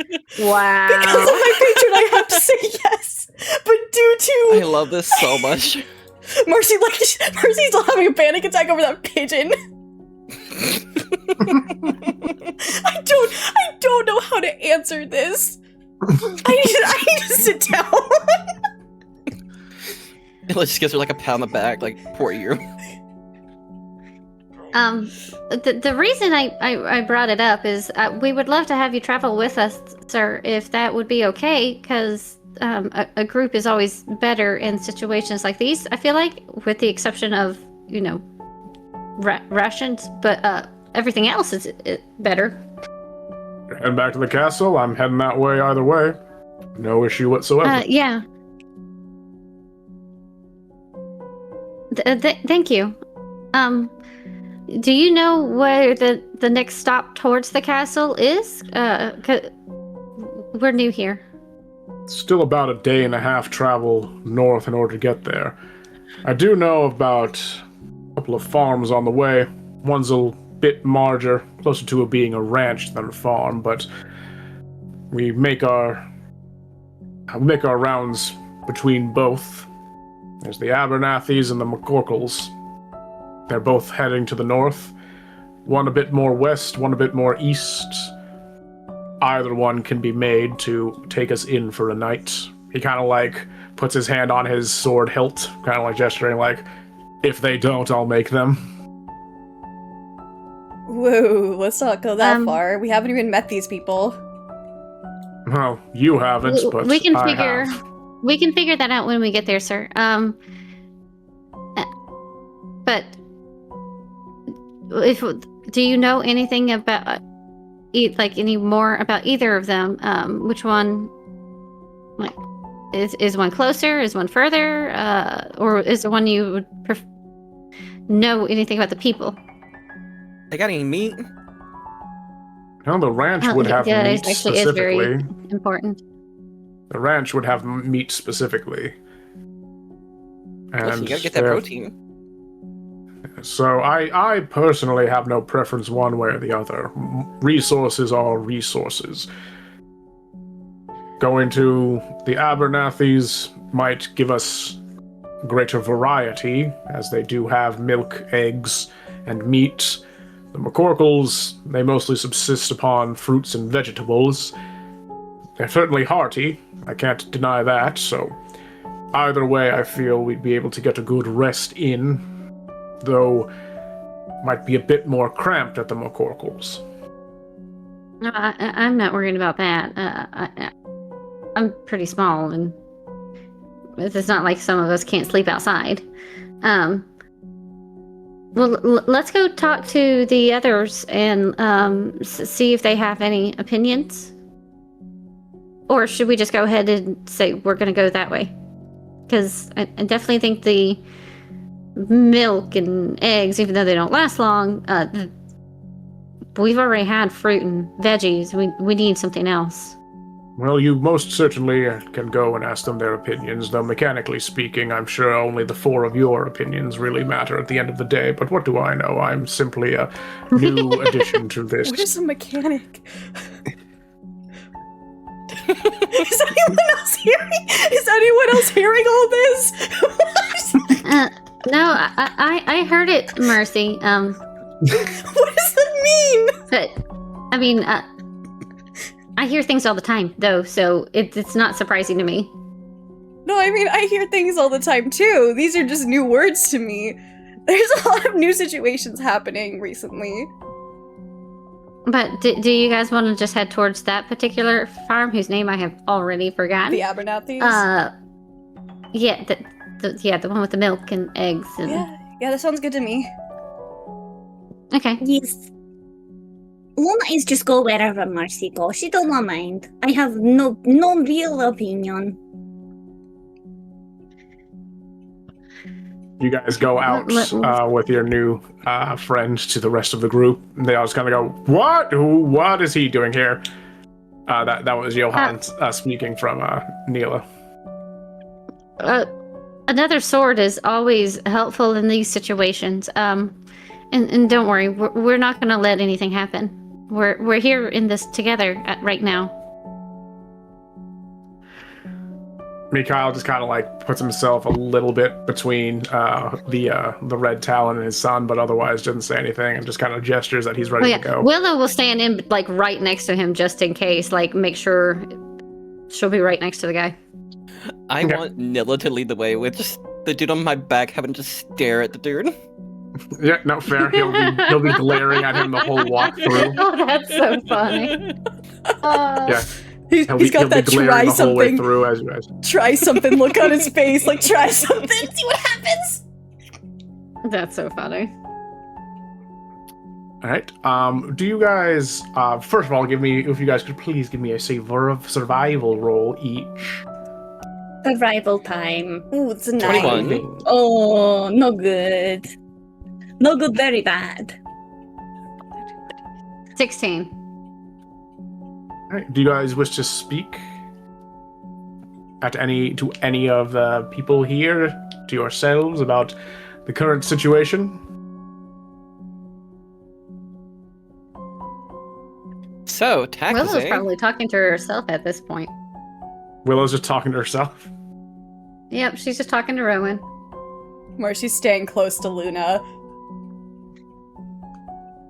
wow.
because of my patron, I have to say yes. But due
I
to
love this so much.
Marcy's still having a panic attack over that pigeon. I don't know how to answer this. I need to sit down.
It just gives her like a pat on the back, like, poor you.
The reason I brought it up is we would love to have you travel with us, sir, if that would be okay, because a group is always better in situations like these, I feel like, with the exception of, rations, but everything else is better.
You're heading back to the castle. I'm heading that way either way. No issue whatsoever.
Yeah. Thank you. Do you know where the next stop towards the castle is? 'Cause we're new here.
Still about a day and a half travel north in order to get there. I do know about a couple of farms on the way. One's a bit larger, closer to it being a ranch than a farm, but we make our rounds between both. There's the Abernathys and the McCorkles. They're both heading to the north. One a bit more west, one a bit more east. Either one can be made to take us in for a night. He kind of like puts his hand on his sword hilt, kind of like gesturing like, if they don't, I'll make them.
Whoa, let's not go that far. We haven't even met these people.
Well, you haven't, but
we can
I
figure
have.
we can figure that out when we get there, sir. But do you know anything about any more about either of them? Which one, like, is one closer? Is one further? Or is the one you would know anything about the people?
They got any meat?
Well, the ranch would have
yeah,
meat
it actually is very
specifically.
important.
The ranch would have meat specifically.
Listen, you gotta get that protein.
So I personally have no preference one way or the other. Resources are resources. Going to the Abernathy's might give us greater variety, as they do have milk, eggs, and meat. The McCorkles, they mostly subsist upon fruits and vegetables. They're certainly hearty, I can't deny that, so either way I feel we'd be able to get a good rest in, though might be a bit more cramped at the McCorkles.
No, I'm not worried about that. I'm pretty small, and it's not like some of us can't sleep outside. Well, let's go talk to the others and see if they have any opinions. Or should we just go ahead and say we're going to go that way? Because I definitely think the milk and eggs, even though they don't last long, we've already had fruit and veggies. We need something else.
Well, you most certainly can go and ask them their opinions, though mechanically speaking, I'm sure only the four of your opinions really matter at the end of the day, but what do I know? I'm simply a new addition to this.
What is a mechanic? Is anyone else hearing all this?
No, I heard it, Mercy.
What does that mean?
But, I mean, I hear things all the time, though, so it's not surprising to me.
No, I mean, I hear things all the time, too. These are just new words to me. There's a lot of new situations happening recently.
But do you guys want to just head towards that particular farm, whose name I have already forgotten?
The Abernathy's?
Yeah, the one with the milk and eggs. And...
Yeah, that sounds good to me.
Okay.
Yes. Luna is just go wherever Mercy goes. She don't mind. I have no real opinion.
You guys go out with your new friend to the rest of the group. They all just kind of go, "What? What is he doing here?" That was Johan speaking from Neela.
Another sword is always helpful in these situations. And don't worry, we're not going to let anything happen. We're here in this together right now.
Mikhail just kind of like puts himself a little bit between the red Talon and his son, but otherwise doesn't say anything and just kind of gestures that he's ready to go.
Willow will stand in like right next to him just in case, like make sure she'll be right next to the guy.
I want Nilla to lead the way with just the dude on my back having to stare at the dude.
Yeah, no, fair. He'll be glaring at him the whole walk through.
Oh, that's so funny.
Yeah.
He's got that try
the whole way
something.
through as you guys.
Try something look on his face, like try something, see what happens.
That's so funny.
All right. Do you guys first of all if you guys could please give me a survival roll each.
Survival time.
Ooh, it's a
21.
9.
Oh, no good. No good, very bad.
16.
All right. Do you guys wish to speak to any of the people here, to yourselves, about the current situation?
So, taxes,
Willow's probably talking to herself at this point.
Willow's just talking to herself.
Yep, she's just talking to Rowan.
Mercy's staying close to Luna.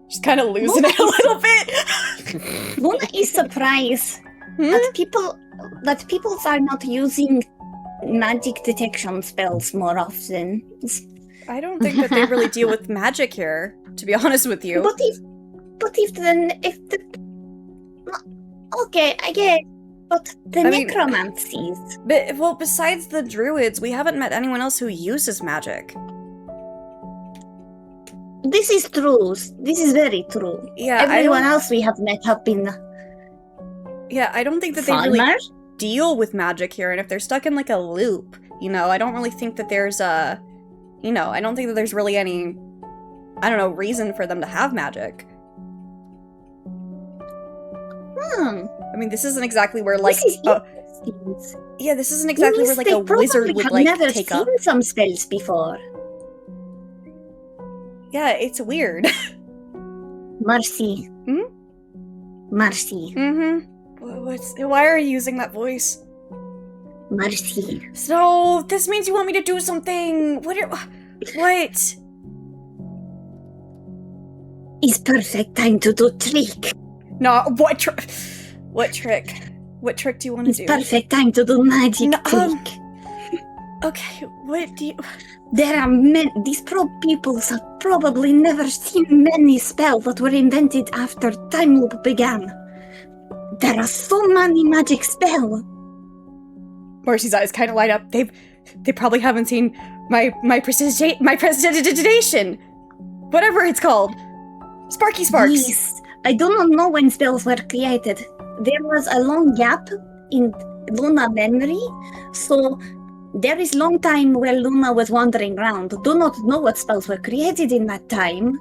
She's kind of losing it a little bit.
Luna is surprised that people are not using magic detection spells more often.
I don't think that they really deal with magic here, to be honest with you.
Okay, I get it. But the
I mean-
necromancies.
But, well, besides the druids, we haven't met anyone else who uses magic.
This is true. This is very true.
Yeah,
Everyone else we have met have been
I don't think that they really
farmer.
deal with magic here, and if they're stuck in like a loop, I don't really think that there's I don't think that there's really any, reason for them to have magic. I mean, this isn't exactly where like,
This is interesting.
this isn't exactly where like
Means
a
they
wizard
probably
would
have
like
never
take
seen
up.
some spells before.
Yeah, it's weird.
Mercy.
Hmm?
Mercy.
Mm-hmm. Why are you using that voice?
Mercy.
So, this means you want me to do something. What?
It's perfect time to do trick.
No, what trick? What trick do you want to
It's
do?
perfect time to do magic
No,
trick.
Okay, what do you...
There are these peoples have probably never seen many spells that were invented after time loop began. There are so many magic spells.
Marcy's eyes kind of light up. They probably haven't seen my prestidigitation, whatever it's called. Sparky Sparks.
Yes, I do not know when spells were created. There was a long gap in Luna memory, so there is long time where Luna was wandering around. Do not know what spells were created in that time,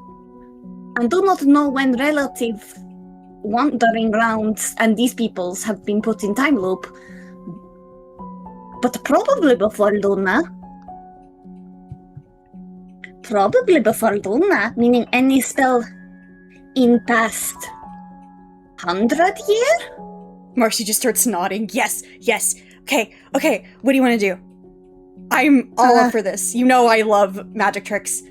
and do not know when relative wandering rounds and these peoples have been put in time loop. But probably before Luna. Meaning any spell in past 100 years?
Marcy just starts nodding. Yes. Okay. What do you want to do? I'm all up for this. You know I love magic tricks.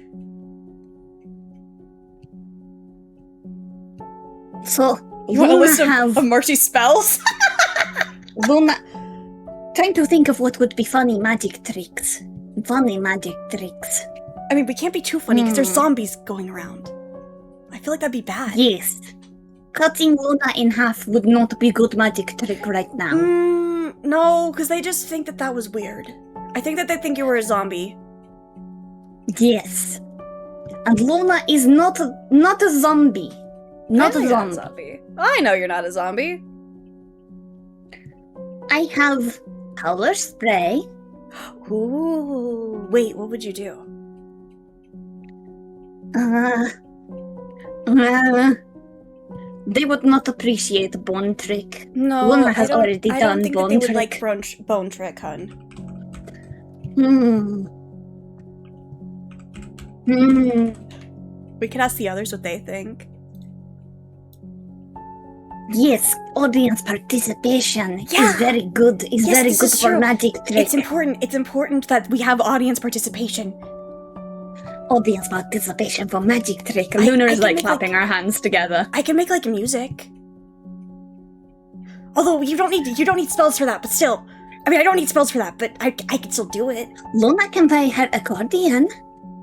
So,
You want a
Luna
list
have
of Marcy's spells?
Luna trying to think of what would be funny magic tricks. Funny magic tricks.
I mean, we can't be too funny because there's zombies going around. I feel like that'd be bad.
Yes. Cutting Luna in half would not be good magic trick right now.
No, because they just think that was weird. I think that they think you were a zombie.
Yes. And Luna is not a zombie. Not
I know
a
you're not
zombie.
I know you're not a zombie.
I have color spray.
Ooh. Wait, what would you do?
They would not appreciate a bone trick.
No,
Luna has already
I
done
don't think
bone
that they
trick.
would like bone trick, hun. We could ask the others what they think.
Yes, audience participation
Yeah.
is very good. Is
Yes,
very
this
good
is
for
true.
magic trick.
It's important. It's important that we have audience participation.
Audience participation for magic trick.
Luna
I
is
can
like
make,
clapping her hands together.
I can make like music. Although you don't need spells for that, but still. I mean, I don't need spells for that, but I can still do it.
Luna can play her accordion.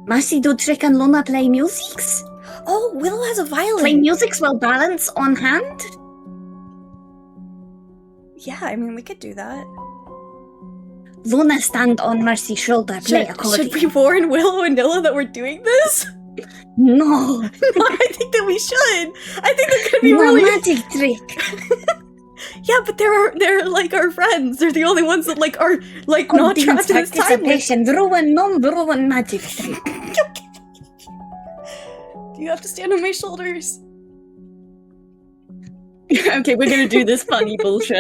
Marcy do trick and Luna play musics.
Oh, Willow has a
Play
violin.
musics while balance on hand.
Yeah, I mean, we could do that.
Luna stand on Mercy's shoulder, play accordion.
Should we warn Willow and Nilla that we're doing this?
No,
No, I think that we should. I think they're gonna be
no
really.
magic trick.
Yeah, but they're like our friends. They're the only ones that like are like not
Audience
trapped in this time.
participation. Non-ruin magic trick.
Do you have to stand on my shoulders?
Okay, we're gonna do this funny bullshit.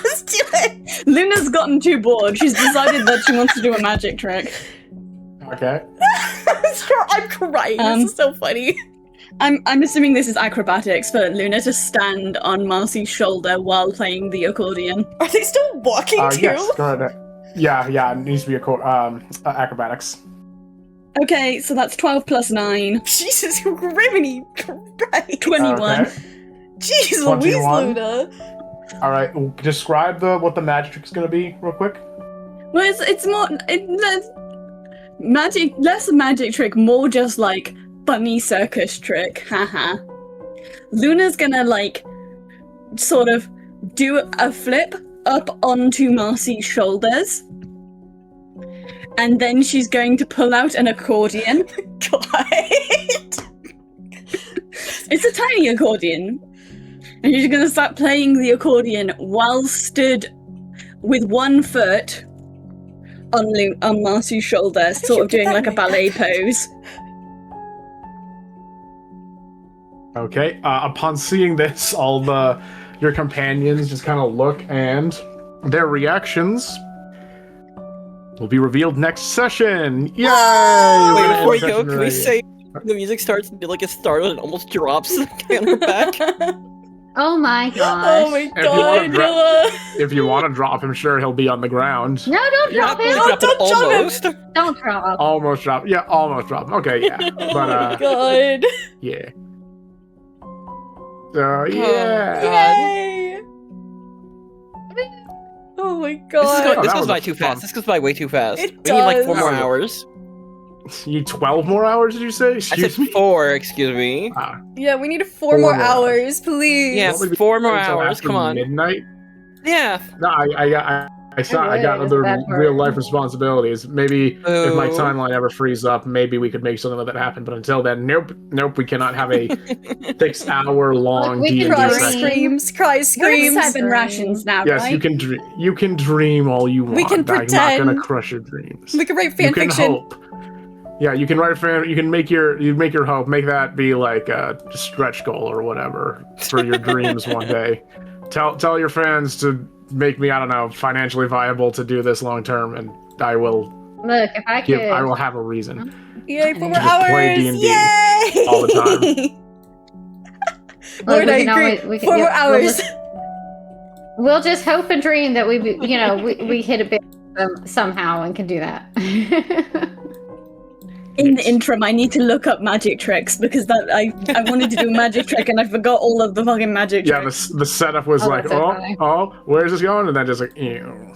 Let's do it.
Luna's gotten too bored. She's decided that she wants to do a magic trick.
Okay.
I'm crying. This is so funny.
I'm assuming this is acrobatics for Luna to stand on Marcy's shoulder while playing the accordion.
Are they still walking too?
Yes, go ahead. Yeah, it needs to be acrobatics.
Okay, so that's 12 plus 9.
Jesus, Griminy Christ.
21.
Okay.
Jeez Louise,
21.
Luna.
All right. Describe what the magic trick's gonna be, real quick.
Well, it's more less magic trick, more just like funny circus trick. Haha. Luna's gonna like sort of do a flip up onto Marcy's shoulders, and then she's going to pull out an accordion.
God.
It's a tiny accordion, and she's gonna start playing the accordion while stood with one foot on Marcy's shoulder, sort of doing like a ballet pose.
Okay. Upon seeing this, all your companions just kind of look, and their reactions will be revealed next session. Yay!
Wait, before you go,
Session
can we
ready.
say the music starts like it started and almost drops on her back?
Oh my gosh.
Oh my
you
god,
wanna dra-
Noah.
If you want to drop him, sure, he'll be on the ground.
No, don't drop
Yeah,
him.
drop it
don't drop him.
almost.
Don't drop.
Almost drop. Yeah, almost drop. Okay, yeah.
Oh
But,
my god.
yeah. So, yeah.
Yay! Oh my god.
This
that
goes
was
by
a
too
fun-
fast. This goes by way too fast.
It
We need like 4
does.
more
That was a-
hours.
You need 12 more hours, did you say?
I said
Excuse me?
4, excuse me.
Yeah, we need 4
4
more
more
hours, please.
Yeah,
Won't we be
4 more
until
hours,
after
come on.
Midnight?
Yeah.
No, I got
would,
other
that part.
real life responsibilities. Maybe if my
Boo.
timeline ever frees up, maybe we could make something like that happen. But until then, nope, we cannot have a 6-hour long
Look, we
D&D
can
Cry
dream.
session.
screams, cry
We're in
screams.
seven rations now,
Yes,
right?
you can dream all you want.
We can
I'm not
pretend.
gonna crush your dreams.
We can write
You
fan
can
fiction.
hope. Yeah, you can write fan. You can make your hope. Make that be like a stretch goal or whatever for your dreams one day. Tell your friends to make me, I don't know, financially viable to do this long term, and I will
Look, if I could.
I will have a reason.
Yay, 4 more
Just play
hours!
D&D
Yay!
all the time.
Look,
Lord,
we
I
can
agree.
always- we can-
4 more
yeah, we'll
hours.
We'll just hope and dream that we hit a bit somehow and can do that.
In the interim, I need to look up magic tricks because I wanted to do a magic trick and I forgot all of the fucking magic
Yeah,
tricks.
the setup was
Oh,
like,
that's okay.
where's this going? And then just like, ew.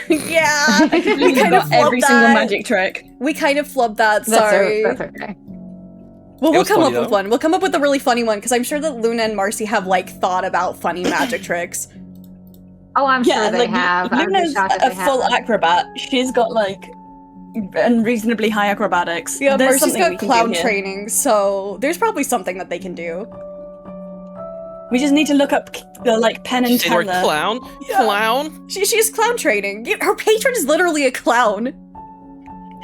Yeah, we
We
kind of
got every
flubbed
single
that.
magic trick.
We kind of flubbed that. Sorry.
That's okay.
Well,
It
we'll
was
come
funny,
up with
though.
one. We'll come up with a really funny one because I'm sure that Luna and Marcy have like thought about funny magic tricks.
Oh, I'm sure they
like
have. I'd be
Luna's
shocked if
a
they
full
haven't.
acrobat. She's got like unreasonably high acrobatics.
Yeah,
There's
Marcy's
something we
got
can
clown
do here.
training, so there's probably something that they can do.
We just need to look up the like Penn
Did you
and
say the word
Teller.
clown?
Yeah.
Clown?
She's clown training. Her patron is literally a clown.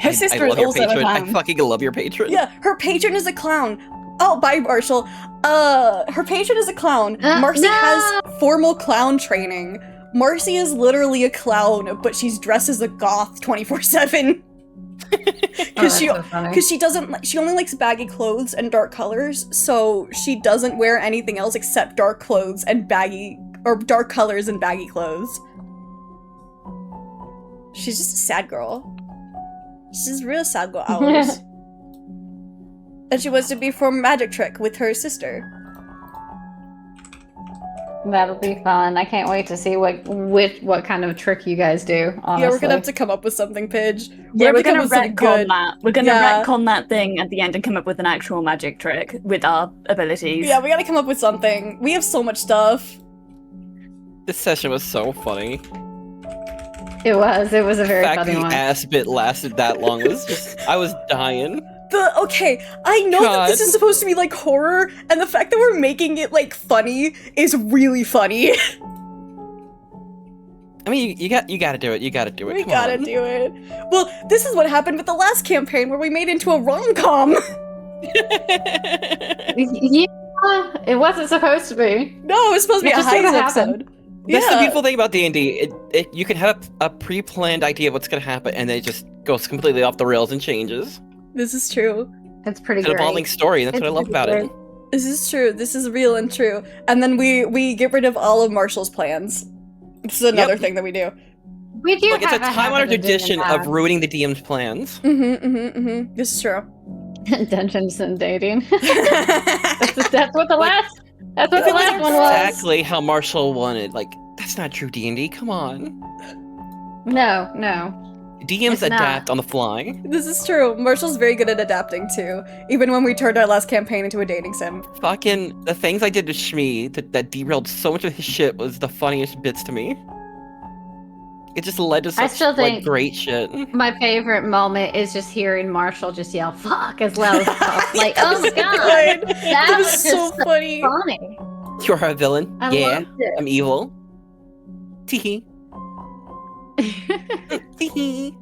Her
I
sister is
love your
also a
patron. I
clown.
fucking love your patron.
Yeah, her patron is a clown. Oh, bye, Marshall. Her patron is a clown. Marcy
no!
has formal clown training. Marcy is literally a clown, but she's dressed as a goth 24/7.
Oh,
Because
that's so funny.
she only likes baggy clothes and dark colors, so she doesn't wear anything else except dark clothes and dark colors and baggy clothes. She's just a sad girl. She's a real sad girl hours. And she wants to be for magic trick with her sister.
That'll be fun. I can't wait to see what kind of trick you guys do. Honestly.
Yeah, we're gonna have to come up with something, Pidge.
Yeah, we're
have to come
gonna
up with something
retcon
good.
that. We're gonna
Yeah.
retcon that thing at the end and come up with an actual magic trick with our abilities.
Yeah, we gotta come up with something. We have so much stuff.
This session was so funny.
It was a
The
very
fact
funny
the
one.
ass bit lasted that long was just, I was dying.
Okay, I know that this
God.
is supposed to be like horror, and the fact that we're making it like funny is really funny.
I mean, you gotta do it. You gotta do it.
We
Come
gotta
on.
do it. Well, this is what happened with the last campaign where we made it into a rom-com.
Yeah, it wasn't supposed to be.
No, it was supposed to be
It
a
just sorta
Heist
happened.
episode.
That's the
Yeah.
beautiful thing about D&D. You can have a pre-planned idea of what's gonna happen, and then it just goes completely off the rails and changes.
This is true.
It's pretty
It's an
great.
evolving story, and that's what I love about it.
This is true. This is real and true. And then we get rid of all of Marshall's plans. This is another
Yep.
thing that we do.
We do
Like, it's a
have habit
time-honored
of doing
tradition of
that.
ruining the DM's plans.
This is true.
Dungeons and dating. That's what the last. That's what the last one was.
Exactly how Marshall wanted. Like, that's not true D&D. Come on.
No.
DMs
It's not.
adapt on the fly.
This is true. Marshall's very good at adapting too. Even when we turned our last campaign into a dating sim.
Fucking the things I did to Shmi that derailed so much of his shit was the funniest bits to me. It just led to
I
such
still
like
think-
great shit.
My favorite moment is just hearing Marshall just yell "fuck" as loud as possible. Like,
That
oh my
was
god,
good.
that
That
was
was so
just
funny.
funny.
You're a villain.
I
Yeah,
loved it.
I'm evil. Teehee. Teehee.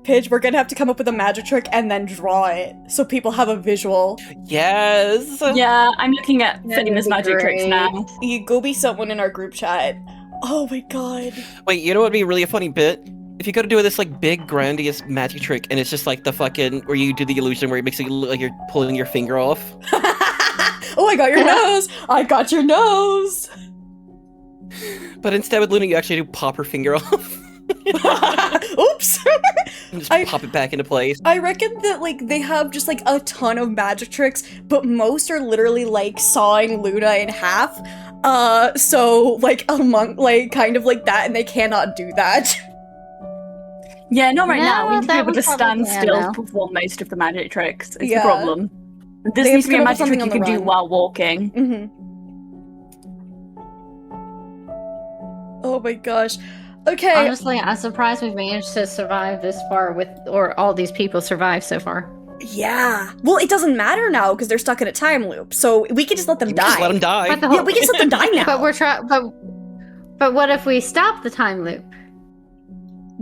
Pidge, we're gonna have to come up with a magic trick and then draw it so people have a visual.
Yes.
Yeah, I'm looking at
That
famous
would be
magic tricks
great.
now.
You go be someone in our group chat. Oh my god.
Wait, you know what would be really a funny bit? If you go to do this like big grandiose magic trick and it's just like the fucking where you do the illusion where it makes it look like you're pulling your finger off.
Oh, I got your nose! I got your nose!
But instead with Luna you actually do pop her finger off.
Oops!
And just
I-
pop it back into place.
I reckon that, like, they have just, like, a ton of magic tricks, but most are literally, like, sawing Luna in half. So, like, among, like, kind of like that, and they cannot do that.
Yeah, not right
No,
now. We need to be
that
able to
was
stand
probably-
still
yeah, no.
to perform most of the magic tricks. It's
Yeah.
the problem. This
They have
needs
to
to be a
come up with
magic trick
something
you
on
can
the
do
run.
while walking.
Mm-hmm. Oh my gosh. Okay.
Honestly, I'm surprised we've managed to survive this far or all these people survive so far.
Yeah. Well, it doesn't matter now because they're stuck in a time loop, so we can just let them
You
die.
just let them die.
But the
Yeah,
whole-
we can just let them die now.
But we're But what if we stop the time loop?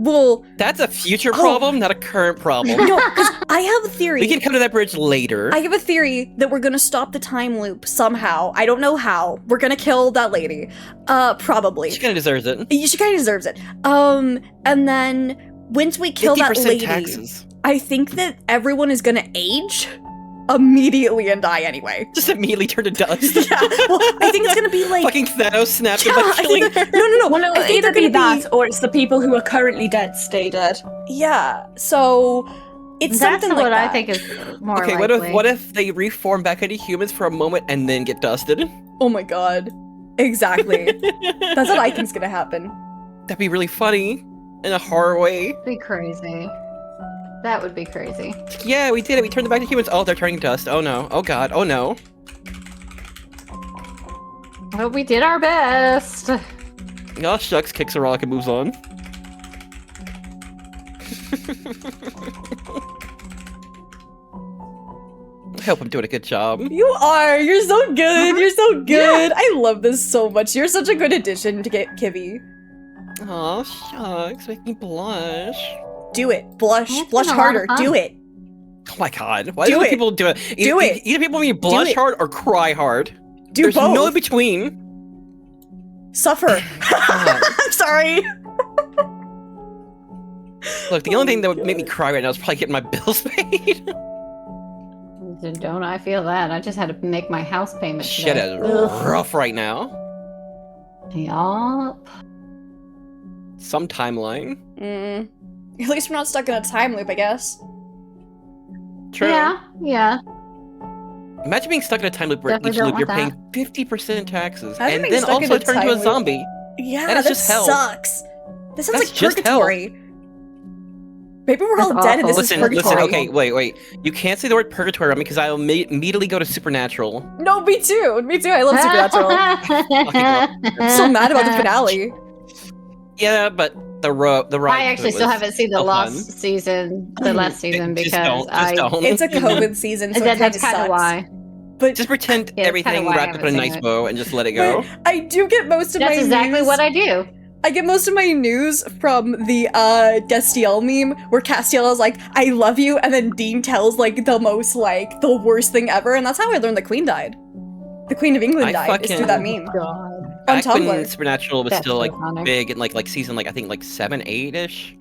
Well,
That's a future
Oh.
problem, not a current problem.
no, because I have a theory.
We can come to that bridge later.
I have a theory that we're gonna stop the time loop somehow. I don't know how. We're gonna kill that lady. Probably.
She kind of deserves it.
She kind of deserves it. And then once we kill that
50%
lady,
taxes.
I think that everyone is gonna age immediately and die anyway.
Just immediately turn to dust.
Yeah, well, I think it's gonna be like.
Fucking Thanos snapped
Yeah,
him by
I
killing
think
her.
that, no.
Well, no,
I think
either
they're
be
gonna
that or it's the people who are currently dead stay dead.
Yeah, so it's
That's
something
what
like that.
I think is more
Okay,
likely.
what if they reform back into humans for a moment and then get dusted?
Oh my god. Exactly. That's what I think's gonna happen.
That'd be really funny in a horror way.
That'd be crazy. That would be crazy.
Yeah, we did it. We turned them back to humans. Oh, they're turning to dust. Oh no. Oh god. Oh no.
But we did our best.
Oh shucks, kicks a rock and moves on. I hope I'm doing a good job.
You are! You're so good! You're so good! I love this so much. You're such a good addition to get Kibby.
Oh shucks, make me blush.
Do it. Blush.
That's
Blush
been a lot
harder.
of fun.
Do it.
Oh my god. Why
Do
do
it.
people do it?
Do it.
Either people mean blush
it.
hard or cry hard.
Do
There's
both.
no in between.
Suffer. I'm sorry.
Look, the only thing that would make me cry right now is probably getting my bills paid.
Don't I feel that? I just had to make my house payment
Shit
today.
is rough right now.
Yup.
Some timeline.
At least we're not stuck in a time loop, I guess.
True.
Yeah.
Imagine being stuck in a time loop where
Definitely
each
don't
loop you're
want
paying 50% taxes,
Imagine
and
being
then
stuck in
also
a
turn into
time
a
loop.
zombie.
Yeah,
That is
that
just hell.
sucks. This sounds
That's
like
just hell.
purgatory. Maybe we're all
That's
dead and this
awful.
is
Listen,
purgatory.
okay, wait. You can't say the word purgatory on me because I'll immediately go to supernatural.
No, me too. Me too. I love Supernatural. I'm so mad about the finale.
Yeah, but the ride.
I actually still haven't seen the
so
last
fun.
season, the last season,
Just
because
don't.
It's a COVID season, so it
that's
kind
kind
of
of why.
But
Just pretend
Yeah, it's kinda
everything
why I
wrapped up in a
haven't seen
nice
it.
bow and just let it go.
I do get most of
That's
my
exactly
news.
what I do.
I get most of my news from the Destiel meme where Castiel is like, "I love you," and then Dean tells like the most like the worst thing ever, and that's how I learned the Queen died. The Queen of England
I
died. Is through that meme
God.
on
Back when
Tumblr.
Supernatural was
That's
still
so
like
funny.
big and like season I think like 7, 8-ish.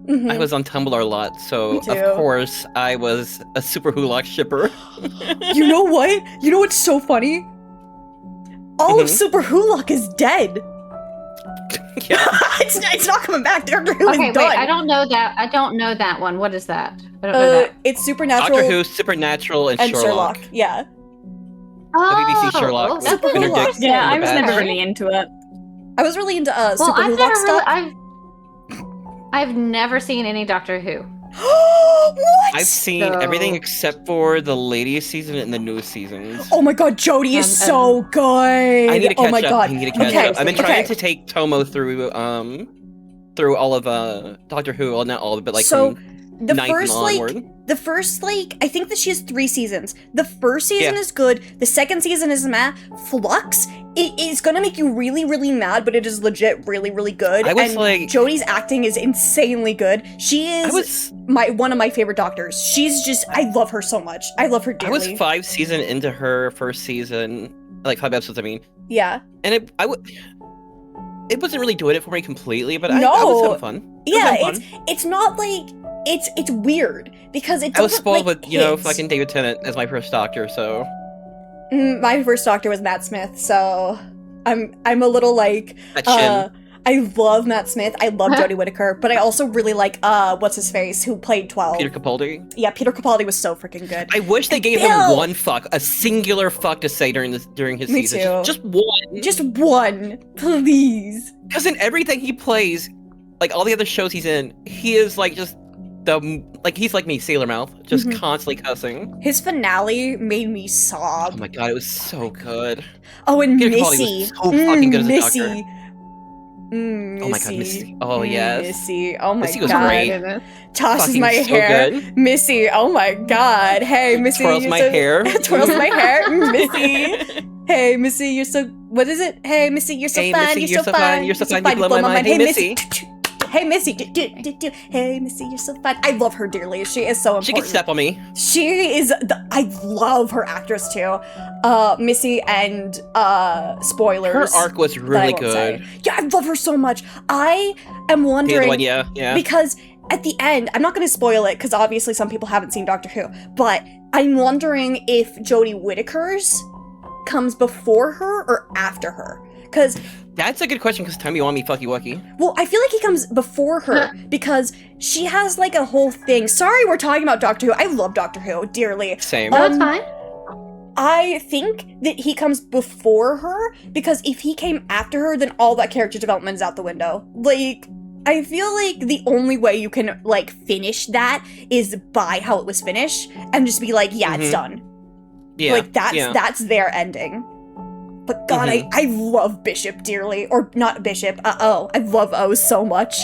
Mhm.
I was on Tumblr a lot, so
Me too.
of course I was a super Hulock shipper.
You know what? You know what's so funny? All of
Mhm.
Super Hulock is dead.
Yeah.
it's not coming back. Doctor Who
Okay,
is done.
wait, I don't know that one. What is that? I don't know that.
It's Supernatural
Doctor Who, Supernatural, and Sherlock.
Yeah.
BBC Sherlock
that's
with Benedict
interesting.
Yeah, I
the
was
back.
never really into it.
I was really into
Well,
Super
I've
Hulock
never
stuff.
really, I've never seen any Doctor Who.
What?
I've seen
So-
everything except for the latest season and the newest seasons.
Oh my god, Jodie is so good.
I need to catch
oh my
up.
god.
I need to catch
Okay,
up. I've been trying
okay.
to take Tomo through all of Doctor Who. Well, not all of it, but like
So,
from
the
ninth
first
and onward.
I think that she has 3 seasons. The first season is good. The second season is meh. Flux, it is gonna make you really, really mad, but it is legit really, really good.
I was
and
like-
Jodie's acting is insanely good. She is one of my favorite doctors. She's just, I love her so much. I love her
I
dearly.
was 5 seasons into her first season, like 5 episodes. I mean,
Yeah.
and it wasn't really doing it for me completely, but I
No.
was having fun. It was
Yeah,
having fun.
it's not like, it's weird, because it
I was
doesn't,
spoiled
like,
with, you know,
hit.
fucking David Tennant as my first Doctor, so
My first doctor was Matt Smith, so I'm a little like,
that chin.
I love Matt Smith, I love Jodie Whittaker, but I also really like, what's his face, who played 12.
Peter Capaldi.
Yeah, Peter Capaldi was so freaking good.
I wish they gave
Bill!
him one fuck, a singular fuck to say during his
Me
season.
too.
Just one.
Just one, please.
Because in everything he plays, like all the other shows he's in, he is like just he's like me, Sailor Mouth, just
Mhm.
constantly cussing.
His finale made me
Oh
sob.
my god, it was so good.
Oh, and
Peter Capaldi was
Missy.
so fucking good as a
Missy.
doctor.
Missy.
Oh my god, Missy. Oh yes.
Missy. Oh my
Missy was
god.
great.
Tosses
Fucking
my
so
hair.
good.
Missy. Oh my god. Hey, Missy.
Twirls
you're
my
so-
hair.
Twirls my hair. Missy. Hey, Missy, you're so. What is it? Hey, Missy, you're so
Hey,
fun.
Missy,
you're so fun.
You're so fun. You blow my mind.
Hey,
Hey,
Missy.
Missy.
Hey, Missy. Do. Hey, Missy, you're so fun. I love her dearly. She is so important.
She can step on me.
She is. I love her actress too. Missy and spoilers.
Her arc was
that I
really
won't
good.
say. Yeah, I love her so much. I am
The
wondering.
other one, yeah.
Because at the end, I'm not going to spoil it because obviously some people haven't seen Doctor Who, but I'm wondering if Jodie Whittaker's comes before her or after her. Because,
That's a good question because Timey want me fucky wucky.
well, I feel like he comes before her because she has like a whole thing. Sorry, we're talking about Doctor Who. I love Doctor Who dearly.
Same.
No, it's fine.
I think that he comes before her because if he came after her, then all that character development is out the window. Like, I feel like the only way you can like finish that is by how it was finished and just be like, yeah, it's
Mhm.
done.
Yeah.
Like that's
yeah.
that's their ending. But God, I love Bishop dearly, or not Bishop. I love O so much.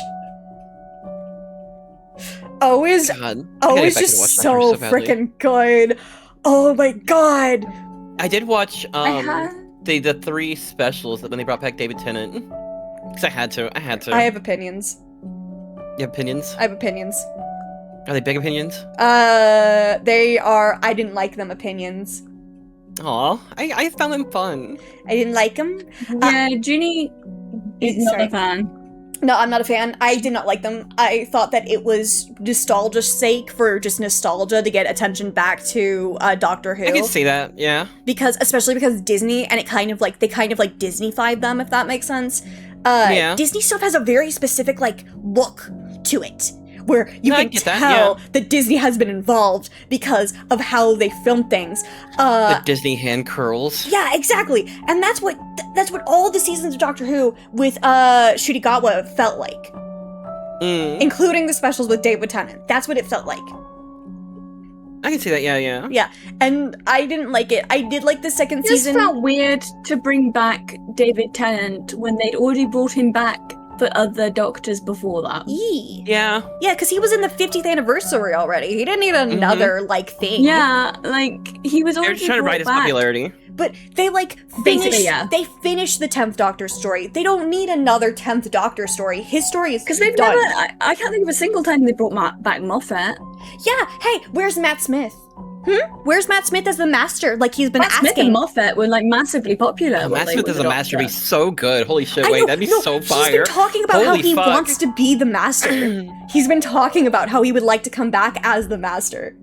O is
God. I
O
gotta
is
get back to
just
watch
so
Doctor badly.
freaking good. Oh my God.
I did watch
I had.
the 3 specials that when they brought back David Tennant. Because I had to.
I have opinions.
You have opinions?
I have opinions.
Are they big opinions?
They are. I didn't like them. Opinions.
Aw, I found them fun.
I didn't like them.
Yeah, Junie is not
sorry.
a fan.
No, I'm not a fan. I did not like them. I thought that it was nostalgia's sake for just nostalgia to get attention back to Doctor Who.
I can see that, yeah.
Because, especially because Disney, and they kind of like Disney-fied them, if that makes sense.
Yeah.
Disney stuff has a very specific like look to it, where you
No, I
can
get that,
tell that Disney has been involved because of how they film things.
The Disney hand curls.
Yeah, exactly. And that's what all the seasons of Doctor Who with Shudigawa felt like. Including the specials with David Tennant. That's what it felt like.
I can see that, yeah.
Yeah. And I didn't like it. I did like the second
It just
season.
felt weird to bring back David Tennant when they'd already brought him back for other doctors before that.
Yee.
Yeah.
Yeah, because he was in the 50th anniversary already. He didn't need another like thing.
Yeah, like he was
They're
already
just trying to
brought
ride his
back.
popularity.
But they like
Basically,
finish
yeah.
they finish the 10th Doctor story. They don't need another 10th Doctor story. His story is
Because they've
done.
never. I can't think of a single time they brought back Moffat.
Yeah, hey, where's Matt Smith? Where's Matt Smith as the master? Like he's been
Matt Smith
asking.
and Moffat were like massively popular.
Oh,
when
Matt
they
Smith
were
as
the
a master would be
Doctor.
so good. Holy shit,
I
wait,
know,
that'd be
no,
so
He's
fire.
been talking about how
Holy
he
fuck.
wants to be the master. He's been talking about how he would like to come back as the master.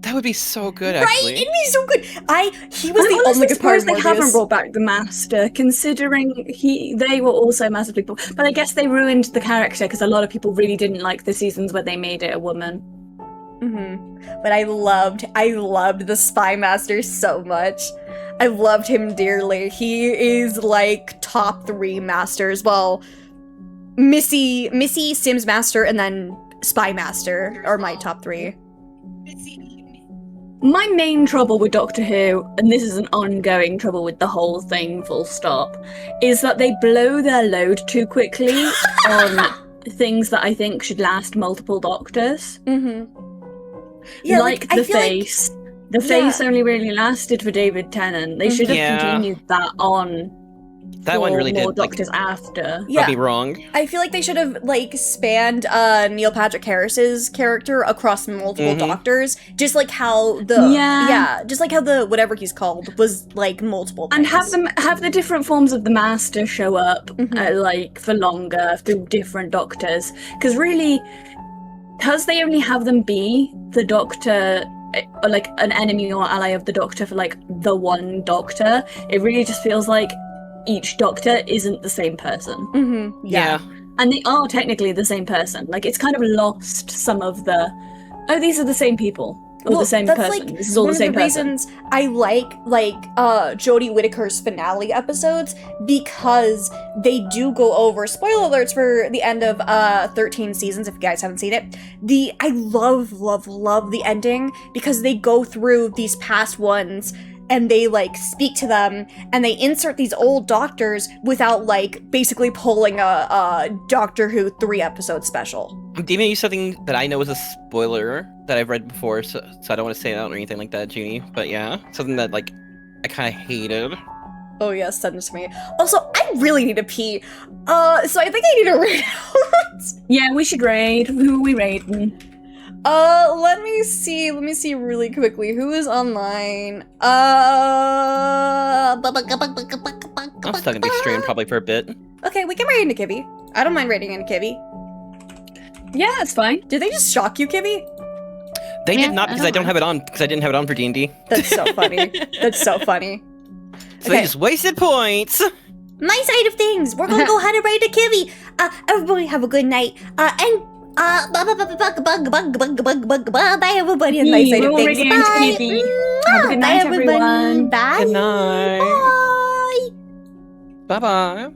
That would be so good,
Right?
actually.
It'd be so good. He was
I'm
the only
honestly
good part of
surprised they haven't
Morbius.
brought back the Master, considering they were also massively popular. But I guess they ruined the character because a lot of people really didn't like the seasons where they made it a woman.
But I loved the Spy Master so much. I loved him dearly. He is like top 3 masters. Well, Missy, Sims Master, and then Spy Master are my top 3.
My main trouble with Doctor Who, and this is an ongoing trouble with the whole thing, full stop, is that they blow their load too quickly on things that I think should last multiple Doctors.
Yeah,
like
I
the
feel
face. The face only really lasted for David Tennant. They should have
Yeah.
continued that on.
That one really
more
did. Like,
Doctors after.
Yeah.
I'd be wrong.
I feel like they should have like spanned Neil Patrick Harris's character across multiple Doctors, just like how the just like how the whatever he's called was like multiple
And
things.
have the different forms of the Master show up like for longer through different Doctors, because really, because they only have them be the Doctor, or like an enemy or ally of the Doctor for like the one Doctor, it really just feels like each Doctor isn't the same person.
Yeah.
And they are technically the same person. Like, it's kind of lost some of the, oh, these are the same people. Or the same
that's
person.
like
This is all
one
the same
of the
person.
reasons I like Jodie Whittaker's finale episodes, because they do go over spoiler alerts for the end of 13 seasons if you guys haven't seen it. I love the ending because they go through these past ones and they like speak to them and they insert these old Doctors without like basically pulling a Doctor Who 3-episode special.
I'm giving you something that I know is a spoiler that I've read before, so I don't want to say it out or anything like that, Junie. But yeah, something that like I kind of hated.
Oh yes, send it to me. Also, I really need to pee. So I think I need to raid out.
Yeah, we should raid. Who are we raiding?
Let me see really quickly. Who is online?
I'm still gonna be streaming probably for a bit.
Okay, we can raid into Kibby. I don't mind raiding into Kibby.
Yeah, that's fine.
Did they just shock you, Kibby?
They
Yeah,
did not,
I
because I
don't
don't have it on, because I didn't have it on for D&D.
That's so funny. That's so funny.
So they just wasted points.
My side of things. We're gonna go ahead and raid to Kibby. Everybody have a good night. And bye everybody. And my side of
we're
things.
raiding into
Bye.
Kibby. Have a good night,
Bye, everybody.
Good
Bye.
night.
Bye.
Bye-bye.